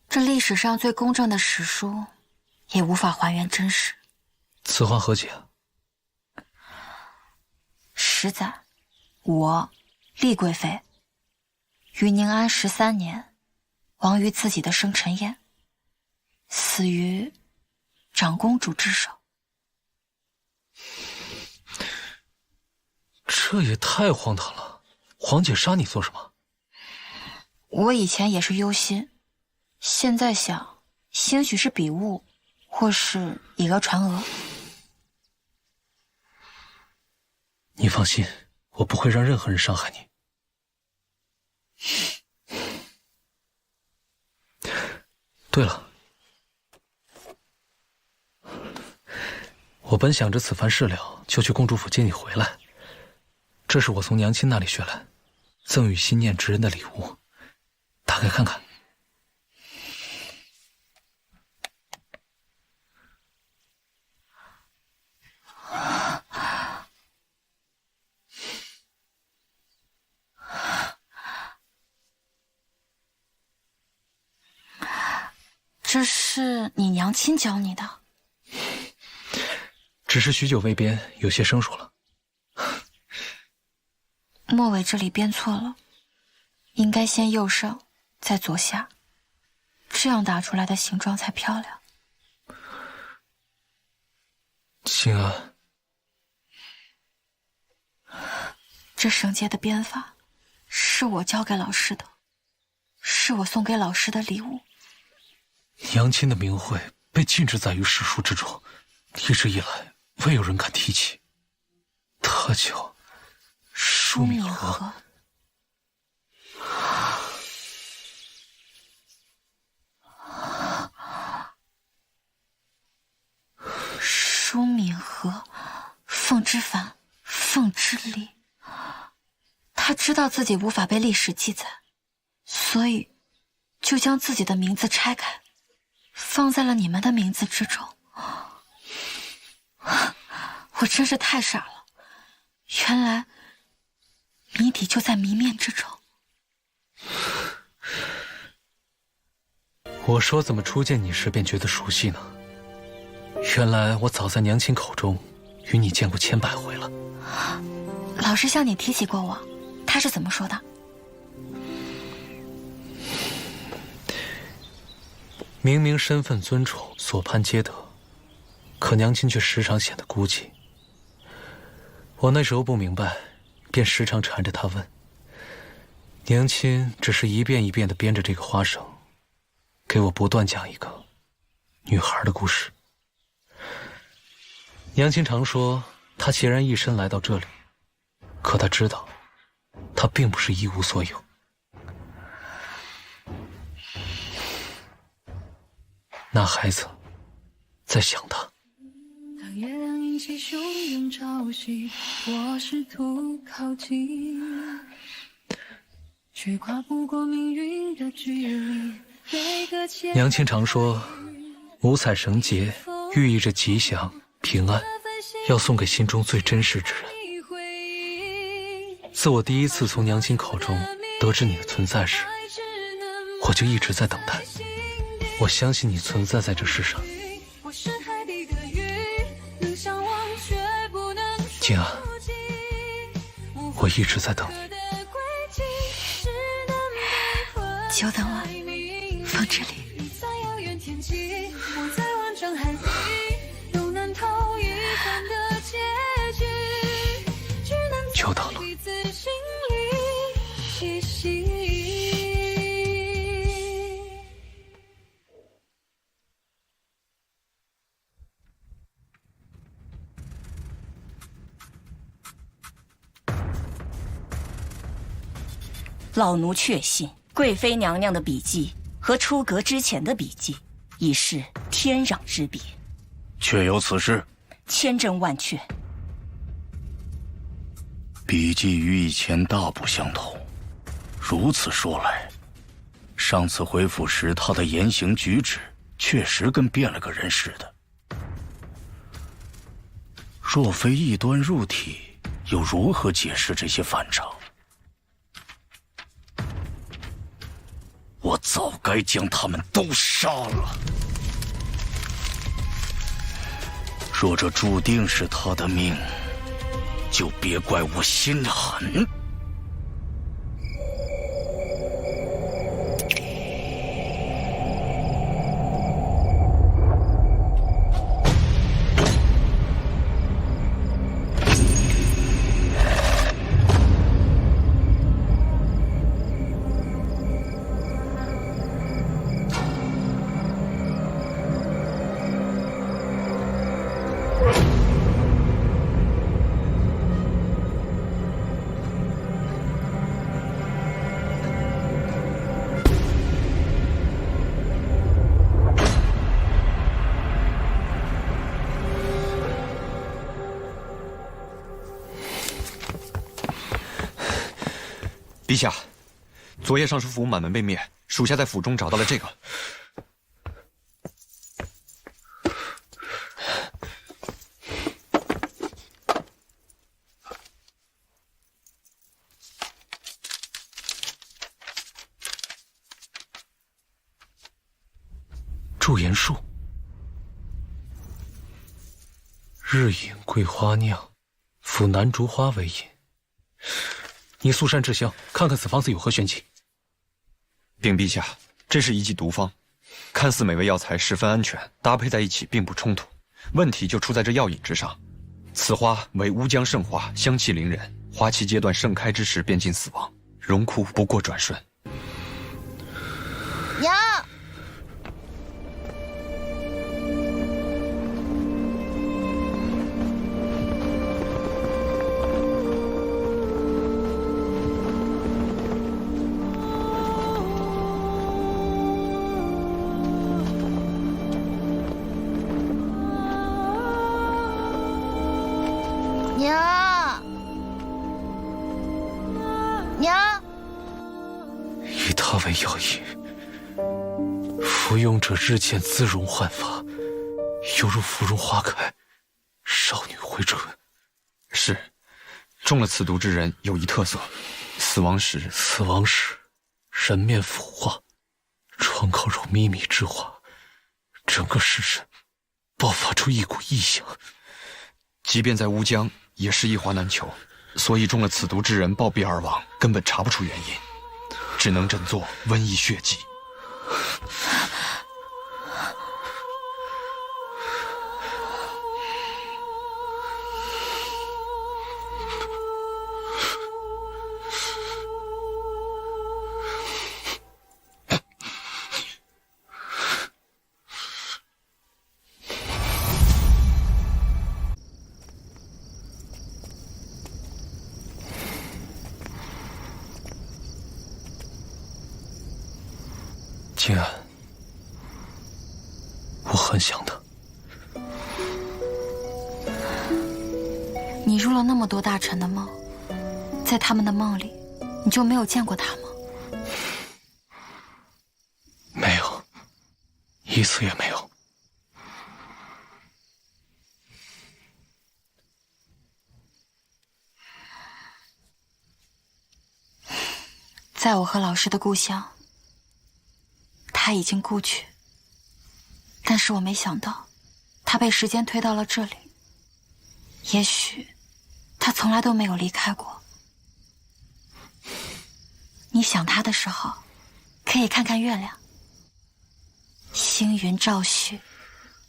这历史上最公正的史书，也无法还原真实。此话何解啊10载，我厉贵妃于宁安13年，亡于自己的生辰宴，死于长公主之手。这也太荒唐了！皇姐杀你做什么？我以前也是忧心，现在想，兴许是笔误，或是以讹传讹。你放心，我不会让任何人伤害你。对了，我本想着此番事了，就去公主府接你回来。这是我从娘亲那里学来，赠与心念之人的礼物，打开看看。这是你娘亲教你的？只是许久未编，有些生疏了。末尾这里编错了，应该先右上，再左下，这样打出来的形状才漂亮。心安，这绳结的编法是我教给老师的，是我送给老师的礼物。娘亲的名讳被禁止载于史书之中，一直以来未有人敢提起。她叫舒敏和。舒敏和，凤之凡，凤之力。他知道自己无法被历史记载，所以就将自己的名字拆开，放在了你们的名字之中。我真是太傻了，原来谜底就在谜面之中。我说怎么初见你时便觉得熟悉呢？原来我早在娘亲口中与你见过千百回了。老师向你提起过我，他是怎么说的？明明身份尊崇，所盼皆得，可娘亲却时常显得孤寂。我那时候不明白，便时常缠着她问。娘亲只是一遍一遍地编着这个花绳，给我不断讲一个女孩的故事。娘亲常说，她孑然一身来到这里，可她知道，她并不是一无所有。那孩子在想她。当月亮引起汹涌潮汐，我试图靠近，却跨不过命运的距离。娘亲常说，五彩绳结寓意着吉祥平安，要送给心中最真实之人。自我第一次从娘亲口中得知你的存在时，我就一直在等待。我相信你存在在这世上。静安，我一直在等你。久等了，风之旅。久等了。老奴确信，贵妃娘娘的笔迹和出阁之前的笔迹已是天壤之别。确有此事？千真万确。笔迹与以前大不相同。如此说来，上次回府时他的言行举止确实跟变了个人似的。若非异端入体，又如何解释这些反常？我早该将他们都杀了。若这注定是他的命，就别怪我心狠。陛下，昨夜尚书府满门被灭，属下在府中找到了这个。驻颜术，日饮桂花酿，辅南竹花为饮。你速善至香，看看此方子有何玄机。禀陛下，这是一剂毒方，看似美味药材十分安全，搭配在一起并不冲突。问题就出在这药引之上。此花为乌江圣花，香气凌人，花期阶段盛开之时便近死亡，荣枯不过转瞬。娘。娘，以它为药引，服用者日渐姿容焕发，犹如芙蓉花开，少女回春。是，中了此毒之人有一特色，死亡时人面腐化，窗口如靡靡之花，整个尸身爆发出一股异香。即便在乌江，也是一花难求。所以中了此毒之人暴毙而亡，根本查不出原因，只能诊作瘟疫血迹。静安，我很想他。你入了那么多大臣的梦，在他们的梦里，你就没有见过他吗？没有，一次也没有。在我和老师的故乡，他已经故去，但是我没想到，他被时间推到了这里。也许，他从来都没有离开过。你想他的时候，可以看看月亮，星云照旭，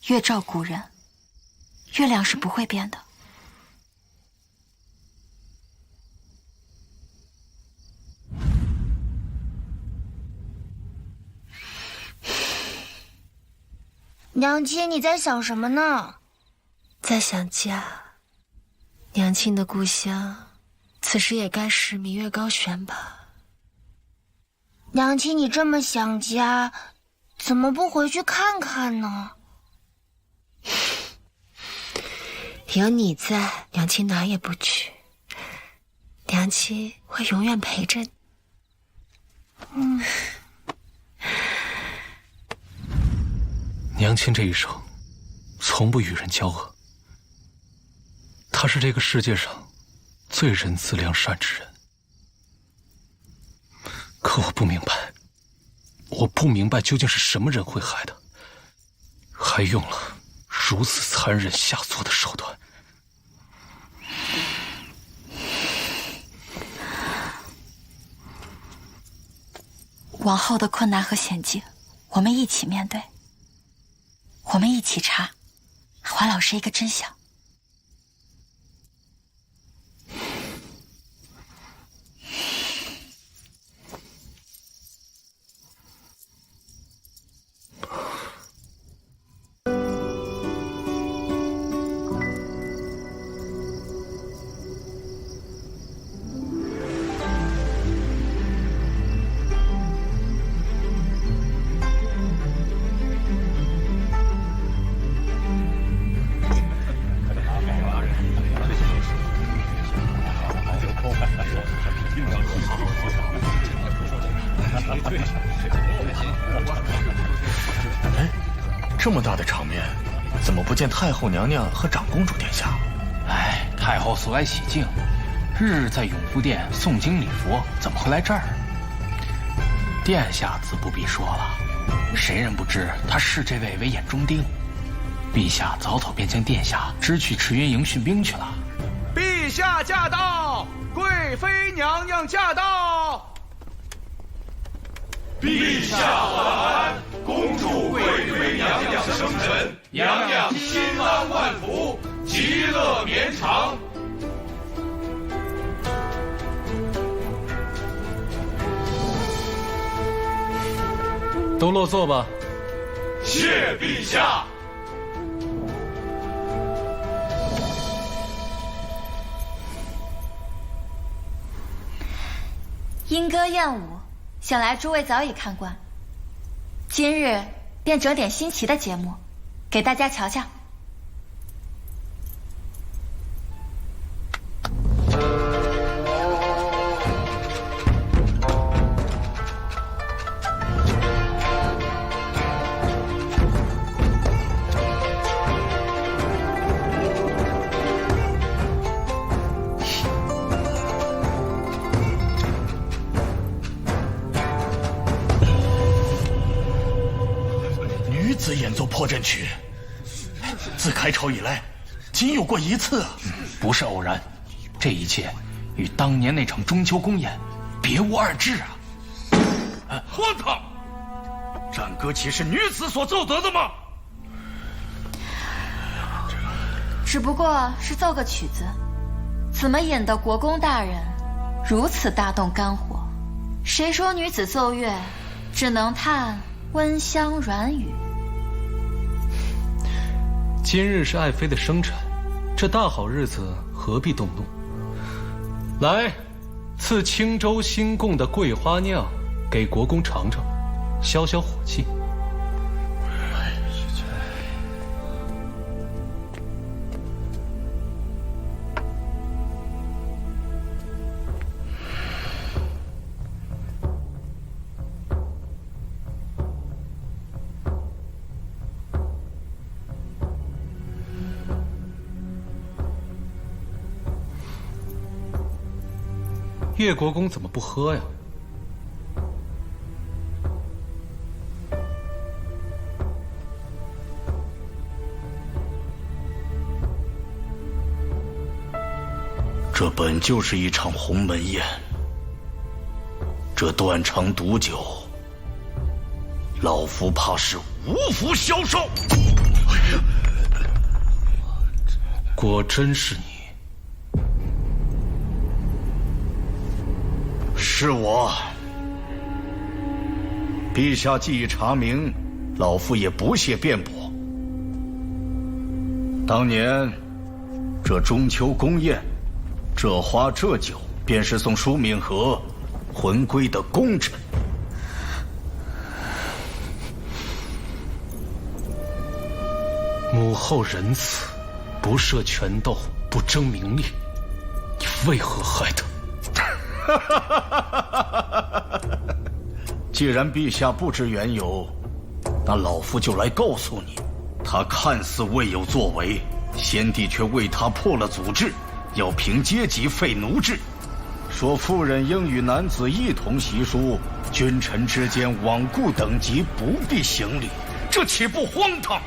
月照古人，月亮是不会变的。娘亲，你在想什么呢？在想家。娘亲的故乡，此时也该是明月高悬吧。娘亲，你这么想家，怎么不回去看看呢？有你在，娘亲哪也不去。娘亲会永远陪着你。娘亲这一生，从不与人交恶。她是这个世界上最仁慈良善之人。可我不明白究竟是什么人会害她，还用了如此残忍下作的手段。往后的困难和险境，我们一起面对，我们一起查，还老师一个真相。哎，这么大的场面，怎么不见太后娘娘和长公主殿下？哎，太后所爱喜静，日日在永福殿诵经礼佛，怎么会来这儿？殿下自不必说了，谁人不知他视这位为眼中钉？陛下早早便将殿下支去赤云营训兵去了。陛下驾到，贵妃娘娘驾到。陛下晚安，恭祝贵妃娘娘生辰，娘娘心安万福，吉乐绵长。都落座吧。谢陛下。莺歌燕舞，想来诸位早已看惯。今日便整点新奇的节目，给大家瞧瞧。女子演奏破阵曲，自开朝以来，仅有过一次。不是偶然，这一切与当年那场中秋公演别无二致啊！荒唐！战歌岂是女子所奏得的吗？只不过是奏个曲子，怎么引得国公大人如此大动肝火？谁说女子奏乐只能叹温香软语？今日是爱妃的生辰，这大好日子何必动怒？来，赐青州新贡的桂花酿给国公尝尝，消消火气。岳国公怎么不喝呀？这本就是一场鸿门宴，这断肠毒酒，老夫怕是无福消受。果真是你？是我。陛下既已查明，老夫也不屑辩驳。当年这中秋宫宴，这花这酒，便是送舒敏和魂归的功臣。母后仁慈，不涉权斗，不争名利，你为何害他？既然陛下不知缘由，那老夫就来告诉你，他看似未有作为，先帝却为他破了祖制，要凭阶级废奴制，说妇人应与男子一同习书，君臣之间罔顾等级，不必行礼，这岂不荒唐？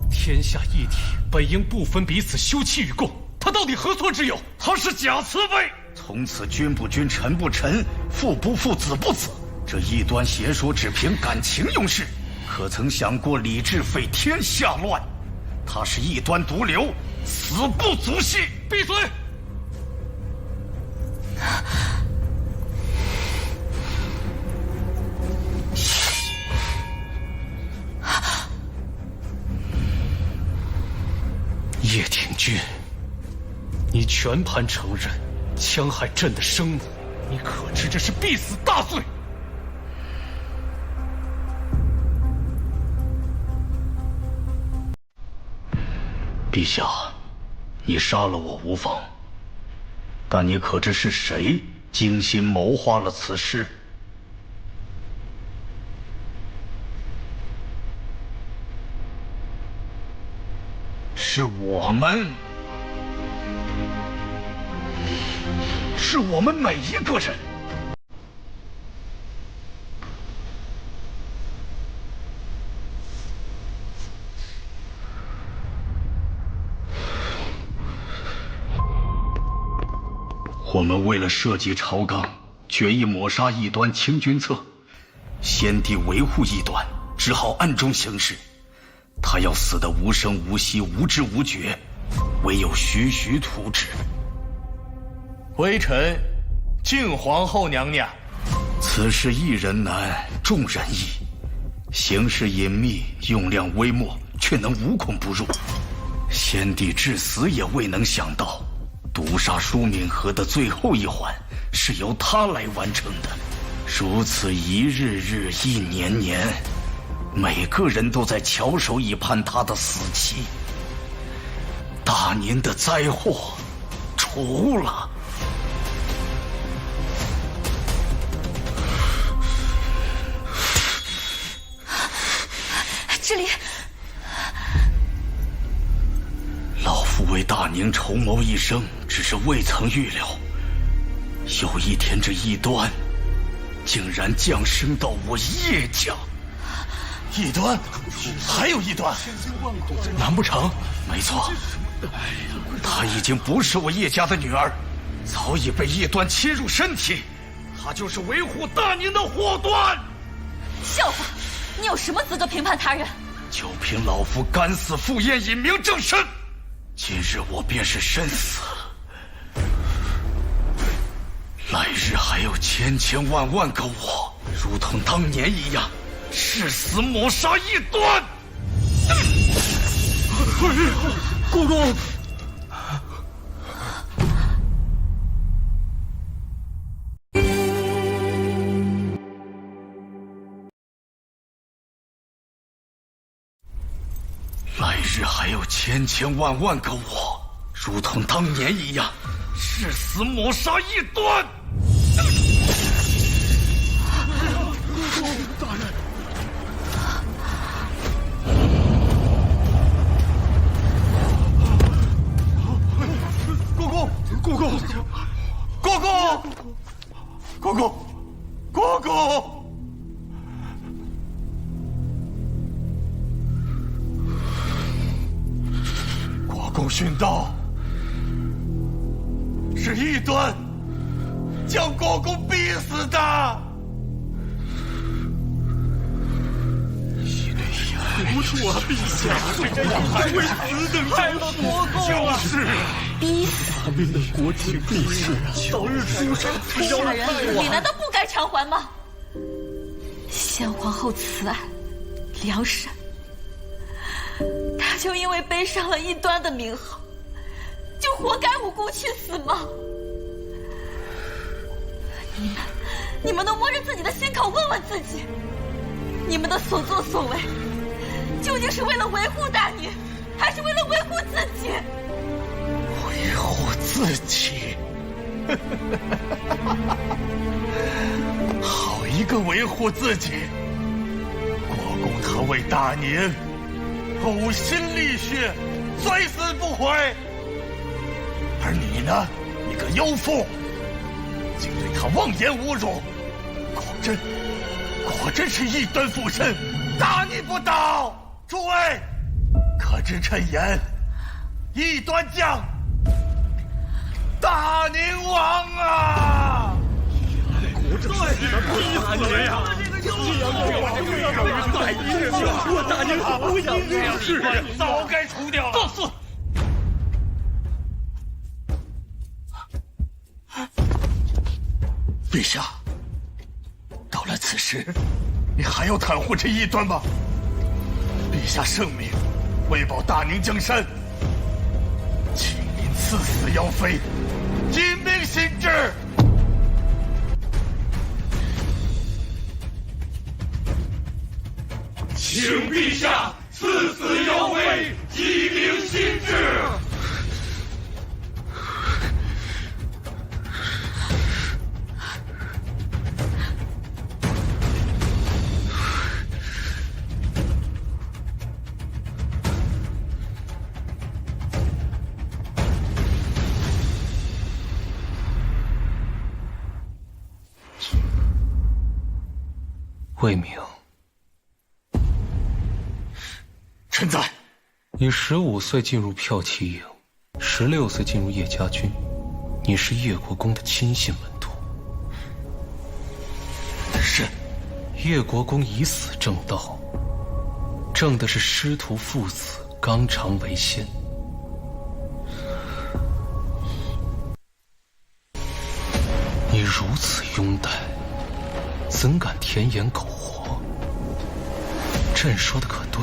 天下一体，本应不分彼此休戚与共，他到底何错之有？他是假慈悲，从此君不君，臣不臣，父不父，子不子。这异端邪说只凭感情用事，可曾想过礼制废天下乱？他是异端毒瘤，死不足惜！闭嘴！叶挺君，你全盘承认戕害朕的生母，你可知这是必死大罪？陛下，你杀了我无妨，但你可知是谁精心谋划了此事？是我们，是我们每一个人。我们为了社稷朝纲，决意抹杀异端清君侧。先帝维护异端，只好暗中行事。他要死得无声无息、无知无觉，唯有徐徐图之。微臣敬皇后娘娘。此事一人难，众人易。行事隐秘，用量微末，却能无孔不入。先帝至死也未能想到，毒杀舒敏和的最后一环是由他来完成的。如此一日日，一年年，每个人都在翘首以盼他的死期。大年的灾祸除了。这里，老夫为大宁筹谋一生，只是未曾预料，有一天这异端竟然降生到我叶家。异端？还有异端？难不成？没错，她已经不是我叶家的女儿，早已被异端侵入身体，她就是维护大宁的祸端。笑话！你有什么资格评判他人？就凭老夫敢死赴宴，引名正身，今日我便是身死，来日还有千千万万个我，如同当年一样，誓死抹杀异端。国公。来日还有千千万万个我，如同当年一样，誓死抹杀异端。大人，国公，国公，国公，国公，国公。国公殉道，是异端将国公逼死的。不错啊，陛下，这还为此等害了国公啊！就是逼死大明的国庆帝释，早日出山，下人，你难道不该偿还吗？先皇后慈爱、良善，他就因为背上了异端的名号，就活该无辜去死吗？你们都摸着自己的心口问问自己，你们的所作所为，究竟是为了维护大宁，还是为了维护自己？维护自己？好一个维护自己！国公他为大宁呕心沥血，虽死不悔。而你呢，一个妖妇，竟对他妄言侮辱，果真是异端附身，大逆不道！诸位，可知谶言？异端将，大宁亡啊！国政是逼死了呀！我大宁不想这样是早该除掉了。放肆！陛下，到了此时，你还要袒护这异端吗？陛下圣明，为保大宁江山，请您赐死妖妃，今明行之。请陛下赐死妖妃，鸡鸣心志。魏明，臣在。你15岁进入骠骑营，16岁进入叶家军，你是叶国公的亲信门徒。是。叶国公以死正道，正的是师徒父子纲常为先。你如此拥戴，怎敢甜言苟活？朕说的可对？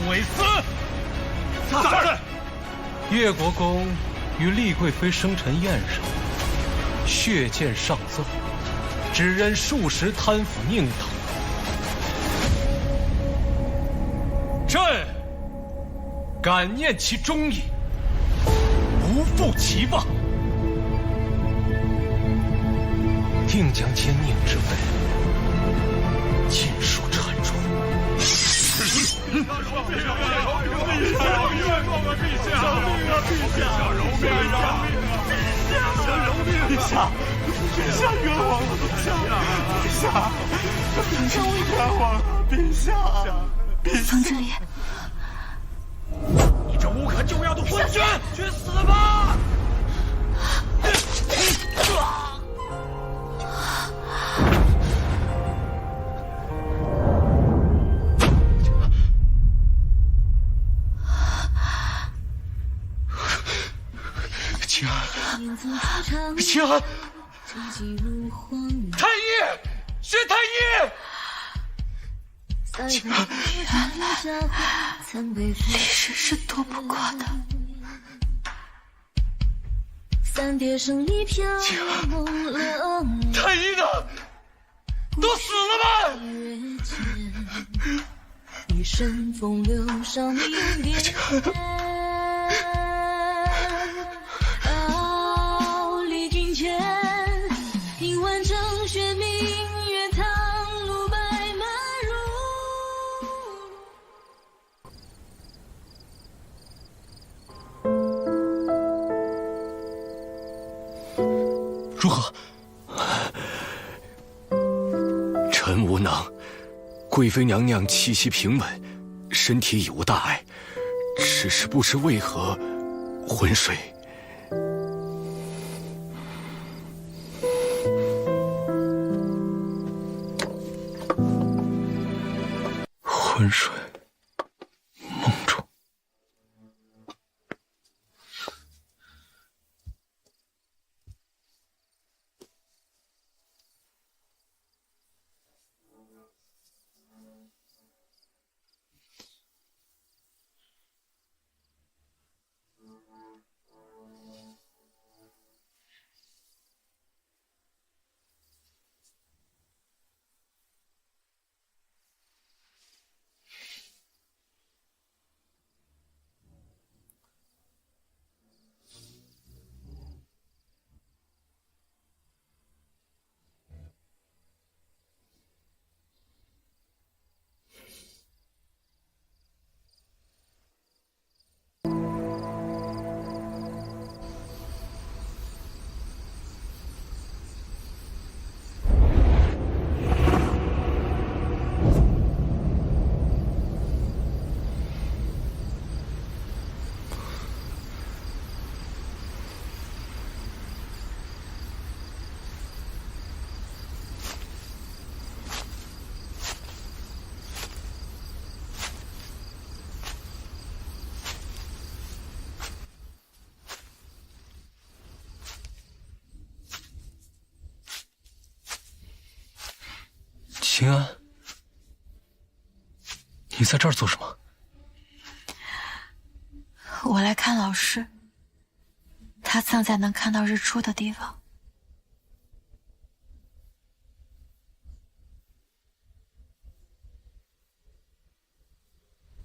韦斯，在任。叶国公于丽贵妃生辰宴上血溅上奏，指认数十贪腐佞党。朕感念其忠义，不负其望，定将奸佞之辈尽数铲除。陛下，冤枉了！陛下！冯之礼，你这无可救药的昏君，去死吧！秦安，秦安，太医，薛太医。秦安，原来历史是躲不过的。秦安，太医呢？都死了吗？秦安。臣无能。贵妃娘娘气息平稳，身体已无大碍，只是不知为何昏睡。昏睡，梦中。秦安，你在这儿做什么？我来看老师，他葬在能看到日出的地方。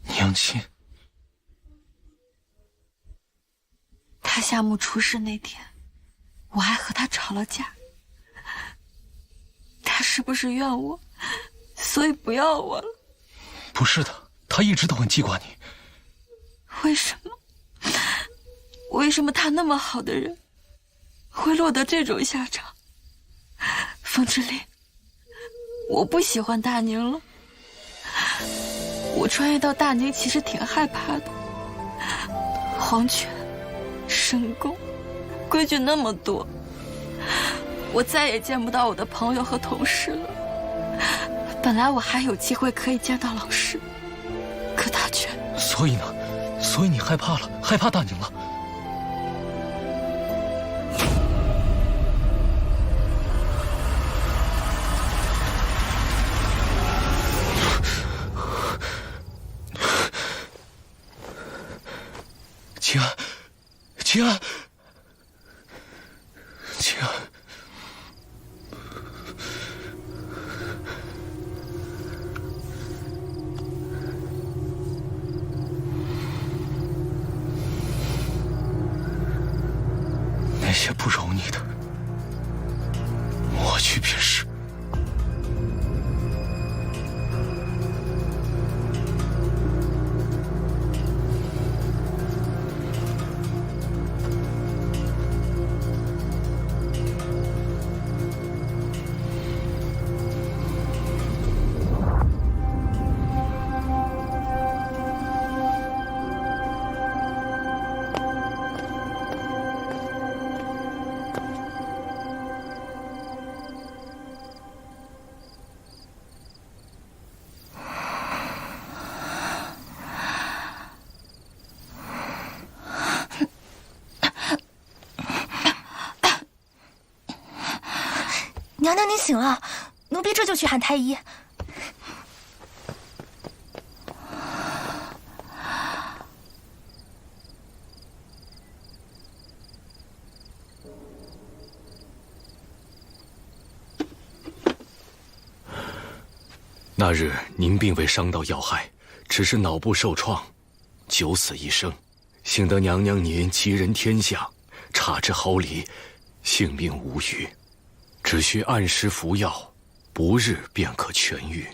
娘亲，他夏目出事那天，我还和他吵了架。他是不是怨我，所以不要我了？不是的，他一直都很记挂你。为什么？为什么他那么好的人，会落得这种下场？风之凛，我不喜欢大宁了。我穿越到大宁其实挺害怕的，黄泉、深宫，规矩那么多。我再也见不到我的朋友和同事了。本来我还有机会可以见到老师，可他却……所以呢？所以你害怕了，害怕大宁了。秦安，秦安，秦安。那些不容你的，我去便是。娘娘，您醒了，奴婢这就去喊太医。那日您并未伤到要害，只是脑部受创，九死一生，幸得娘娘您吉人天相，差之毫厘，性命无虞。只需按时服药，不日便可痊愈。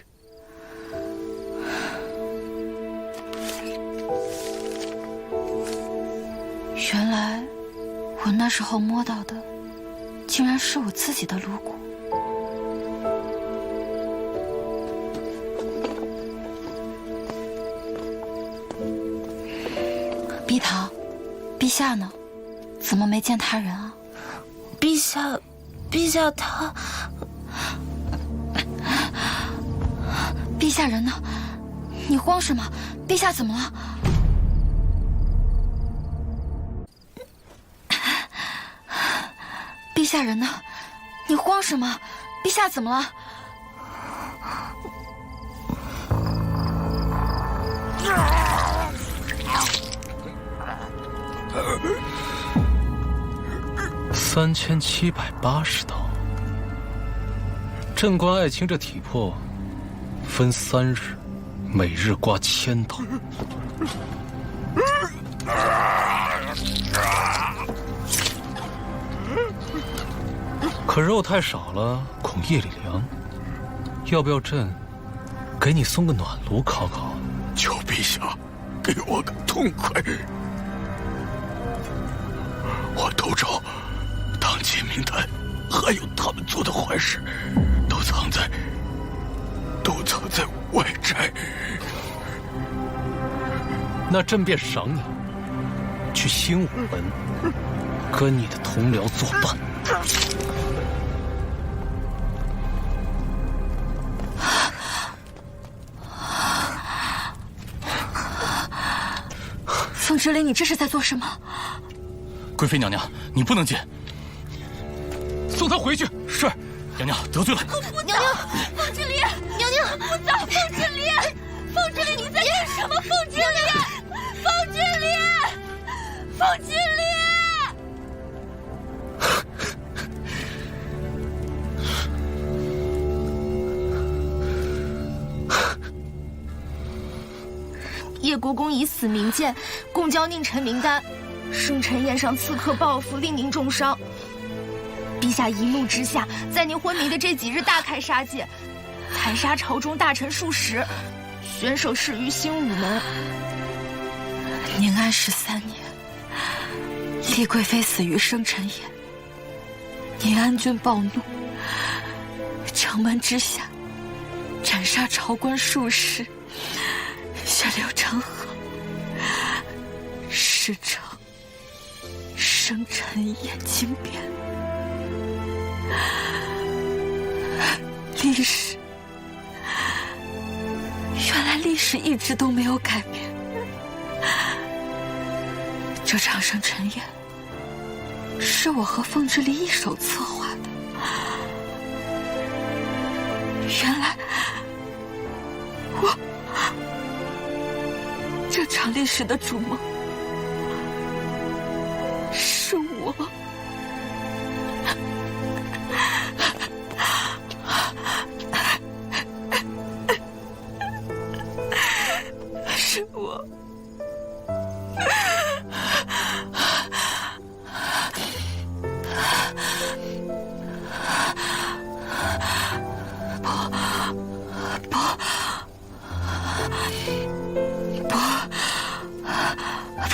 原来我那时候摸到的，竟然是我自己的颅骨。下呢？怎么没见他人啊？陛下他……陛下人呢？你慌什么？陛下怎么了？陛下人呢？你慌什么？陛下怎么了？3780刀。朕观爱卿这体魄，分3日，每日刮1000刀。可肉太少了，恐夜里凉。要不要朕给你送个暖炉烤烤？求陛下给我个痛快！我都知道当今名单还有他们做的坏事，都藏在外寨。那朕便赏你去新武门，跟你的同僚作伴。凤之琳，你这是在做什么？贵妃娘娘，你不能进，送她回去。是，娘娘得罪了。娘娘，凤之琳，娘娘不走，凤之琳，凤之琳，你在干什么？凤之琳，凤之琳，凤之琳。叶国公以死明谏，共交佞臣名单，生辰宴上刺客报复，令您重伤。陛下一怒之下，在您昏迷的这几日大开杀戒，残杀朝中大臣数十，悬首示于新武门。宁安13年，丽贵妃死于生辰宴，宁安郡暴怒，城门之下斩杀朝官数十，血流成河，史称生辰宴惊变。历史，原来历史一直都没有改变。这场生辰宴是我和凤之琳一手策划的。原来这场历史的主谋是我。是我。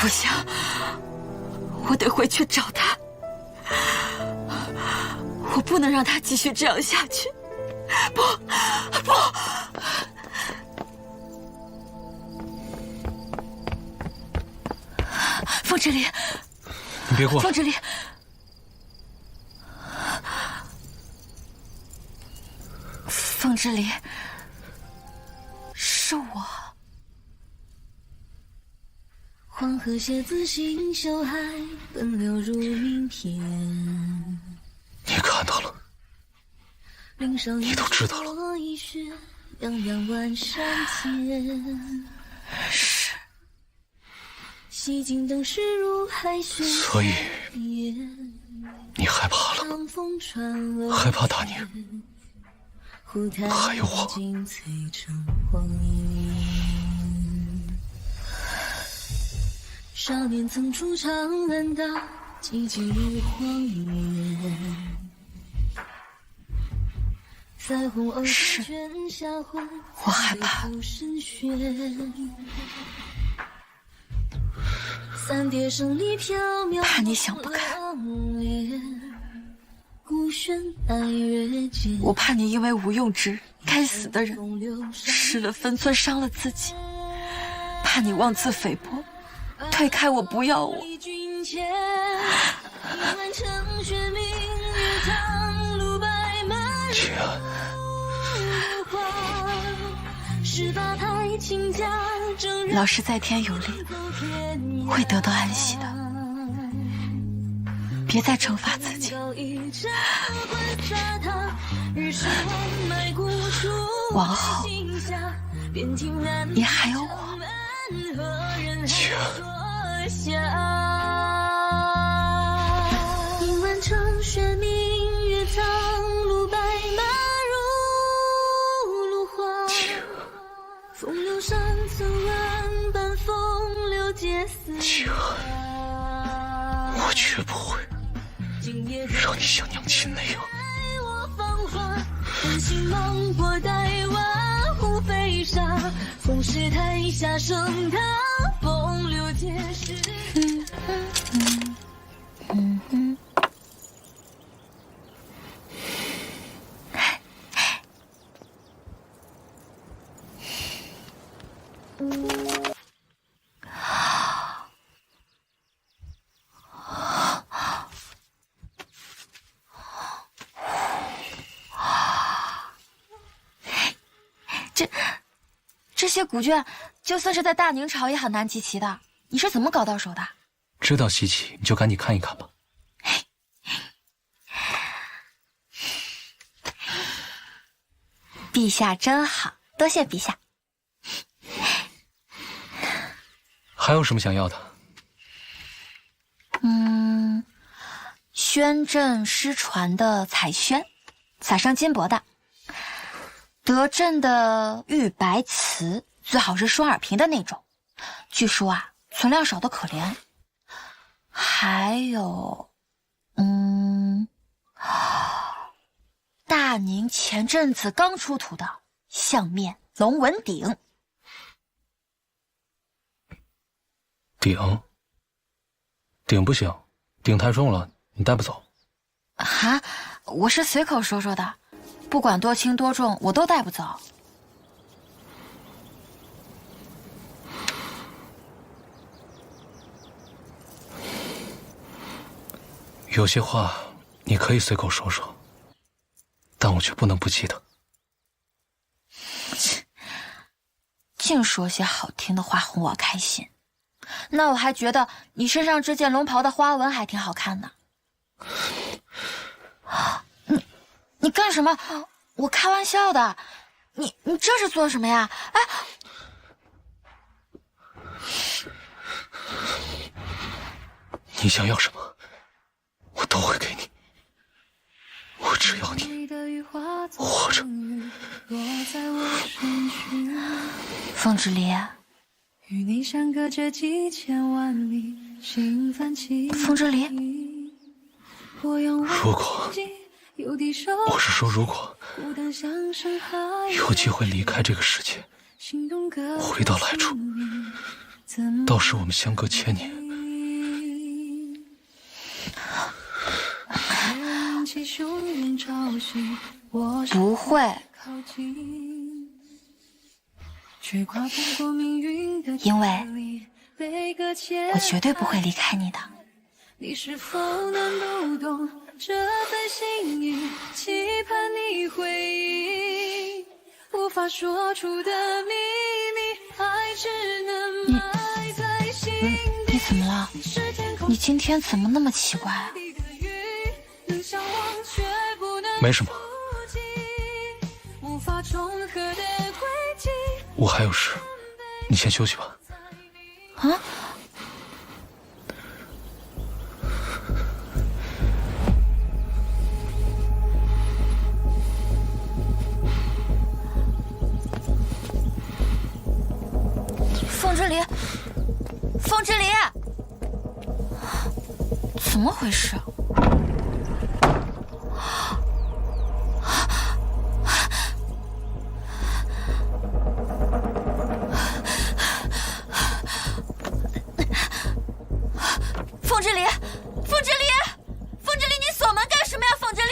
不行，我得回去找他。我不能让他继续这样下去。不。凤之琳，你别过来。凤之琳，凤之琳，是我。黄河写字行修海，奔流入明天。你看到了，你都知道了。洋洋万山间。是。西京灯饰如海雪。所以你害怕了，害怕大宁，还有我。少年曾出长安道，寂寂如荒原。彩虹偶是，我害怕。三叠胜利缥缈，怕你想不开。我怕你因为无用之人，该死的人失了分寸，伤了自己。怕你妄自菲薄，推开我，不要我。老师在天有灵，会得到安息的。别再惩罚自己。往后，你还有我。姐。映满城雪，明月苍鹭，白马如芦花。风流山村万般风流皆似姐，我绝不会让你像娘亲那样。本性芒果待万户飞沙，风势台下盛唐，风流皆是。这些古卷，就算是在大宁朝也很难集齐的。你是怎么搞到手的？知道稀奇，你就赶紧看一看吧。陛下真好，多谢陛下。还有什么想要的？宣朕失传的彩宣，撒上金箔的。德政的玉白瓷，最好是双耳屏的那种，据说啊，存量少得可怜。还有，大宁前阵子刚出土的相面龙纹鼎。鼎不行，鼎太重了，你带不走。啊，我是随口说说的。不管多轻多重，我都带不走。有些话你可以随口说说，但我却不能不记得。净说些好听的话哄我开心，那我还觉得你身上这件龙袍的花纹还挺好看的。你干什么？我开玩笑的。你这是做什么呀？哎，你想要什么，我都会给你。我只要你活着。风之离，与你相隔着几千万里，心泛起。风之离，如果。我是说，如果有机会离开这个世界，回到来处，到时我们相隔千年。不会，因为我绝对不会离开你的。你是否能读懂这份心意，期盼你回应，无法说出的秘密，爱只能埋在心底。你怎么了？你今天怎么那么奇怪啊？没什么，我还有事，你先休息吧。啊？凤之离，凤之离，怎么回事？凤之离，凤之离，凤之离，你锁门干什么呀？凤之离！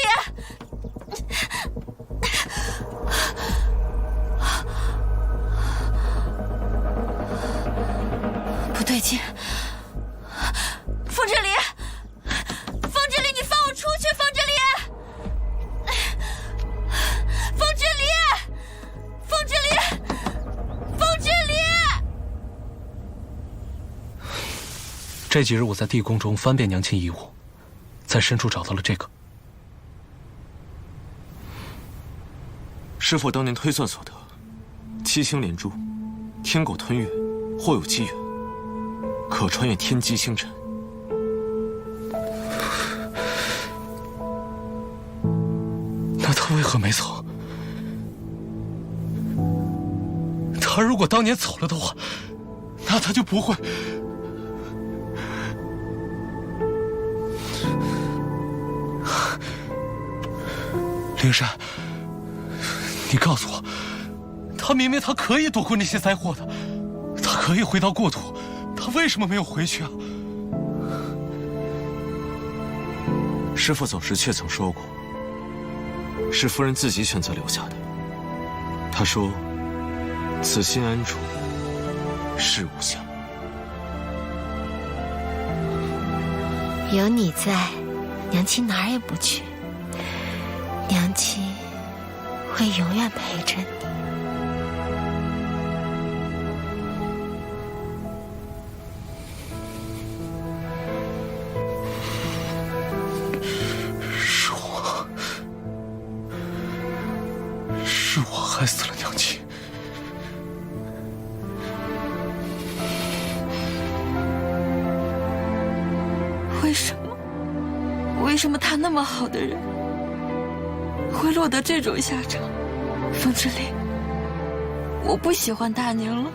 不对劲，凤之离，凤之离，你放我出去！凤之离，凤之离，凤之离，凤之离。这几日我在地宫中翻遍娘亲遗物，在深处找到了这个。师父当年推算所得，七星连珠，天狗吞月，或有机缘，可穿越天机星辰。那他为何没走？他如果当年走了的话，那他就不会。灵山，你告诉我，他明明可以躲过那些灾祸的，他可以回到故土，他为什么没有回去啊？师父走时却曾说过，是夫人自己选择留下的。他说：“此心安处，事无相。”有你在，娘亲哪儿也不去。娘亲会永远陪着你。是我害死了娘亲。为什么他那么好的人会落得这种下场？风之灵，我不喜欢大宁了。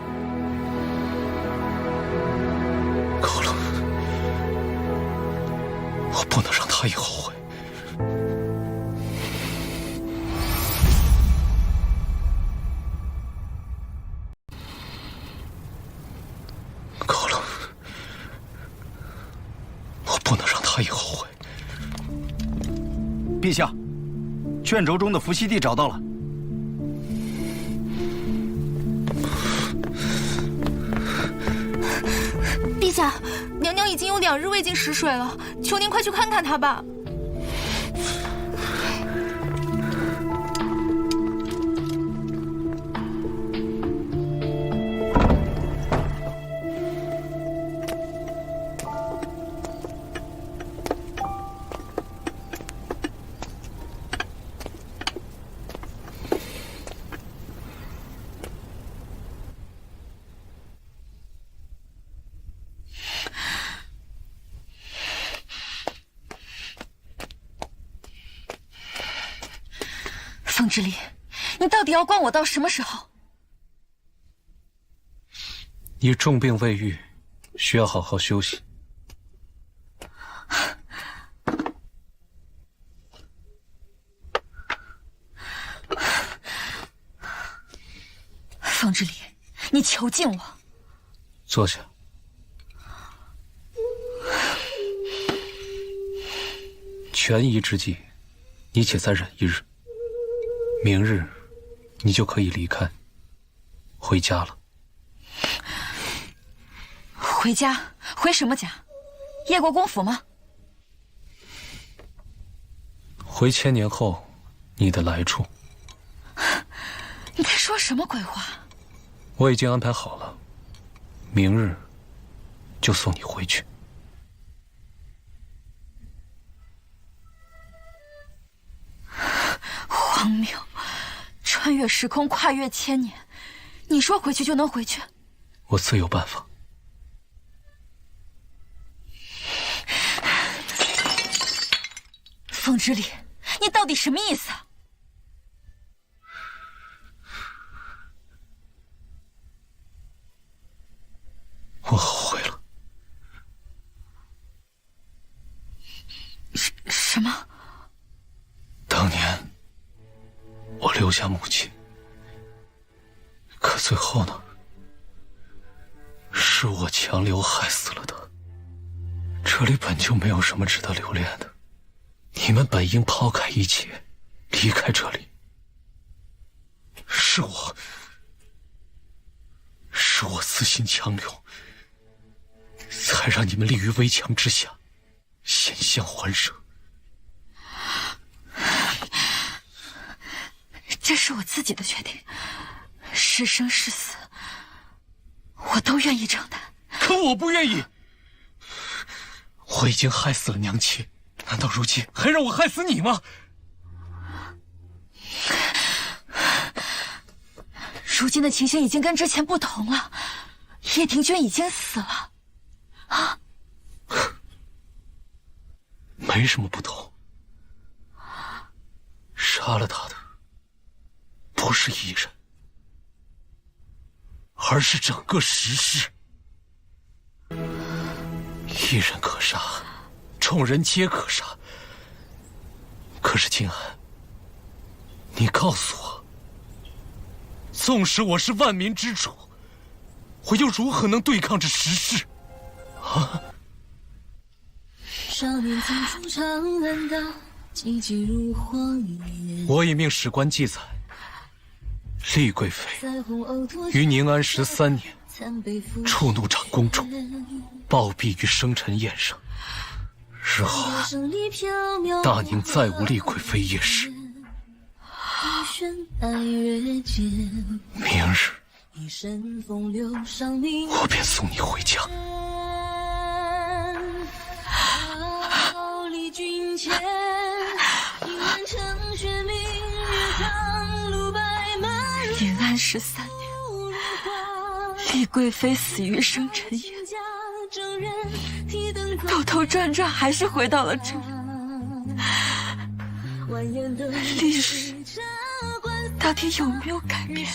够了，我不能让他也后悔。够了，我不能让他也后悔。陛下，卷轴中的伏羲地找到了。陛下，娘娘已经有2日未进食水了，求您快去看看她吧。风之力，你到底要关我到什么时候？你重病未愈，需要好好休息。风之力，你囚禁我。坐下。权宜之计，你且再忍1日。明日，你就可以离开，回家了。回家？回什么家？叶国公府吗？回1000年后你的来处。你在说什么鬼话？我已经安排好了，明日就送你回去。荒谬！穿越时空，跨越1000年，你说回去就能回去？我自有办法。风之力，你到底什么意思啊？我后悔了。什么？当年我留下母亲，可最后呢，是我强留害死了她。这里本就没有什么值得留恋的，你们本应抛开一切，离开这里。是我私心强留，才让你们立于危墙之下，险象环生。这是我自己的决定，是生是死，我都愿意承担。可我不愿意。我已经害死了娘亲，难道如今还让我害死你吗？如今的情形已经跟之前不同了，叶庭娟已经死了。啊，没什么不同。杀了他的不是一人，而是整个石室。一人可杀，众人皆可杀。可是静安，你告诉我，纵使我是万民之主，我又如何能对抗这石室？啊！少年曾出长安道，寂寂如荒野。我已命史官记载，丽贵妃于宁安13年，触怒长公主，暴毙于生辰宴上。日后大宁再无丽贵妃一事。明日我便送你回家。君前，迎安城雪明月苍鹭白马。宁安13年，丽贵妃死于生辰宴，兜兜转转还是回到了这里。历史到底有没有改变？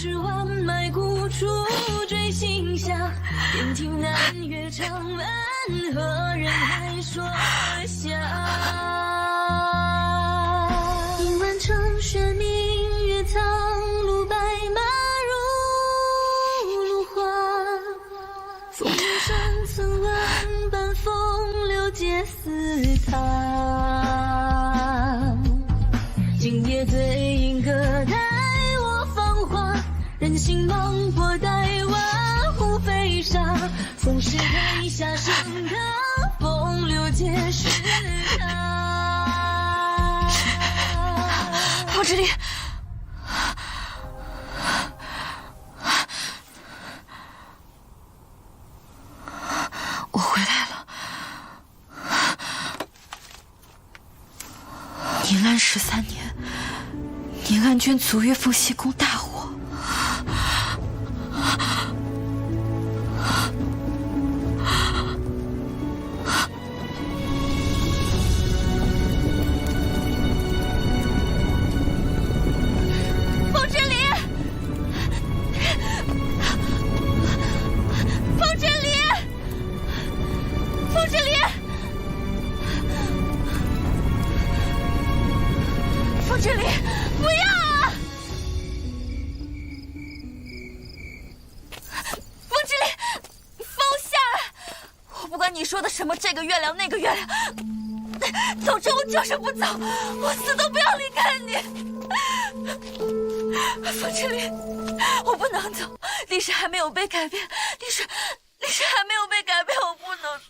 何人还说笑？迎晚城雪明月苍鹭白马如花。风山曾万般风流皆似他。今夜醉饮歌待我芳华，人心茫博待瓦湖飞沙。风是台下盛的风流皆是他。方之礼，我回来了。宁安13年，宁安郡卒于凤栖宫大火。这个月亮那个月亮，总之我就是不走，我死都不要离开你。风之礼，我不能走，历史还没有被改变，历史还没有被改变，我不能。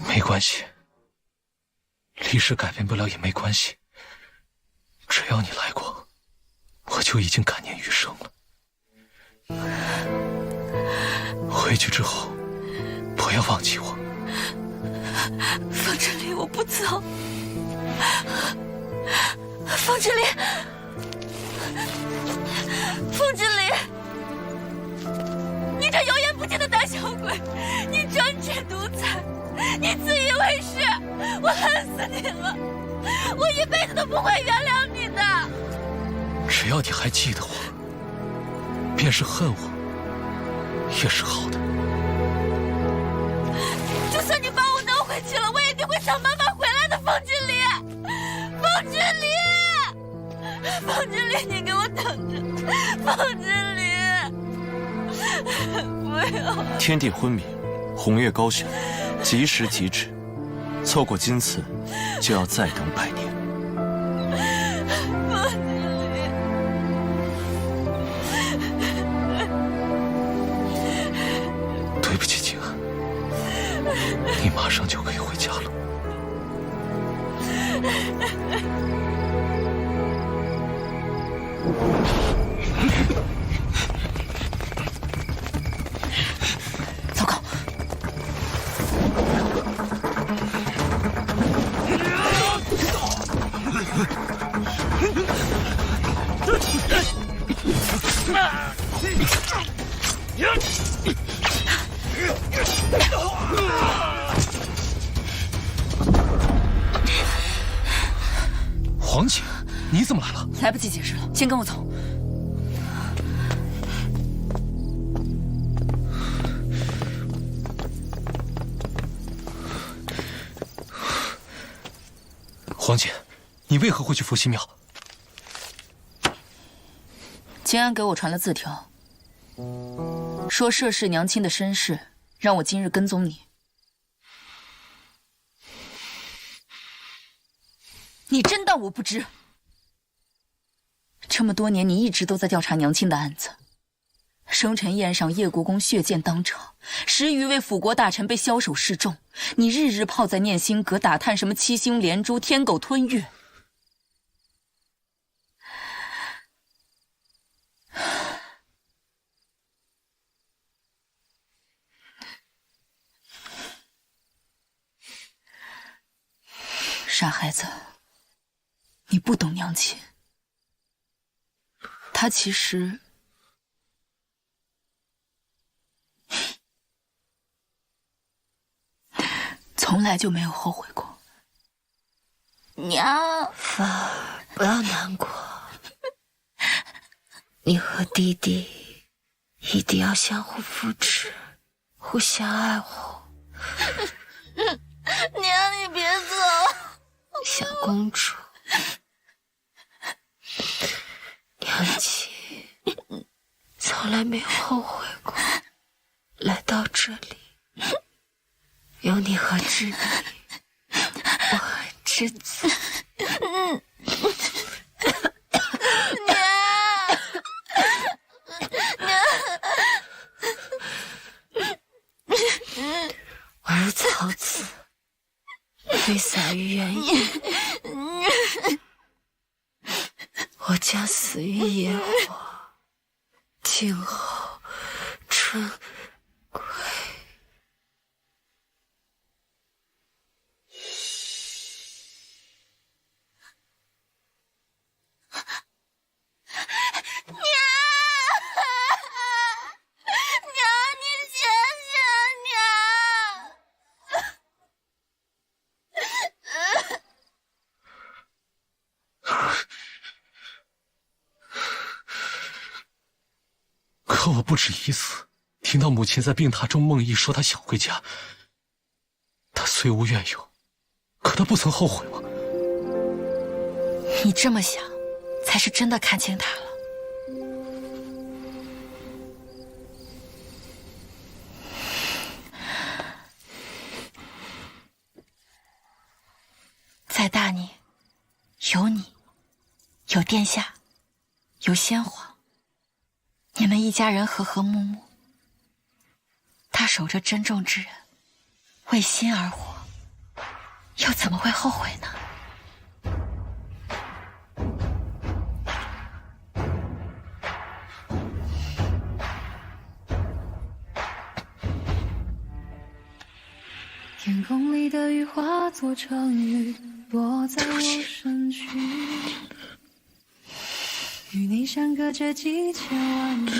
没关系，历史改变不了也没关系，只要你来过，我就已经感念余生了。回去之后，不要忘记我。风之礼，我不走。风之礼，风之礼，你这油盐不进的胆小鬼，你专制独裁。你自以为是，我恨死你了！我一辈子都不会原谅你的。只要你还记得我，便是恨我，也是好的。就算你把我弄回去了，我也一定会想办法回来的，风之礼，风之礼，风之礼，你给我等着，风之礼，不要！天地昏明，红月高悬。及时即止，错过今次，就要再等100年。对不起，静安，你慢马上就可以回家了。糟糕！黄姐，你怎么来了？来不及解释了，先跟我走。黄姐，你为何会去伏羲庙？金安给我传了字条，说涉世娘亲的身世，让我今日跟踪你。你真当我不知？这么多年，你一直都在调查娘亲的案子。生辰宴上，叶国公血溅当场，10余位辅国大臣被枭首示众。你日日泡在念心阁，打探什么七星连珠、天狗吞月。傻孩子，你不懂娘亲。她其实从来就没有后悔过。娘，凤儿，不要难过，你和弟弟一定要相互扶持，互相爱护。娘，你别走。小公主，娘亲从来没有后悔过来到这里。有你和知你，我和知子。我儿曹子挥洒于原野，我将死于野火，静候春归。可我不止一次听到母亲在病榻中梦呓说她想回家。她虽无怨尤，可她不曾后悔吗？你这么想，才是真的看清她了。在大宁，有你，有殿下，有先皇，你们一家人和和睦睦。他守着珍重之人，为心而活，又怎么会后悔呢？天空里的雨化作成雨，落在我身躯。与你相隔着几千万里，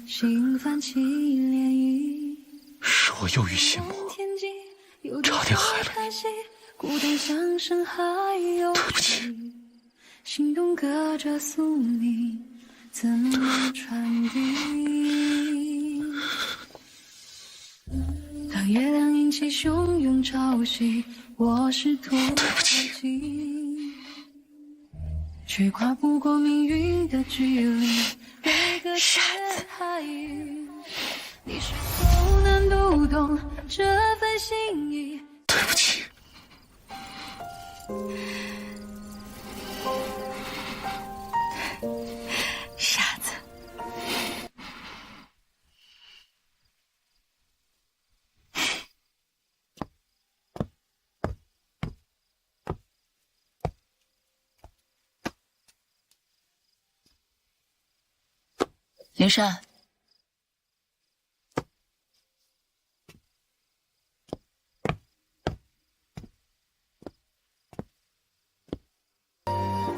心泛起涟漪。是我忧于心魔，差点害了你。孤单像深海有水，心动隔着宿命，怎么传递？当月亮引起汹涌潮汐，我试图靠近，却跨不过命运的距离。每个夜海域，你是否能读懂这份心意？对不起。傻子。灵珊，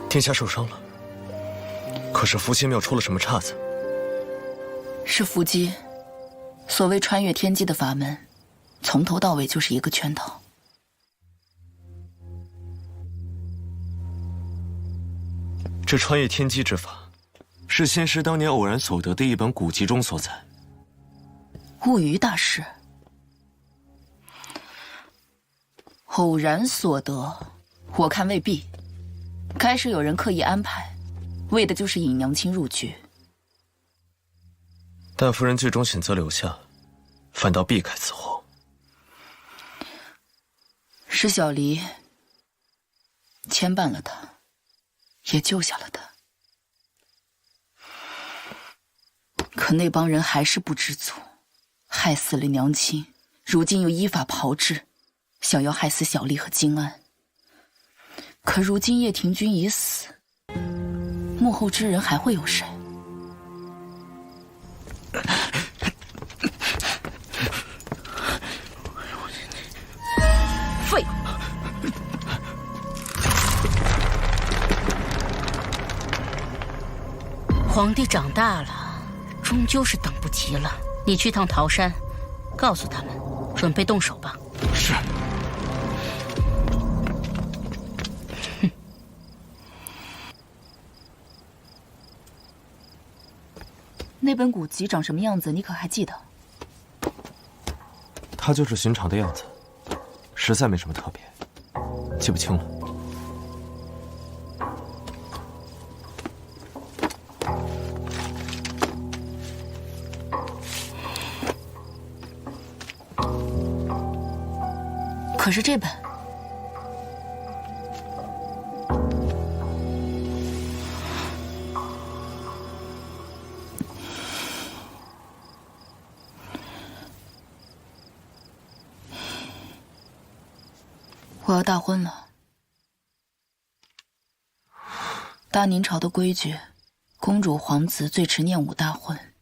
殿下受伤了，可是伏羲庙出了什么岔子？是伏击。所谓穿越天机的法门，从头到尾就是一个圈套。这穿越天机之法，是仙师当年偶然所得的一本古籍中所载。物语大师，偶然所得，我看未必。该是有人刻意安排，为的就是引娘亲入局。但夫人最终选择留下，反倒避开此祸。是小离牵绊了他，也救下了他。可那帮人还是不知足，害死了娘亲，如今又依法炮制，想要害死小丽和金安。可如今叶庭君已死，幕后之人还会有谁？废物！皇帝长大了，终究是等不及了。你去趟桃山，告诉他们，准备动手吧。是。那本古籍长什么样子，你可还记得？它就是寻常的样子，实在没什么特别，记不清了。可是这本，我要大婚了。大宁朝的规矩，公主皇子最迟念武大婚。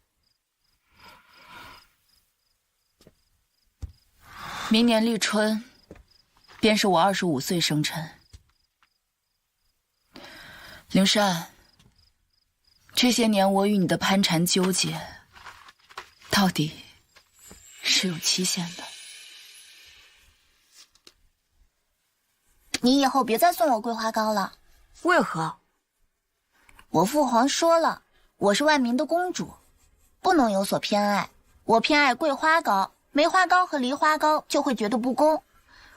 明年立春，便是我25岁生辰。灵珊，这些年我与你的攀缠纠结，到底是有期限的。你以后别再送我桂花糕了。为何？我父皇说了，我是万民的公主，不能有所偏爱。我偏爱桂花糕，梅花糕和梨花糕就会觉得不公。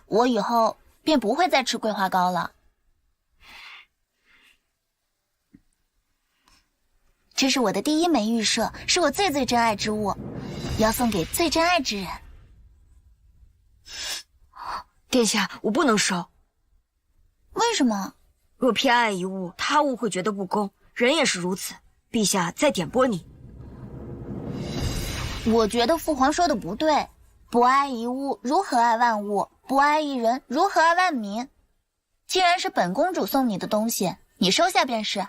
我以后便不会再吃桂花糕了。这是我的第一枚玉舍，是我最珍爱之物，要送给最珍爱之人。殿下，我不能收。为什么？若偏爱一物，他物会觉得不公，人也是如此。陛下再点拨你。我觉得父皇说的不对，不爱一物，如何爱万物？不爱一人，如何爱万民？既然是本公主送你的东西，你收下便是。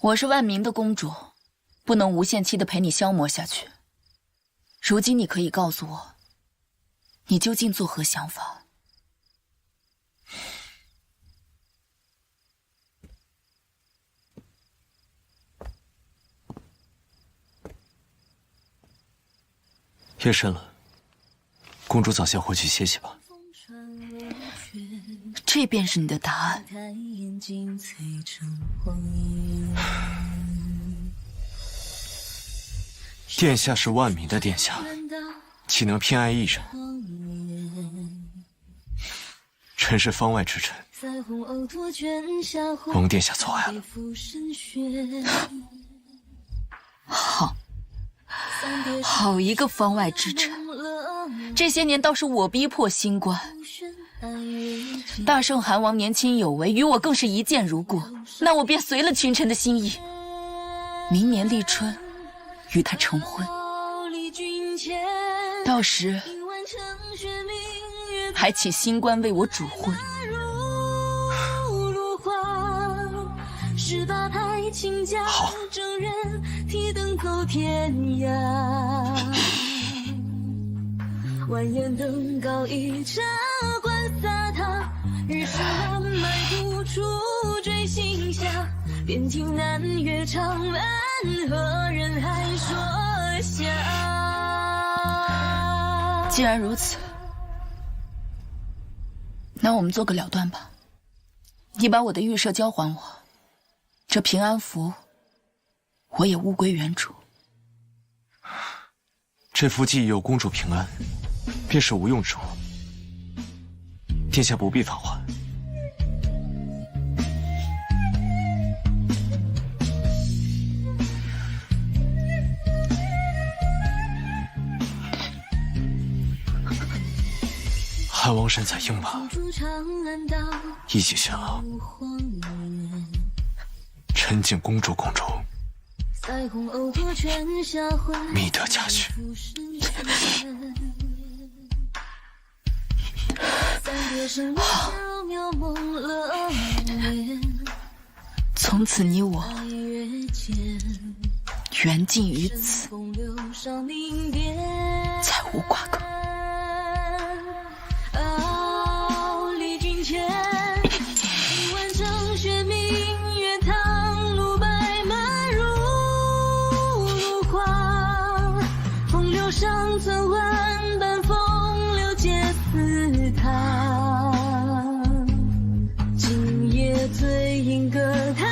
我是万民的公主，不能无限期的陪你消磨下去。如今你可以告诉我，你究竟作何想法？夜深了，公主早些回去歇息吧。这便是你的答案。殿下是万民的殿下，岂能偏爱一人？臣是方外之臣，蒙殿下错爱了。好一个方外之臣！这些年倒是我逼迫新官。大圣韩王年轻有为，与我更是一见如故，那我便随了群臣的心意，明年立春与他成婚。到时还请新官为我主婚。18拍亲家证人，提灯走天涯。蜿蜒登高一茶观洒榻，日是蓝埋独处追星霞。便听南岳长安和人海说下。既然如此，那我们做个了断吧。你把我的玉舍交还我，这平安符我也物归原主。这符既已有公主平安，便是无用之物，殿下不必返还。汉王身在鹰马，一起下沉浸公主宫中，觅得佳婿。好，从此你我缘尽于此，再无瓜葛。上曾万般风流皆似他，今夜醉饮歌台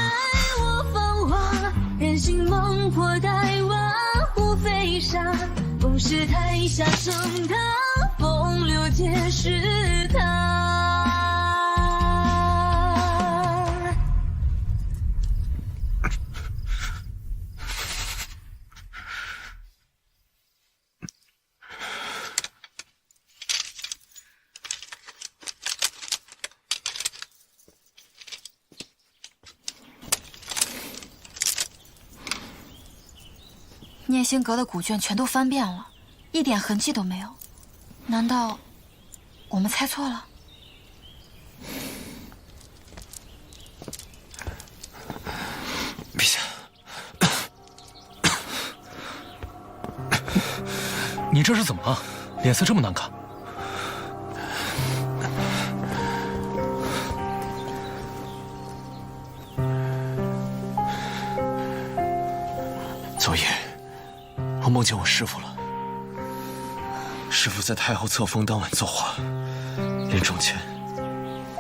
我芳华，人心梦破待瓦湖飞沙，风是台下盛唐，风流皆是他。念心阁的古卷全都翻遍了，一点痕迹都没有。难道我们猜错了？陛下，你这是怎么了？脸色这么难看。昨夜我梦见我师父了。师父在太后册封当晚作画，临终前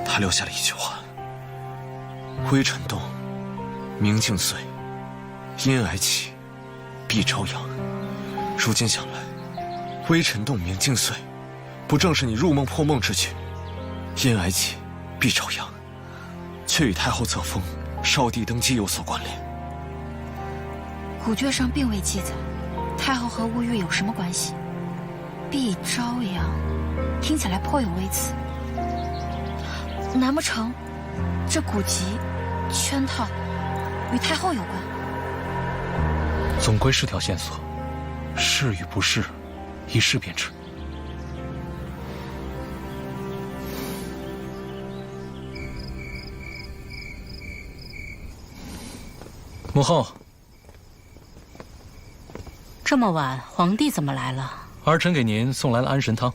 他留下了一句话：微尘动，明镜碎，因癌起，必朝阳。如今想来，微尘动，明镜碎，不正是你入梦破梦之句？因癌起，必朝阳，却与太后册封、少帝登基有所关联。古卷上并未记载太后和乌玉有什么关系。必朝阳，听起来颇有微词。难不成这古籍圈套与太后有关？总归是条线索，是与不是，一试便知。母后，这么晚，皇帝怎么来了？儿臣给您送来了安神汤。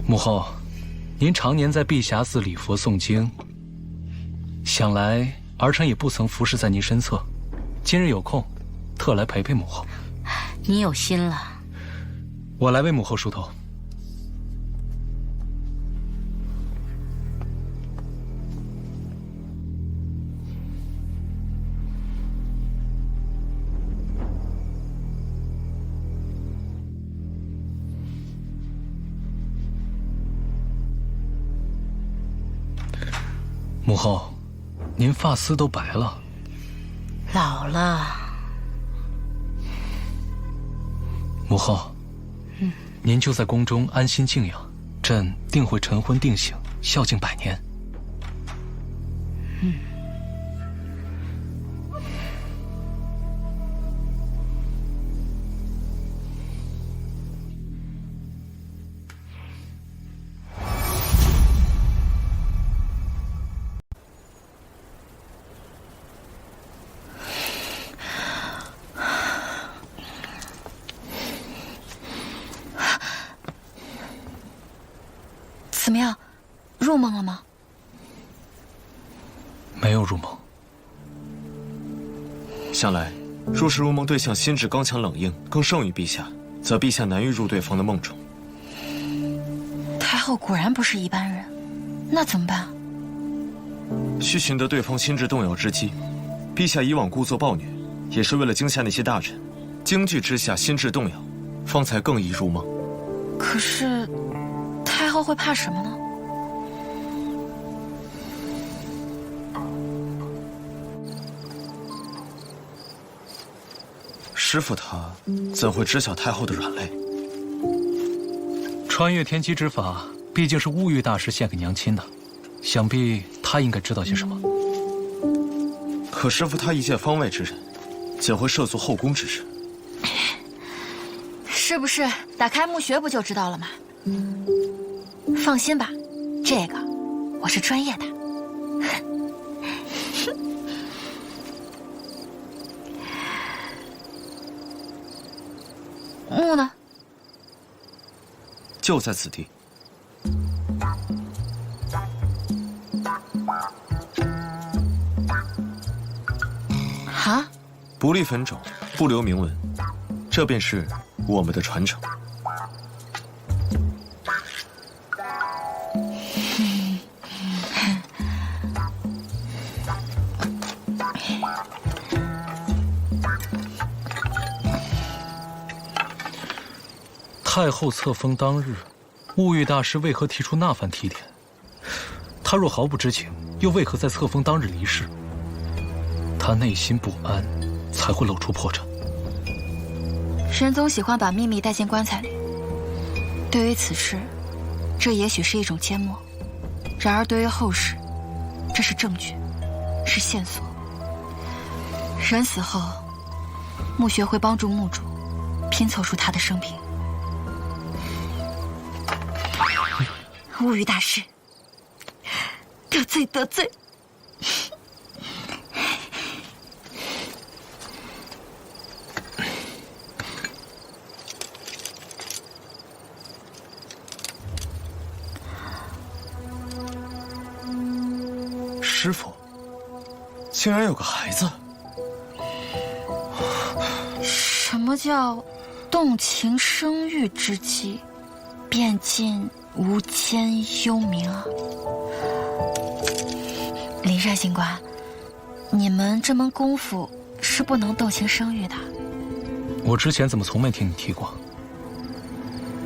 母后，您常年在碧霞寺礼佛诵经，想来儿臣也不曾服侍在您身侧，今日有空，特来陪陪母后。你有心了。我来为母后梳头。母后，您发丝都白了。老了。母后，您就在宫中安心静养，朕定会晨昏定省，孝敬100年。梦了吗？没有入梦。想来，若是入梦对象心智刚强冷硬，更胜于陛下，则陛下难于入对方的梦中。太后果然不是一般人，那怎么办？需寻得对方心智动摇之机。陛下以往故作暴虐，也是为了惊吓那些大臣，惊惧之下心智动摇，方才更易入梦。可是，太后会怕什么呢？师傅他怎会知晓太后的软肋？穿越天机之法，毕竟是乌玉大师献给娘亲的，想必他应该知道些什么。可师傅他一介方外之人，怎会涉足后宫之事？是不是打开墓穴不就知道了吗？放心吧，这个我是专业的。墓呢？就在此地。啊！不立坟冢，不留铭文，这便是我们的传承。太后册封当日，乌玉大师为何提出那番提点？他若毫不知情，又为何在册封当日离世？他内心不安，才会露出破绽。人总喜欢把秘密带进棺材里。对于此事，这也许是一种缄默；然而对于后世，这是证据，是线索。人死后，墓穴会帮助墓主拼凑出他的生平。乌玉大师，得罪得罪。师傅，竟然有个孩子。什么叫动情生育之际，便尽无间幽冥啊？林善行官，你们这门功夫是不能动情生育的。我之前怎么从没听你提过？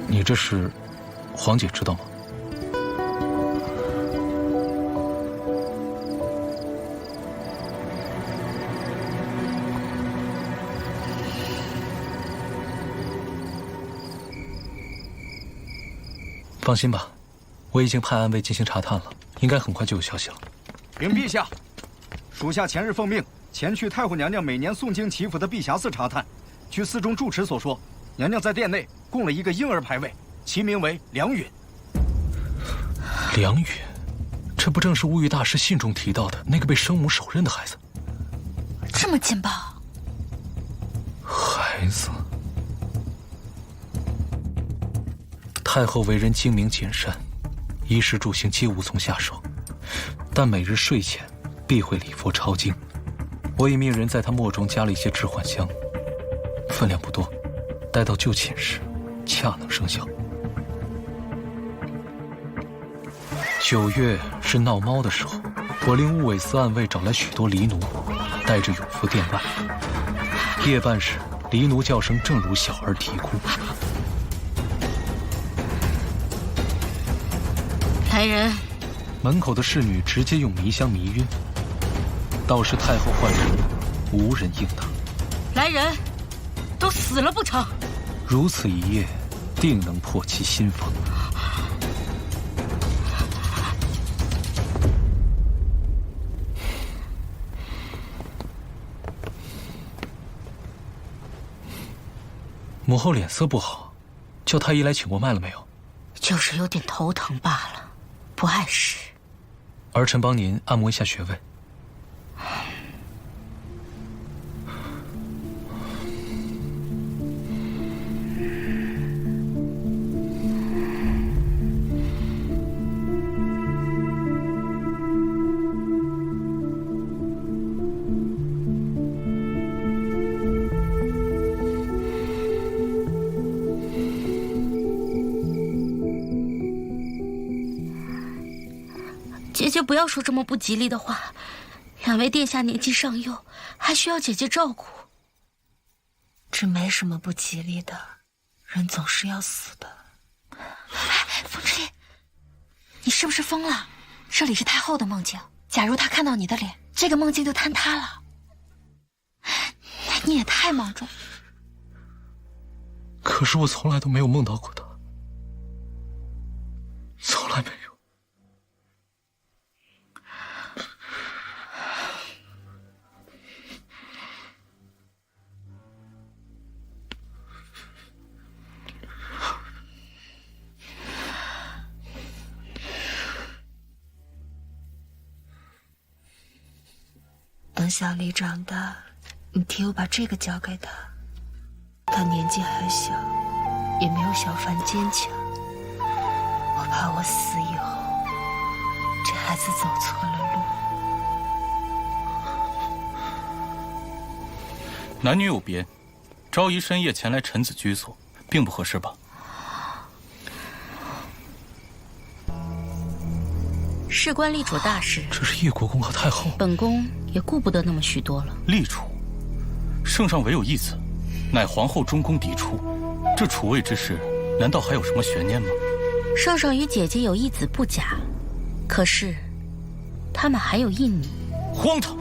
你这是，皇姐知道吗？放心吧，我已经派暗卫进行查探了，应该很快就有消息了。禀陛下，属下前日奉命前去太后娘娘每年诵经祈福的碧霞寺查探。据寺中住持所说，娘娘在殿内供了一个婴儿牌位，其名为梁允。梁允，这不正是乌玉大师信中提到的那个被生母手刃的孩子？这么劲爆！孩子。太后为人精明谨慎，衣食住行皆无从下手，但每日睡前必会礼佛抄经。我已命人在她墨中加了一些致幻香，分量不多，待到就寝时恰能生效。9月是闹猫的时候，我令务尾司暗卫找来许多狸奴，带着永福殿外。夜半时，狸奴叫声正如小儿啼哭。来人！门口的侍女直接用迷香迷晕，倒是太后唤人，无人应答。来人，都死了不成？如此一夜，定能破其心防。母后脸色不好，叫太医来请过脉了没有？就是有点头疼罢了。不碍事，儿臣帮您按摩一下穴位。姐姐不要说这么不吉利的话，两位殿下年纪尚幼，还需要姐姐照顾。这没什么不吉利的，人总是要死的。风之恋，你是不是疯了？这里是太后的梦境，假如她看到你的脸，这个梦境就坍塌了。你也太莽撞。可是我从来都没有梦到过他，从来没有。等小丽长大，你替我把这个交给她。她年纪还小，也没有小凡坚强。我怕我死以后，这孩子走错了路。男女有别，昭仪深夜前来臣子居所，并不合适吧？事关立储大事，这是叶国公和太后，本宫也顾不得那么许多了。立储，圣上唯有一子，乃皇后中宫嫡出，这储位之事，难道还有什么悬念吗？圣上与姐姐有一子不假，可是他们还有一女。荒唐！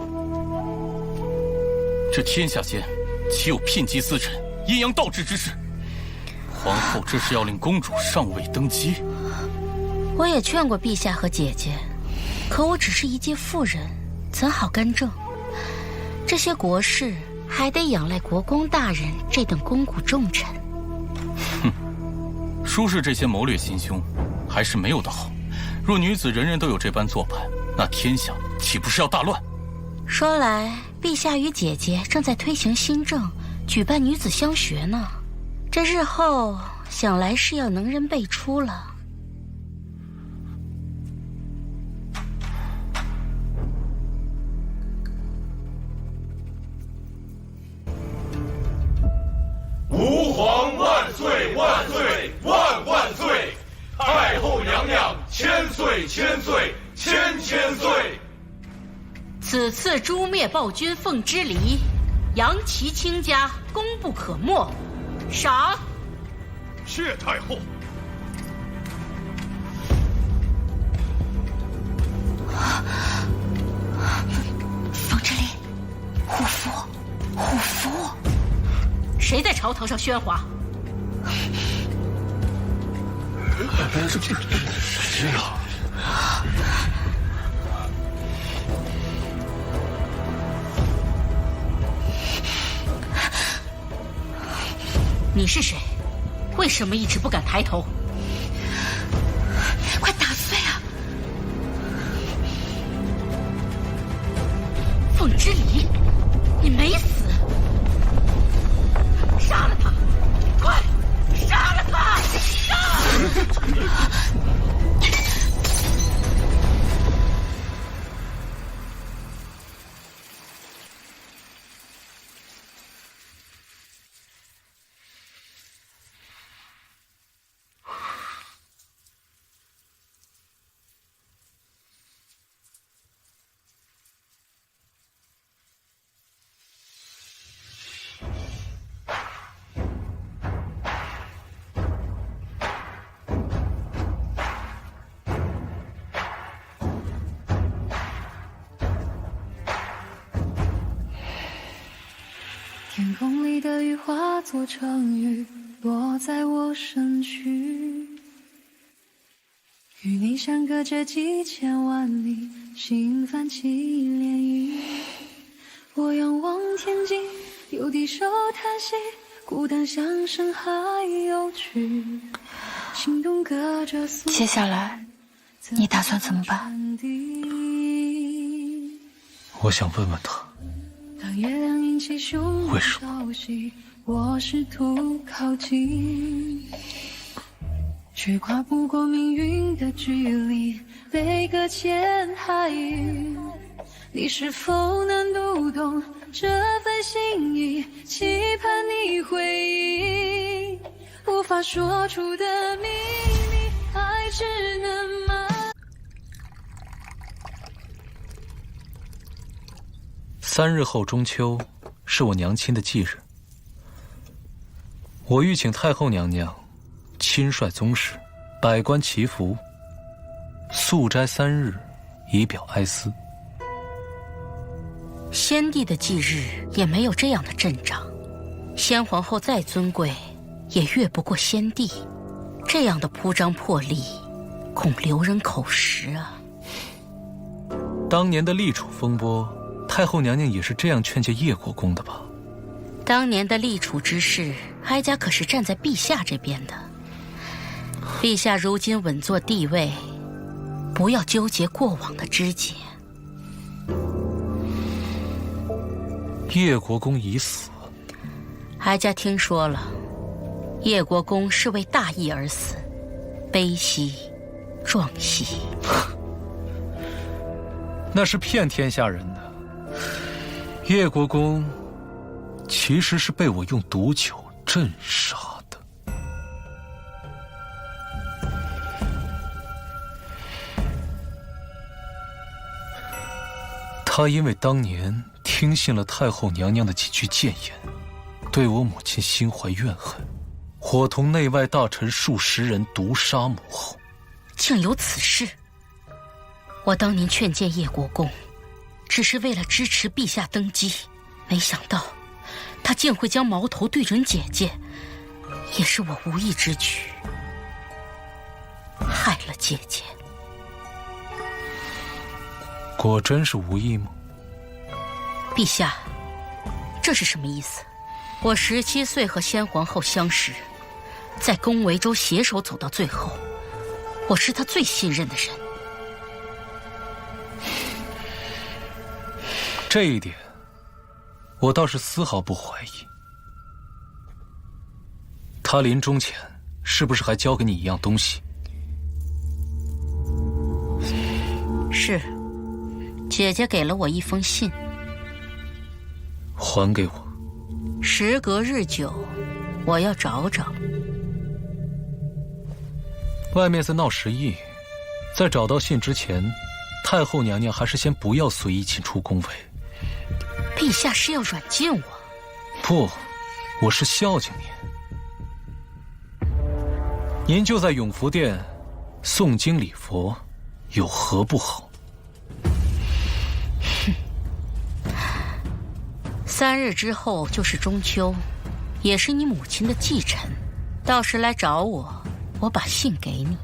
这天下间岂有聘姬司臣、阴阳倒置之事？皇后这是要令公主上位登基？我也劝过陛下和姐姐，可我只是一介妇人，怎好干政？这些国事还得仰赖国公大人这等肱骨重臣。哼，舒氏这些谋略心胸，还是没有的好。若女子人人都有这般做派，那天下岂不是要大乱？说来，陛下与姐姐正在推行新政，举办女子乡学呢。这日后想来是要能人辈出了。吾皇万岁万岁万万岁！太后娘娘千岁千岁千千岁！此次诛灭暴君凤之离，扬其卿家，功不可没。赏。谢太后。风之力，护符，护符。谁在朝堂上喧哗？谁呀？你是谁？为什么一直不敢抬头？快打碎啊！凤之离，你没死！杀了他！快，杀了他！杀！天空里的雨化作成雨，落在我身躯。与你相隔着几千万里，心泛起涟漪。我仰望天际，又低首叹息，孤单向深海游去。心动隔着苏。接下来，你打算怎么办？我想问问他。当月亮引起汹涌潮汐，我试图靠近，却跨不过命运的距离，被搁浅海域。你是否能读懂这份心意？期盼你回应，无法说出的秘密，爱只能3日后中秋，是我娘亲的忌日。我欲请太后娘娘亲率宗室，百官祈福，素斋3日，以表哀思。先帝的忌日也没有这样的阵仗，先皇后再尊贵，也越不过先帝。这样的铺张破例，恐留人口实啊。当年的立储风波，太后娘娘也是这样劝诫叶国公的吧？当年的立储之事，哀家可是站在陛下这边的。陛下如今稳坐帝位，不要纠结过往的枝节。叶国公已死，哀家听说了，叶国公是为大义而死，悲兮壮兮。那是骗天下人的。叶国公其实是被我用毒酒镇杀的。他因为当年听信了太后娘娘的几句谏言，对我母亲心怀怨恨，伙同内外大臣数十人毒杀母后。竟有此事！我当年劝谏叶国公，只是为了支持陛下登基，没想到他竟会将矛头对准姐姐，也是我无意之举，害了姐姐。果真是无意吗？陛下，这是什么意思？我17岁和先皇后相识，在宫闱州携手走到最后，我是他最信任的人。这一点，我倒是丝毫不怀疑。他临终前是不是还交给你一样东西？是，姐姐给了我一封信。还给我。时隔日久，我要找找。外面在闹时议，在找到信之前，太后娘娘还是先不要随意进出宫闱。陛下是要软禁我？不，我是孝敬您。您就在永福殿诵经礼佛，有何不好？3日之后就是中秋，也是你母亲的忌辰，到时来找我，我把信给你。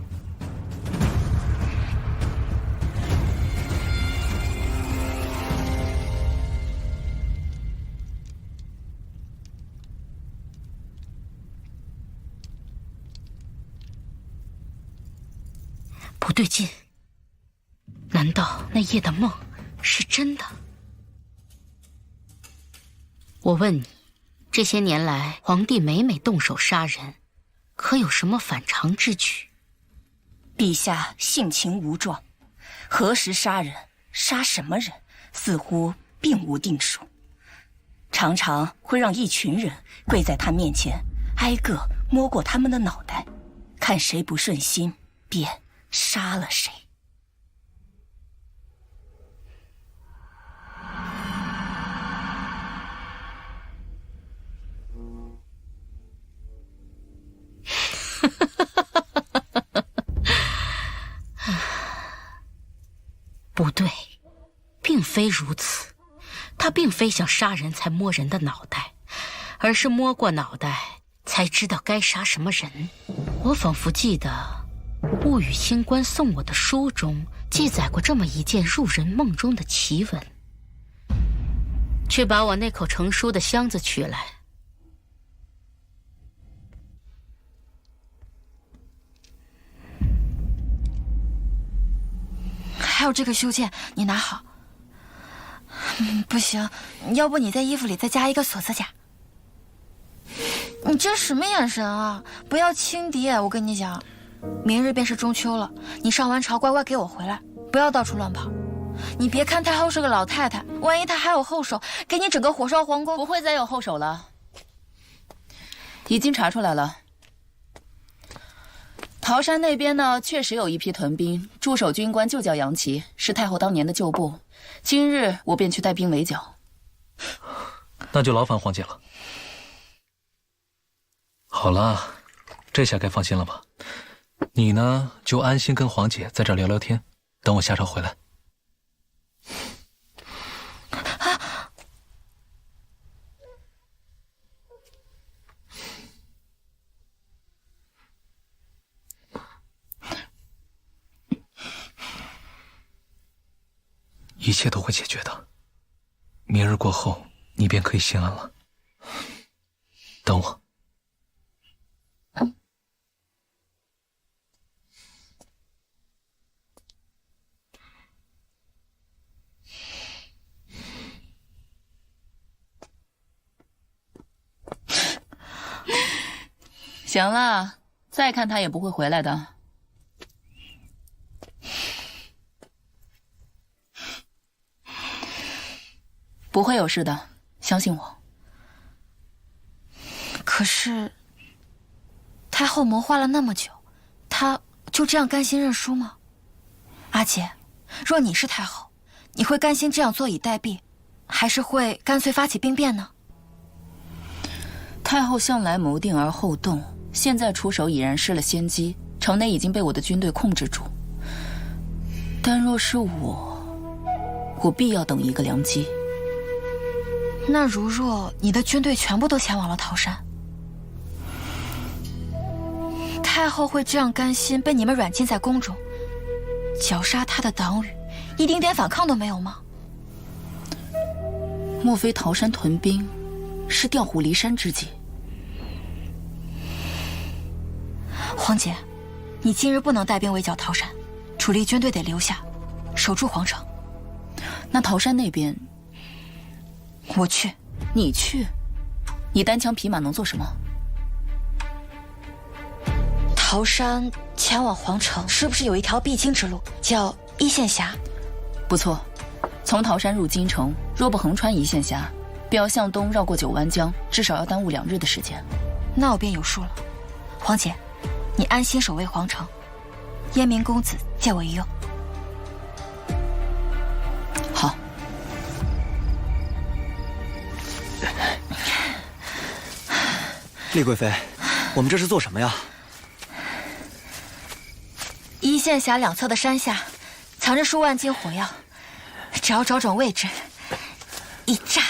不对劲，难道那夜的梦是真的？我问你，这些年来皇帝每动手杀人，可有什么反常之举？陛下性情无状，何时杀人，杀什么人，似乎并无定数，常常会让一群人跪在他面前，挨个摸过他们的脑袋，看谁不顺心，便杀了谁。不对，并非如此。他并非想杀人才摸人的脑袋，而是摸过脑袋才知道该杀什么人。我仿佛记得物语星官送我的书中记载过这么一件入人梦中的奇闻。去把我那口成书的箱子取来。还有这个袖剑，你拿好。不行，要不你在衣服里再加一个锁子甲。你这什么眼神啊？不要轻敌，我跟你讲，明日便是中秋了，你上完朝乖乖给我回来，不要到处乱跑。你别看太后是个老太太，万一她还有后手，给你整个火烧皇宫。不会再有后手了，已经查出来了。桃山那边呢，确实有一批屯兵，驻守军官就叫杨琦，是太后当年的旧部。今日我便去带兵围剿。那就劳烦黄姐了。好了，这下该放心了吧？你呢，就安心跟黄姐在这儿聊聊天，等我夏朝回来。一切都会解决的，明日过后，你便可以心安了。等我。行了，再看他也不会回来的。不会有事的，相信我。可是，太后谋划了那么久，她就这样甘心认输吗？阿姐，若你是太后，你会甘心这样坐以待毙，还是会干脆发起兵变呢？太后向来谋定而后动，现在出手已然失了先机，城内已经被我的军队控制住。但若是我必要等一个良机。那如若你的军队全部都前往了桃山，太后会这样甘心被你们软禁在宫中，绞杀她的党羽，一丁点反抗都没有吗？莫非桃山屯兵是调虎离山之计？黄姐，你今日不能带兵围剿桃山，主力军队得留下，守住皇城。那桃山那边，我去。你去？你单枪匹马能做什么？桃山前往皇城，是不是有一条必经之路，叫一线峡？不错，从桃山入京城，若不横穿一线峡，便要向东绕过九湾江，至少要耽误2日的时间。那我便有数了。黄姐，你安心守卫皇城，燕明公子借我一用。好。厉贵妃，我们这是做什么呀？一线峡两侧的山下，藏着数万斤火药，只要找准位置，一炸。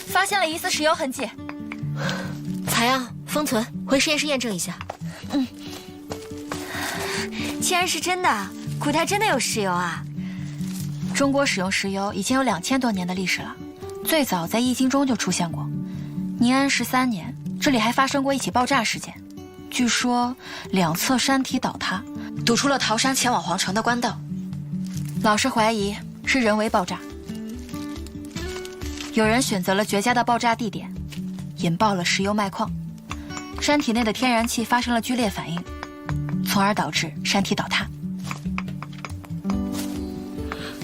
发现了疑似石油痕迹，采样封存，回实验室验证一下。既然是真的，古代真的有石油啊！中国使用石油已经有2000多年的历史了，最早在《易经》中就出现过。宁安13年，这里还发生过一起爆炸事件，据说两侧山体倒塌，堵出了桃山前往皇城的官道。老师怀疑是人为爆炸。有人选择了绝佳的爆炸地点，引爆了石油脉矿，山体内的天然气发生了剧烈反应，从而导致山体倒塌。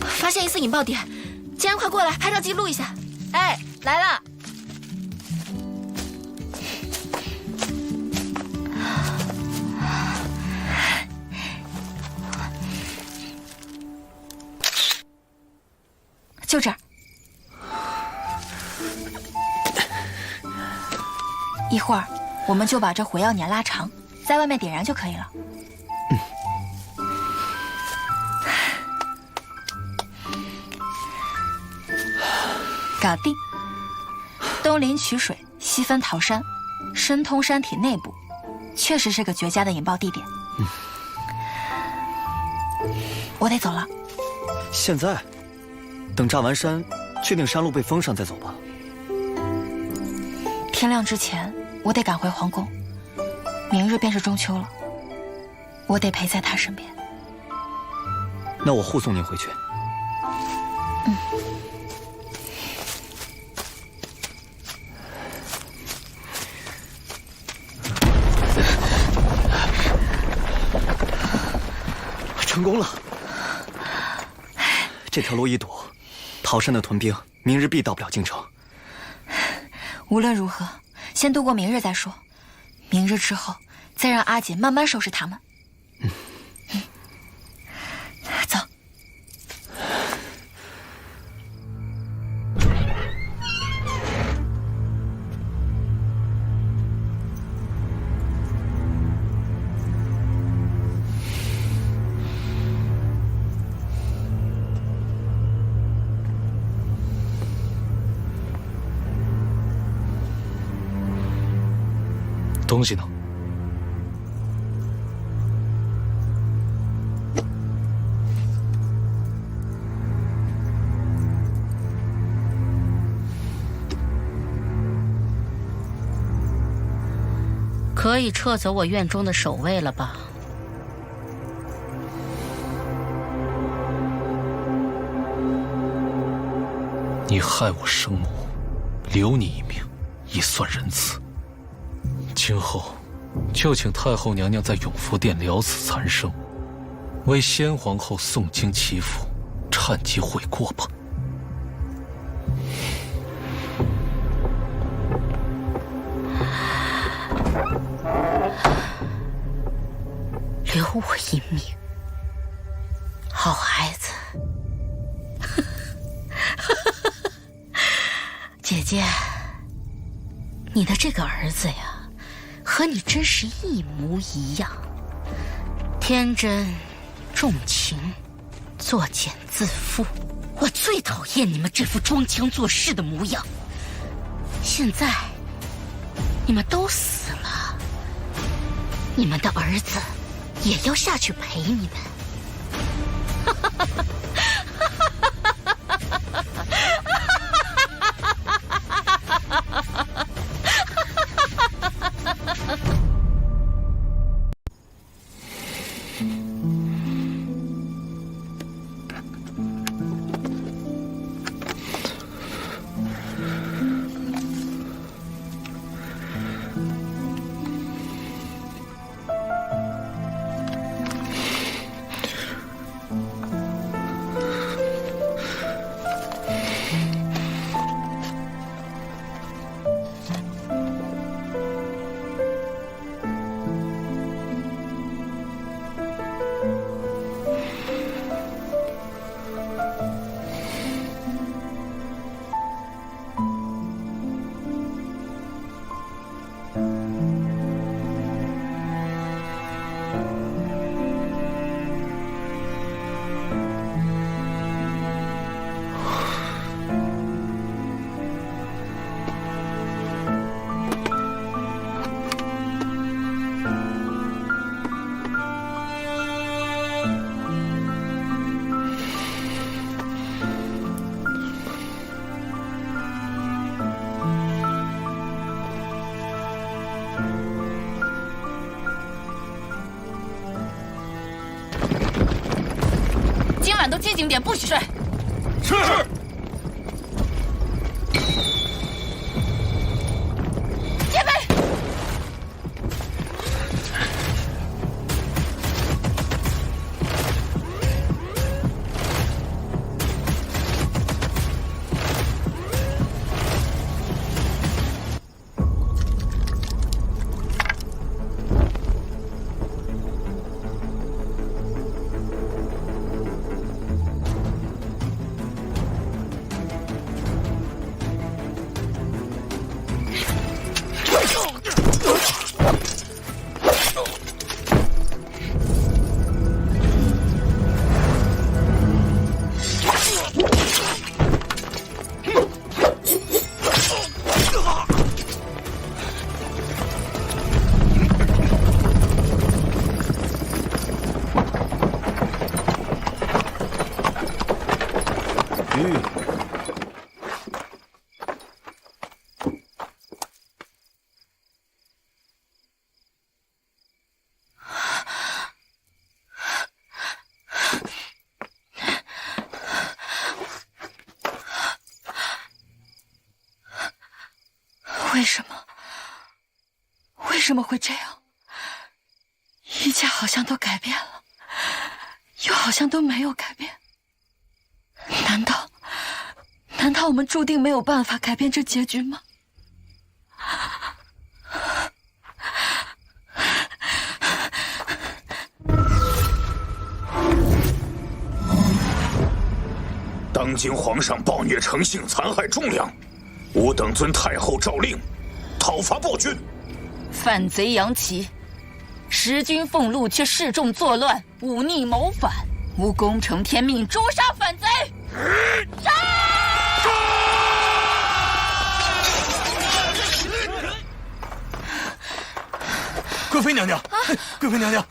发现疑似引爆点，竟然快过来拍照记录一下！哎，来了！就这儿。一会儿，我们就把这火药捻拉长，在外面点燃就可以了。搞定。东临曲水，西分桃山，深通山体内部，确实是个绝佳的引爆地点。我得走了。现在？等炸完山，确定山路被封上再走吧。天亮之前，我得赶回皇宫。明日便是中秋了，我得陪在他身边。那我护送您回去。丞成功了。这条路一堵，桃山的屯兵明日必到不了京城。无论如何，先度过明日再说。明日之后，再让阿锦慢慢收拾他们。走。东西呢？可以撤走我院中的守卫了吧？你害我生母，留你一命，已算仁慈。今后，就请太后娘娘在永福殿了此残生，为先皇后诵经祈福，忏疾悔过吧。留我一命，好孩子。姐姐，你的这个儿子呀，和你真是一模一样，天真、重情、作茧自缚。我最讨厌你们这副装腔作势的模样。现在，你们都死了，你们的儿子也要下去陪你们。今晚都记警点，不许睡。是。戒备。为什么会这样？一切好像都改变了，又好像都没有改变。难道我们注定没有办法改变这结局吗？当今皇上暴虐成性，残害忠良，吾等遵太后诏令，讨伐暴君。反贼杨岐，时君俸禄却示众作乱，忤逆谋反，吾功承天命，诛杀反贼。杀！贵妃娘娘，贵妃娘娘，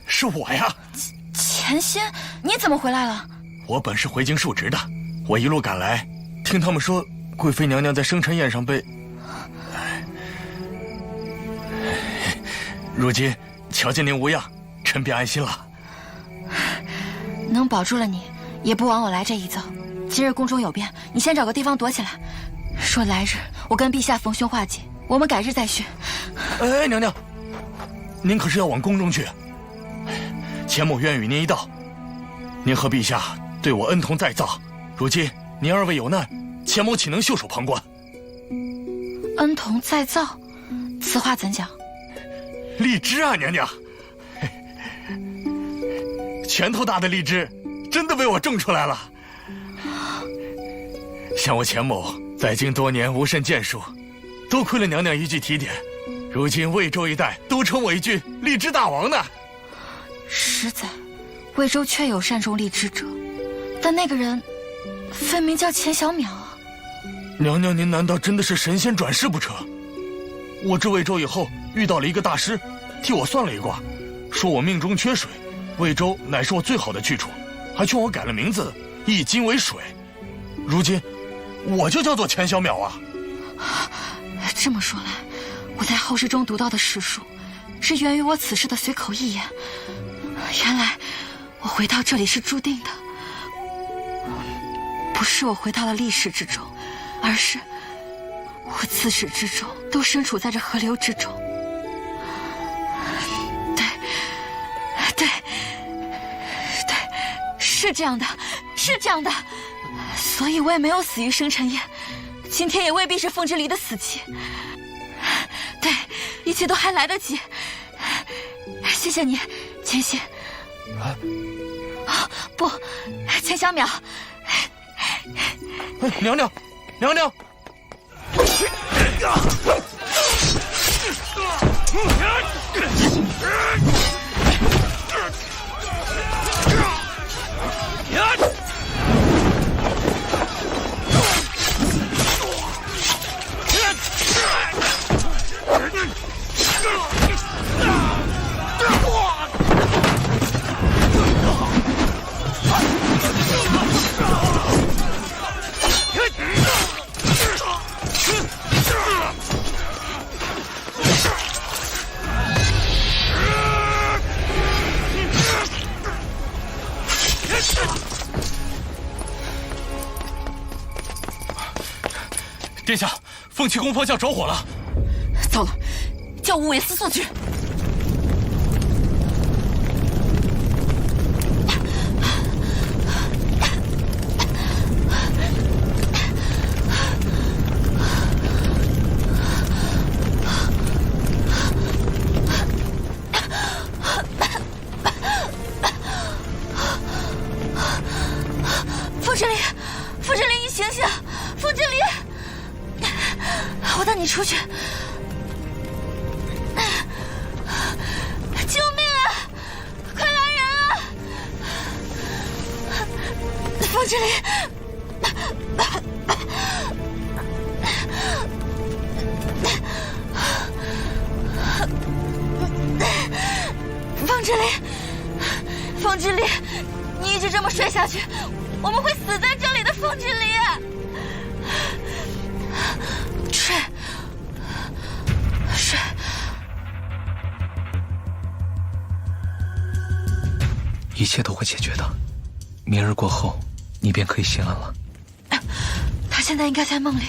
是我呀。钱心，你怎么回来了？我本是回京述职的，我一路赶来，听他们说贵妃娘娘在生辰宴上被……如今瞧见您无恙，臣便安心了。能保住了你，也不枉我来这一遭。今日宫中有变，你先找个地方躲起来。说来日我跟陛下逢凶化吉，我们改日再续。哎，娘娘，您可是要往宫中去？钱某愿与您一道。您和陛下对我恩同再造，如今您二位有难，钱某岂能袖手旁观？恩同再造，此话怎讲？荔枝啊，娘娘，拳头大的荔枝，真的被我种出来了。像我钱某在京多年无甚建树，多亏了娘娘一句提点，如今魏州一带都称我一句荔枝大王呢。实在，魏州确有善种荔枝者，但那个人分明叫钱小淼啊。娘娘，您难道真的是神仙转世不成？我至魏州以后遇到了一个大师，替我算了一卦，说我命中缺水，魏州乃是我最好的去处，还劝我改了名字，一金为水。如今我就叫做钱小淼啊。这么说来，我在后世中读到的史书，是源于我此事的随口一言。原来我回到这里是注定的，不是我回到了历史之中，而是我自始至终都身处在这河流之中。对，是这样的，是这样的。所以我也没有死于生辰宴，今天也未必是凤之离的死期。对，一切都还来得及。谢谢你，钱心。不，钱小淼。娘娘，娘娘。殿下，凤栖宫方向着火了。糟了，叫五尾司速去。凤之离，你醒醒！凤之离，我带你出去。救命啊！快来人啊！凤之离，凤之离，凤之离，你一直这么睡下去，我们会死在这里的。凤之离，睡。一切都会解决的，明日过后，你便可以心安了。他现在应该在梦里，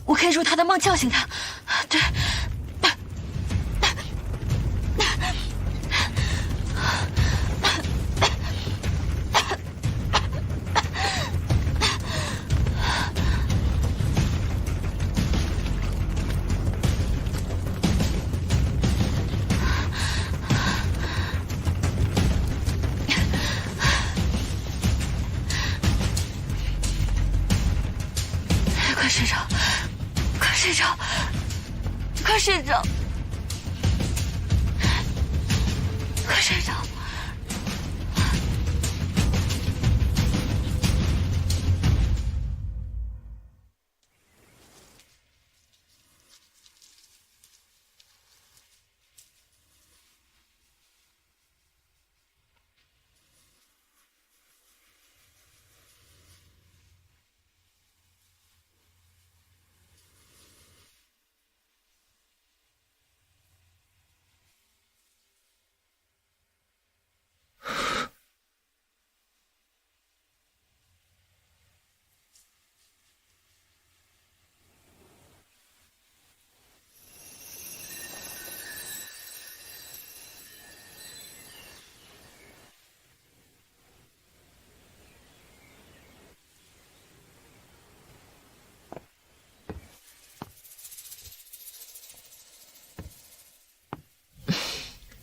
我可以入他的梦叫醒他。对。睡着，快睡着，快睡着，快睡着。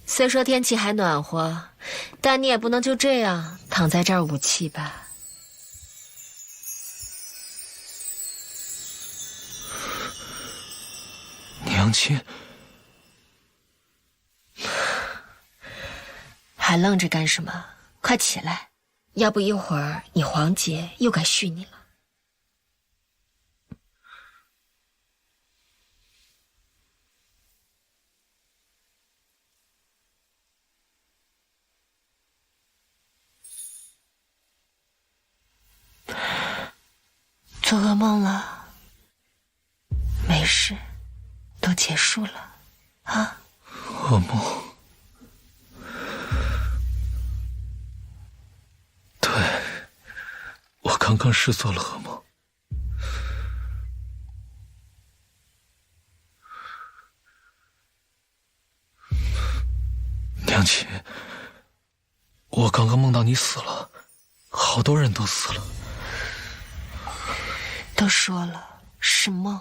虽说天气还暖和，但你也不能就这样躺在这儿捂气吧。娘亲，还愣着干什么？快起来，要不一会儿你皇姐又该训你了。做噩梦了？没事，都结束了，啊？噩梦。对，我刚刚是做了噩梦。娘亲，我刚刚梦到你死了，好多人都死了。都说了是梦，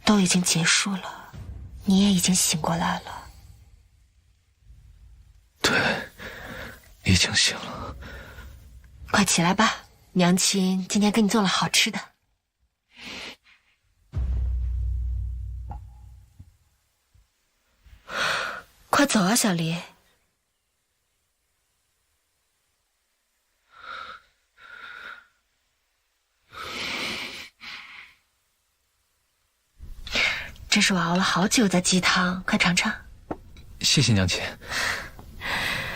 都已经结束了，你也已经醒过来了。对，已经醒了。快起来吧，娘亲今天给你做了好吃的。快走啊，小黎。这是我熬了好久的鸡汤，快尝尝。谢谢娘亲。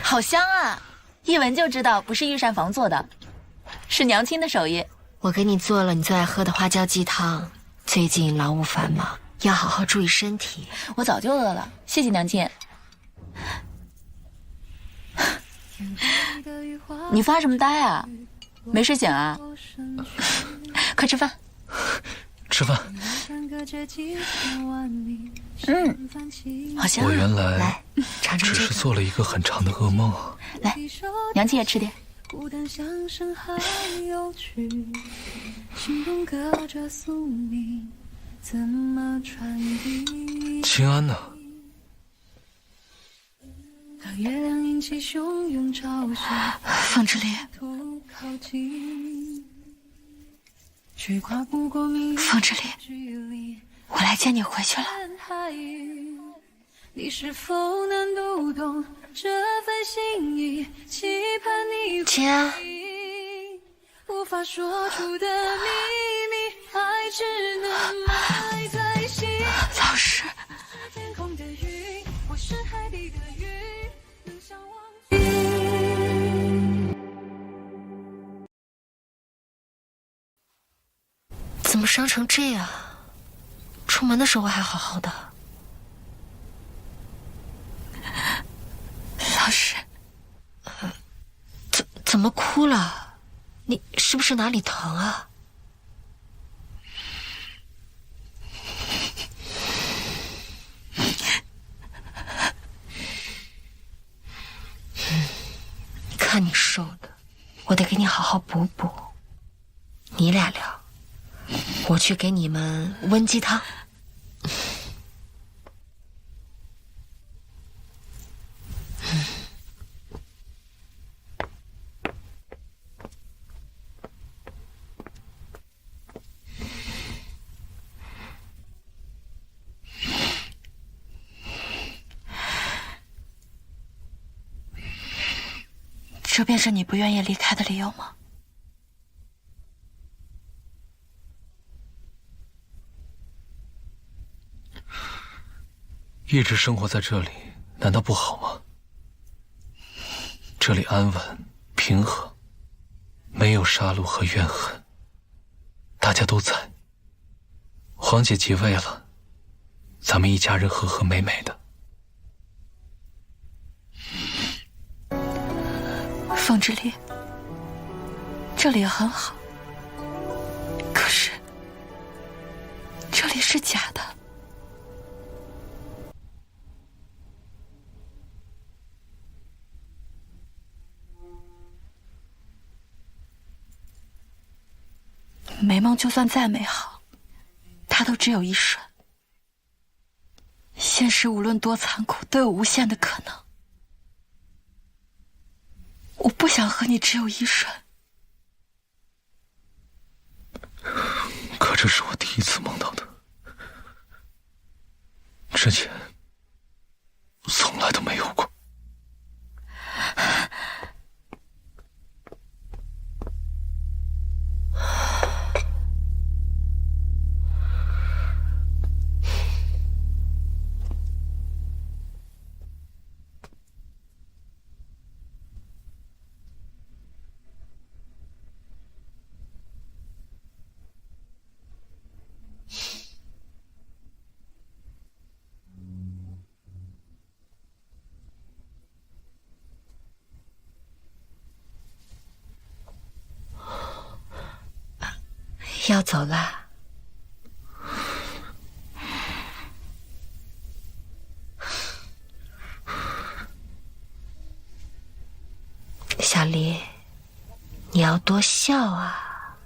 好香啊，一闻就知道不是御膳房做的，是娘亲的手艺。我给你做了你最爱喝的花椒鸡汤。最近劳务繁忙，要好好注意身体。我早就饿了，谢谢娘亲。你发什么呆啊？没睡醒啊？快吃饭。吃饭。好香啊！我原来来尝尝只是做了一个很长的噩梦。来，娘亲也吃点。孤单像深海有趣，心中隔着宿命，怎么传递？清安呢？当月亮引起汹涌潮汐，凤之烈，靠近，却跨不过命运凤之烈，我来接你回去了。你是否能读懂这份心意？期盼你清安，无法说出的秘密，爱只能埋在心。老师，天空的云，我是海底的鱼，能相忘。怎么伤成这样？出门的时候还好好的。老师，怎么哭了？你是不是哪里疼啊？看你瘦的，我得给你好好补补。你俩聊，我去给你们温鸡汤。这便是你不愿意离开的理由吗？一直生活在这里，难道不好吗？这里安稳平和，没有杀戮和怨恨，大家都在。皇姐即位了，咱们一家人和和美美的。风之恋，这里很好，可是这里是假的。美梦就算再美好，它都只有一瞬。现实无论多残酷，都有无限的可能。我不想和你只有一瞬。可这是我第一次梦到的，之前从来都没有过。要走了。小离，你要多笑啊。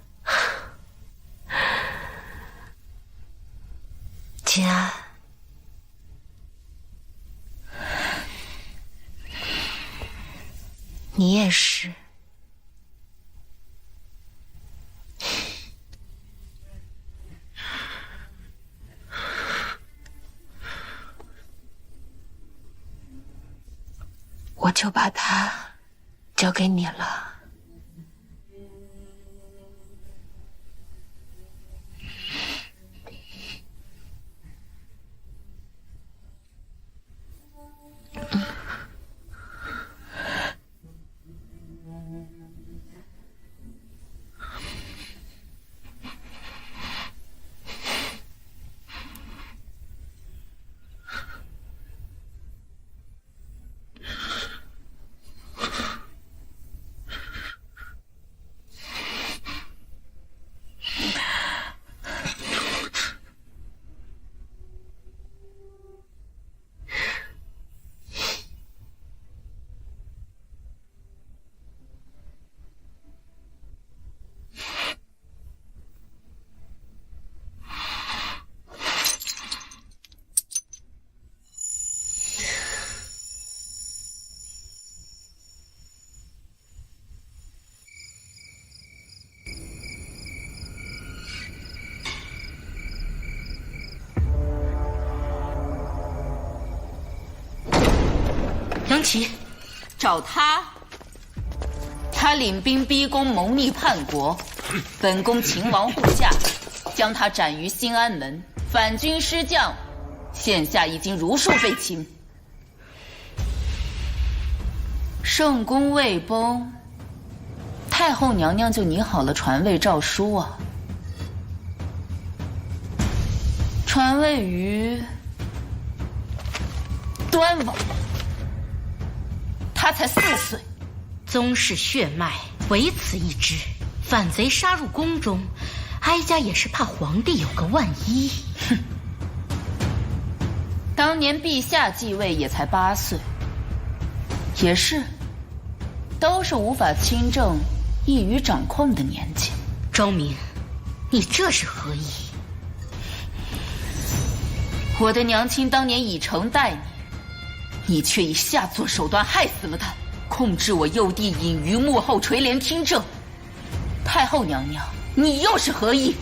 金安，你也是。我就把它交给你了。杨琪，找他。他领兵逼宫，谋逆叛国，本宫秦王护驾，将他斩于兴安门。反军失将，现下已经如数被擒。圣宫未崩，太后娘娘就拟好了传位诏书啊，传位于端王。他才4岁，宗室血脉唯此一支，反贼杀入宫中，哀家也是怕皇帝有个万一。哼！当年陛下继位也才8岁，也是，都是无法亲政、易于掌控的年纪。昭明，你这是何意？我的娘亲当年以诚待你。你却以下作手段害死了他，控制我幼弟隐于幕后垂帘听政。太后娘娘，你又是何意？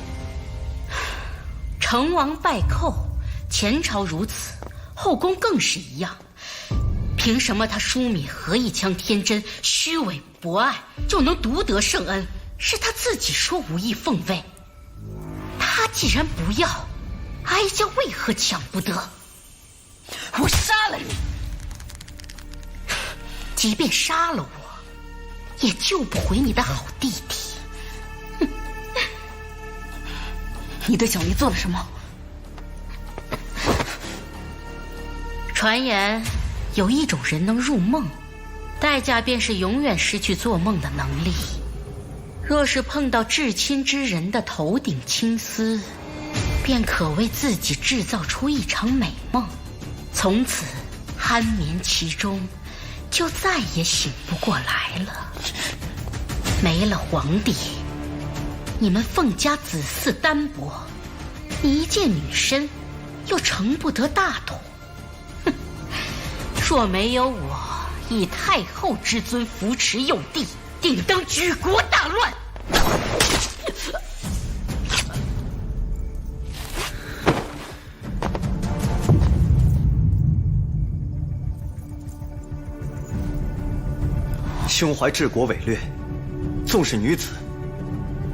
成王败寇，前朝如此，后宫更是一样。凭什么他淑敏何以将天真，虚伪博爱，就能独得圣恩，是他自己说无意奉位。他既然不要，哀家为何抢不得？我杀了你！即便杀了我，也救不回你的好弟弟。你对小离做了什么？传言有一种人能入梦，代价便是永远失去做梦的能力。若是碰到至亲之人的头顶青丝，便可为自己制造出一场美梦，从此酣眠其中，就再也醒不过来了。没了皇帝，你们凤家子嗣单薄，一介女身又成不得大统。哼，若没有我以太后之尊扶持幼帝，定当举国大乱。胸怀治国伟略，纵是女子，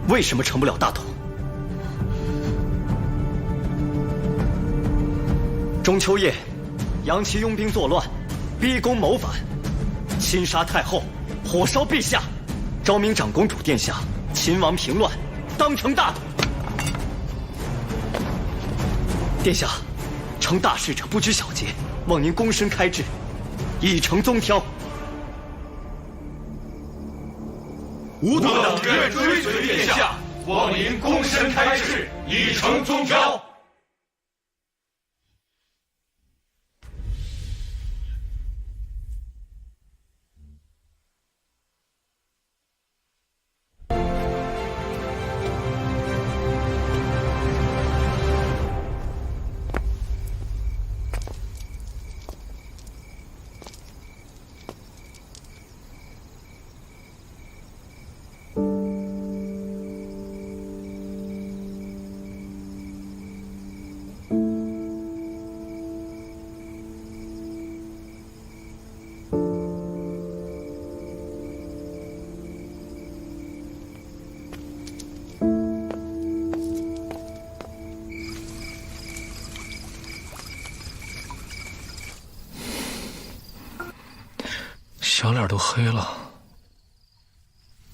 为什么成不了大统？中秋夜，杨齐拥兵作乱，逼宫谋反，亲杀太后，火烧陛下。昭明长公主殿下秦王平乱，当成大统。殿下，成大事者不拘小节，望您躬身开治，以成宗挑。吾等愿追随殿下，望您躬身开治，以成宗挑。小脸都黑了，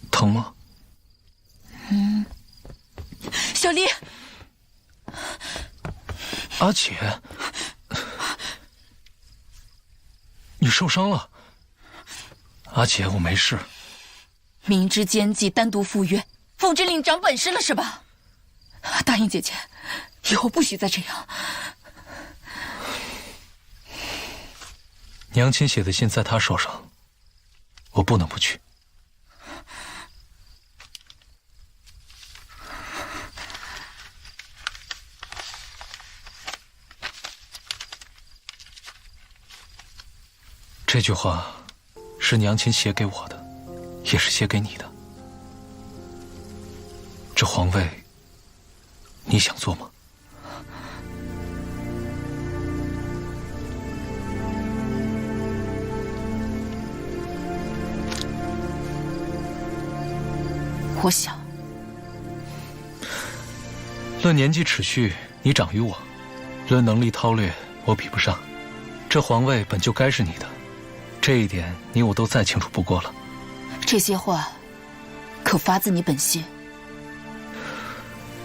疼吗？小离，阿姐，你受伤了？阿姐，我没事。明知奸计，单独赴约，凤之令长本事了是吧？答应姐姐，以后不许再这样。娘亲写的信在她手上，我不能不去。这句话是娘亲写给我的，也是写给你的。这皇位，你想做吗？我想。论年纪齿序，你长于我；论能力韬略，我比不上。这皇位本就该是你的，这一点你我都再清楚不过了。这些话，可发自你本心？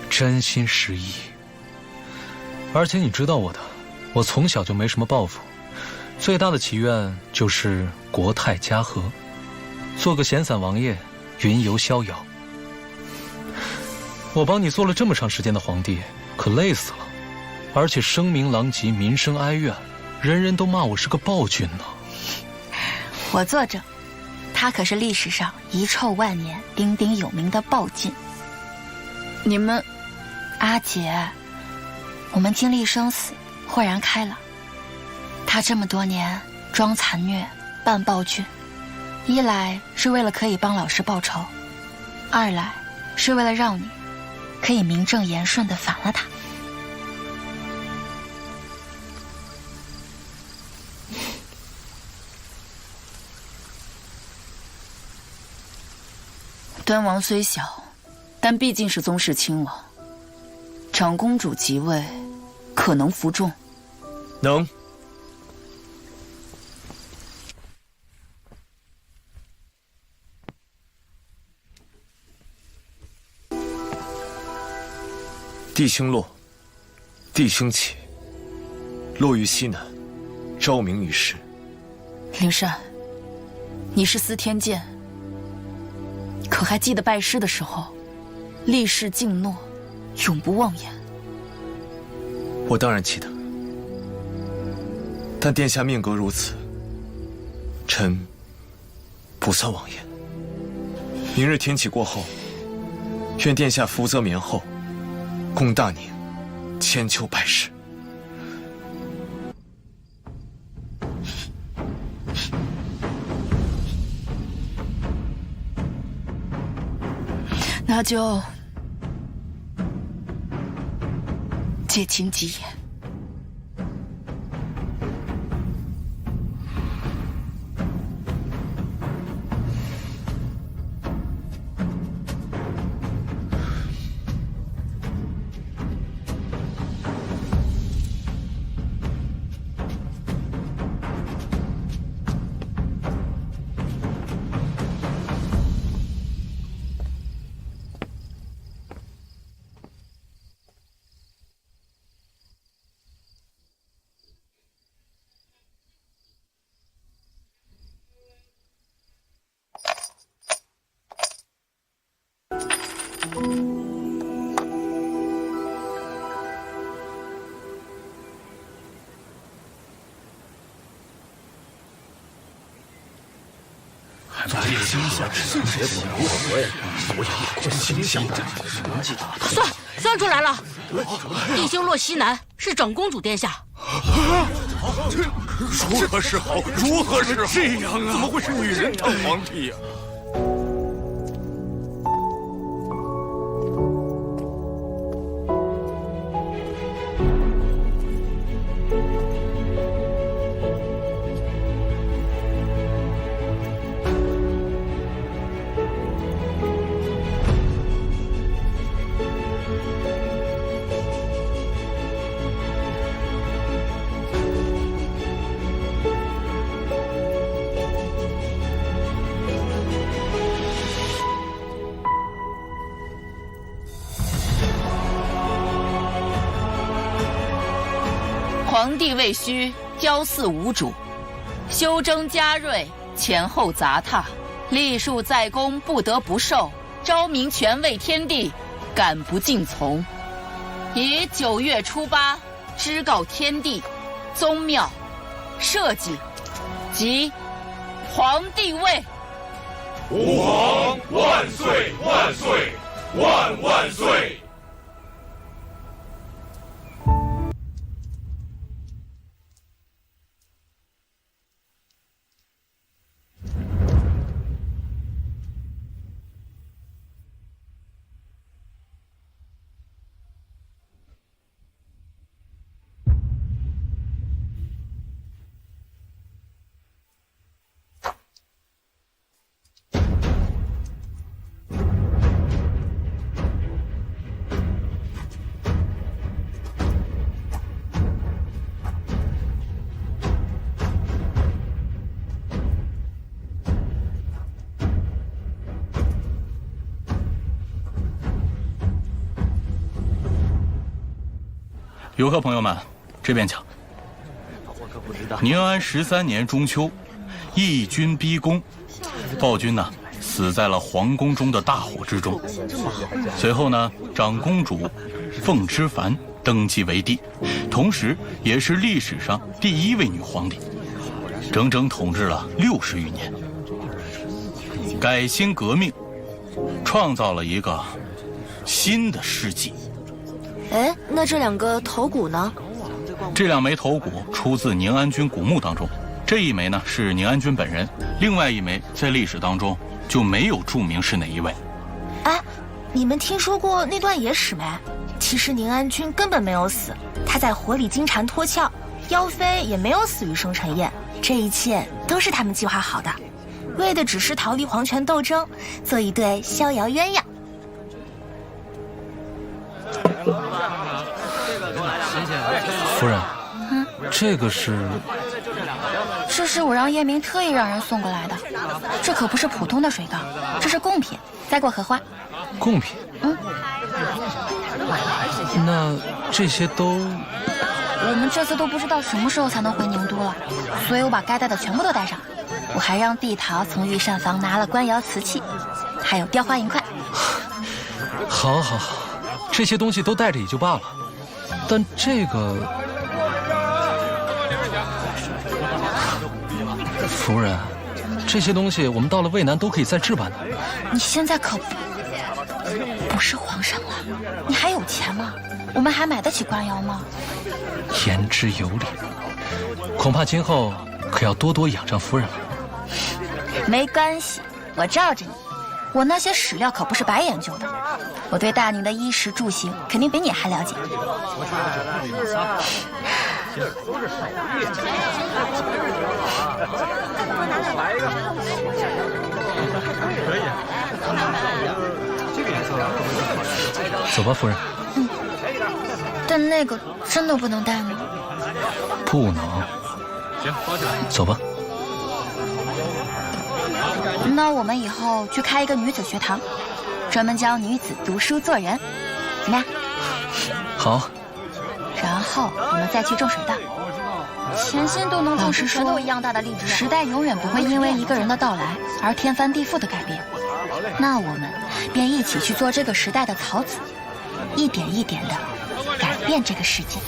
真心实意。而且你知道我的，我从小就没什么抱负，最大的祈愿就是国泰家和，做个闲散王爷，云游逍遥。我帮你做了这么长时间的皇帝，可累死了，而且声名狼藉，民生哀怨，人人都骂我是个暴君呢。我作证，他可是历史上遗臭万年、鼎鼎有名的暴君。你们，阿姐，我们经历生死，豁然开朗。他这么多年装残虐、扮暴君，一来是为了可以帮老师报仇，二来是为了让你可以名正言顺地反了他。端王虽小，但毕竟是宗室亲王，长公主即位，可能服众。能。地星落，地星起，落于西南，昭明于世。灵善，你是司天监，可还记得拜师的时候，立誓敬诺，永不妄言？我当然记得，但殿下命格如此，臣不算妄言。明日天启过后，愿殿下福泽绵厚，供大宁千秋百世。那就借卿吉言。算出来了，地星落西南，是长公主殿下。如何是好？如何是好？这样啊？怎么会是女人当皇帝呀？皇帝位虚，雕祀无主，修征加锐，前后杂沓，历数在公，不得不受。昭明权位天地，敢不敬从？以9月初8，知告天地、宗庙、社稷及皇帝位。吾皇万岁万岁万万岁！游客朋友们，这边请。宁安13年中秋，义军逼宫，暴君呢死在了皇宫中的大火之中。随后呢，长公主凤芝凡登基为帝，同时也是历史上第1位女皇帝，整整统治了60余年。改新革命，创造了一个新的世纪。哎，那这2个头骨呢？这2枚头骨出自宁安君古墓当中，这1枚呢是宁安君本人，另外1枚在历史当中就没有注明是哪一位。哎，你们听说过那段野史没？其实宁安君根本没有死，他在火里金蝉脱壳，妖妃也没有死于生辰宴，这一切都是他们计划好的。为的只是逃离皇权斗争，做一对逍遥鸳鸯。夫人，这个是？这是我让叶明特意让人送过来的，这可不是普通的水缸，这是贡品，栽过荷花。贡品？那这些都……我们这次都不知道什么时候才能回宁都了，所以我把该带的全部都带上。我还让碧桃从御膳房拿了官窑瓷器，还有雕花银块。好，这些东西都带着也就罢了，但这个……夫人，这些东西我们到了渭南都可以再置办的。你现在可不是皇上了，你还有钱吗？我们还买得起官窑吗？言之有理，恐怕今后可要多多仰仗夫人了。没关系，我罩着你。我那些史料可不是白研究的，我对大宁的衣食住行肯定比你还了解。走吧，夫人。但那个真的不能带吗？不能。行，包起来。走吧。那我们以后去开一个女子学堂，专门教女子读书做人，怎么样？好。然后我们再去种水稻，前心都能种出石头一样大的荔枝。时代永远不会因为一个人的到来而天翻地覆的改变，那我们便一起去做这个时代的草籽，一点一点的改变这个世界。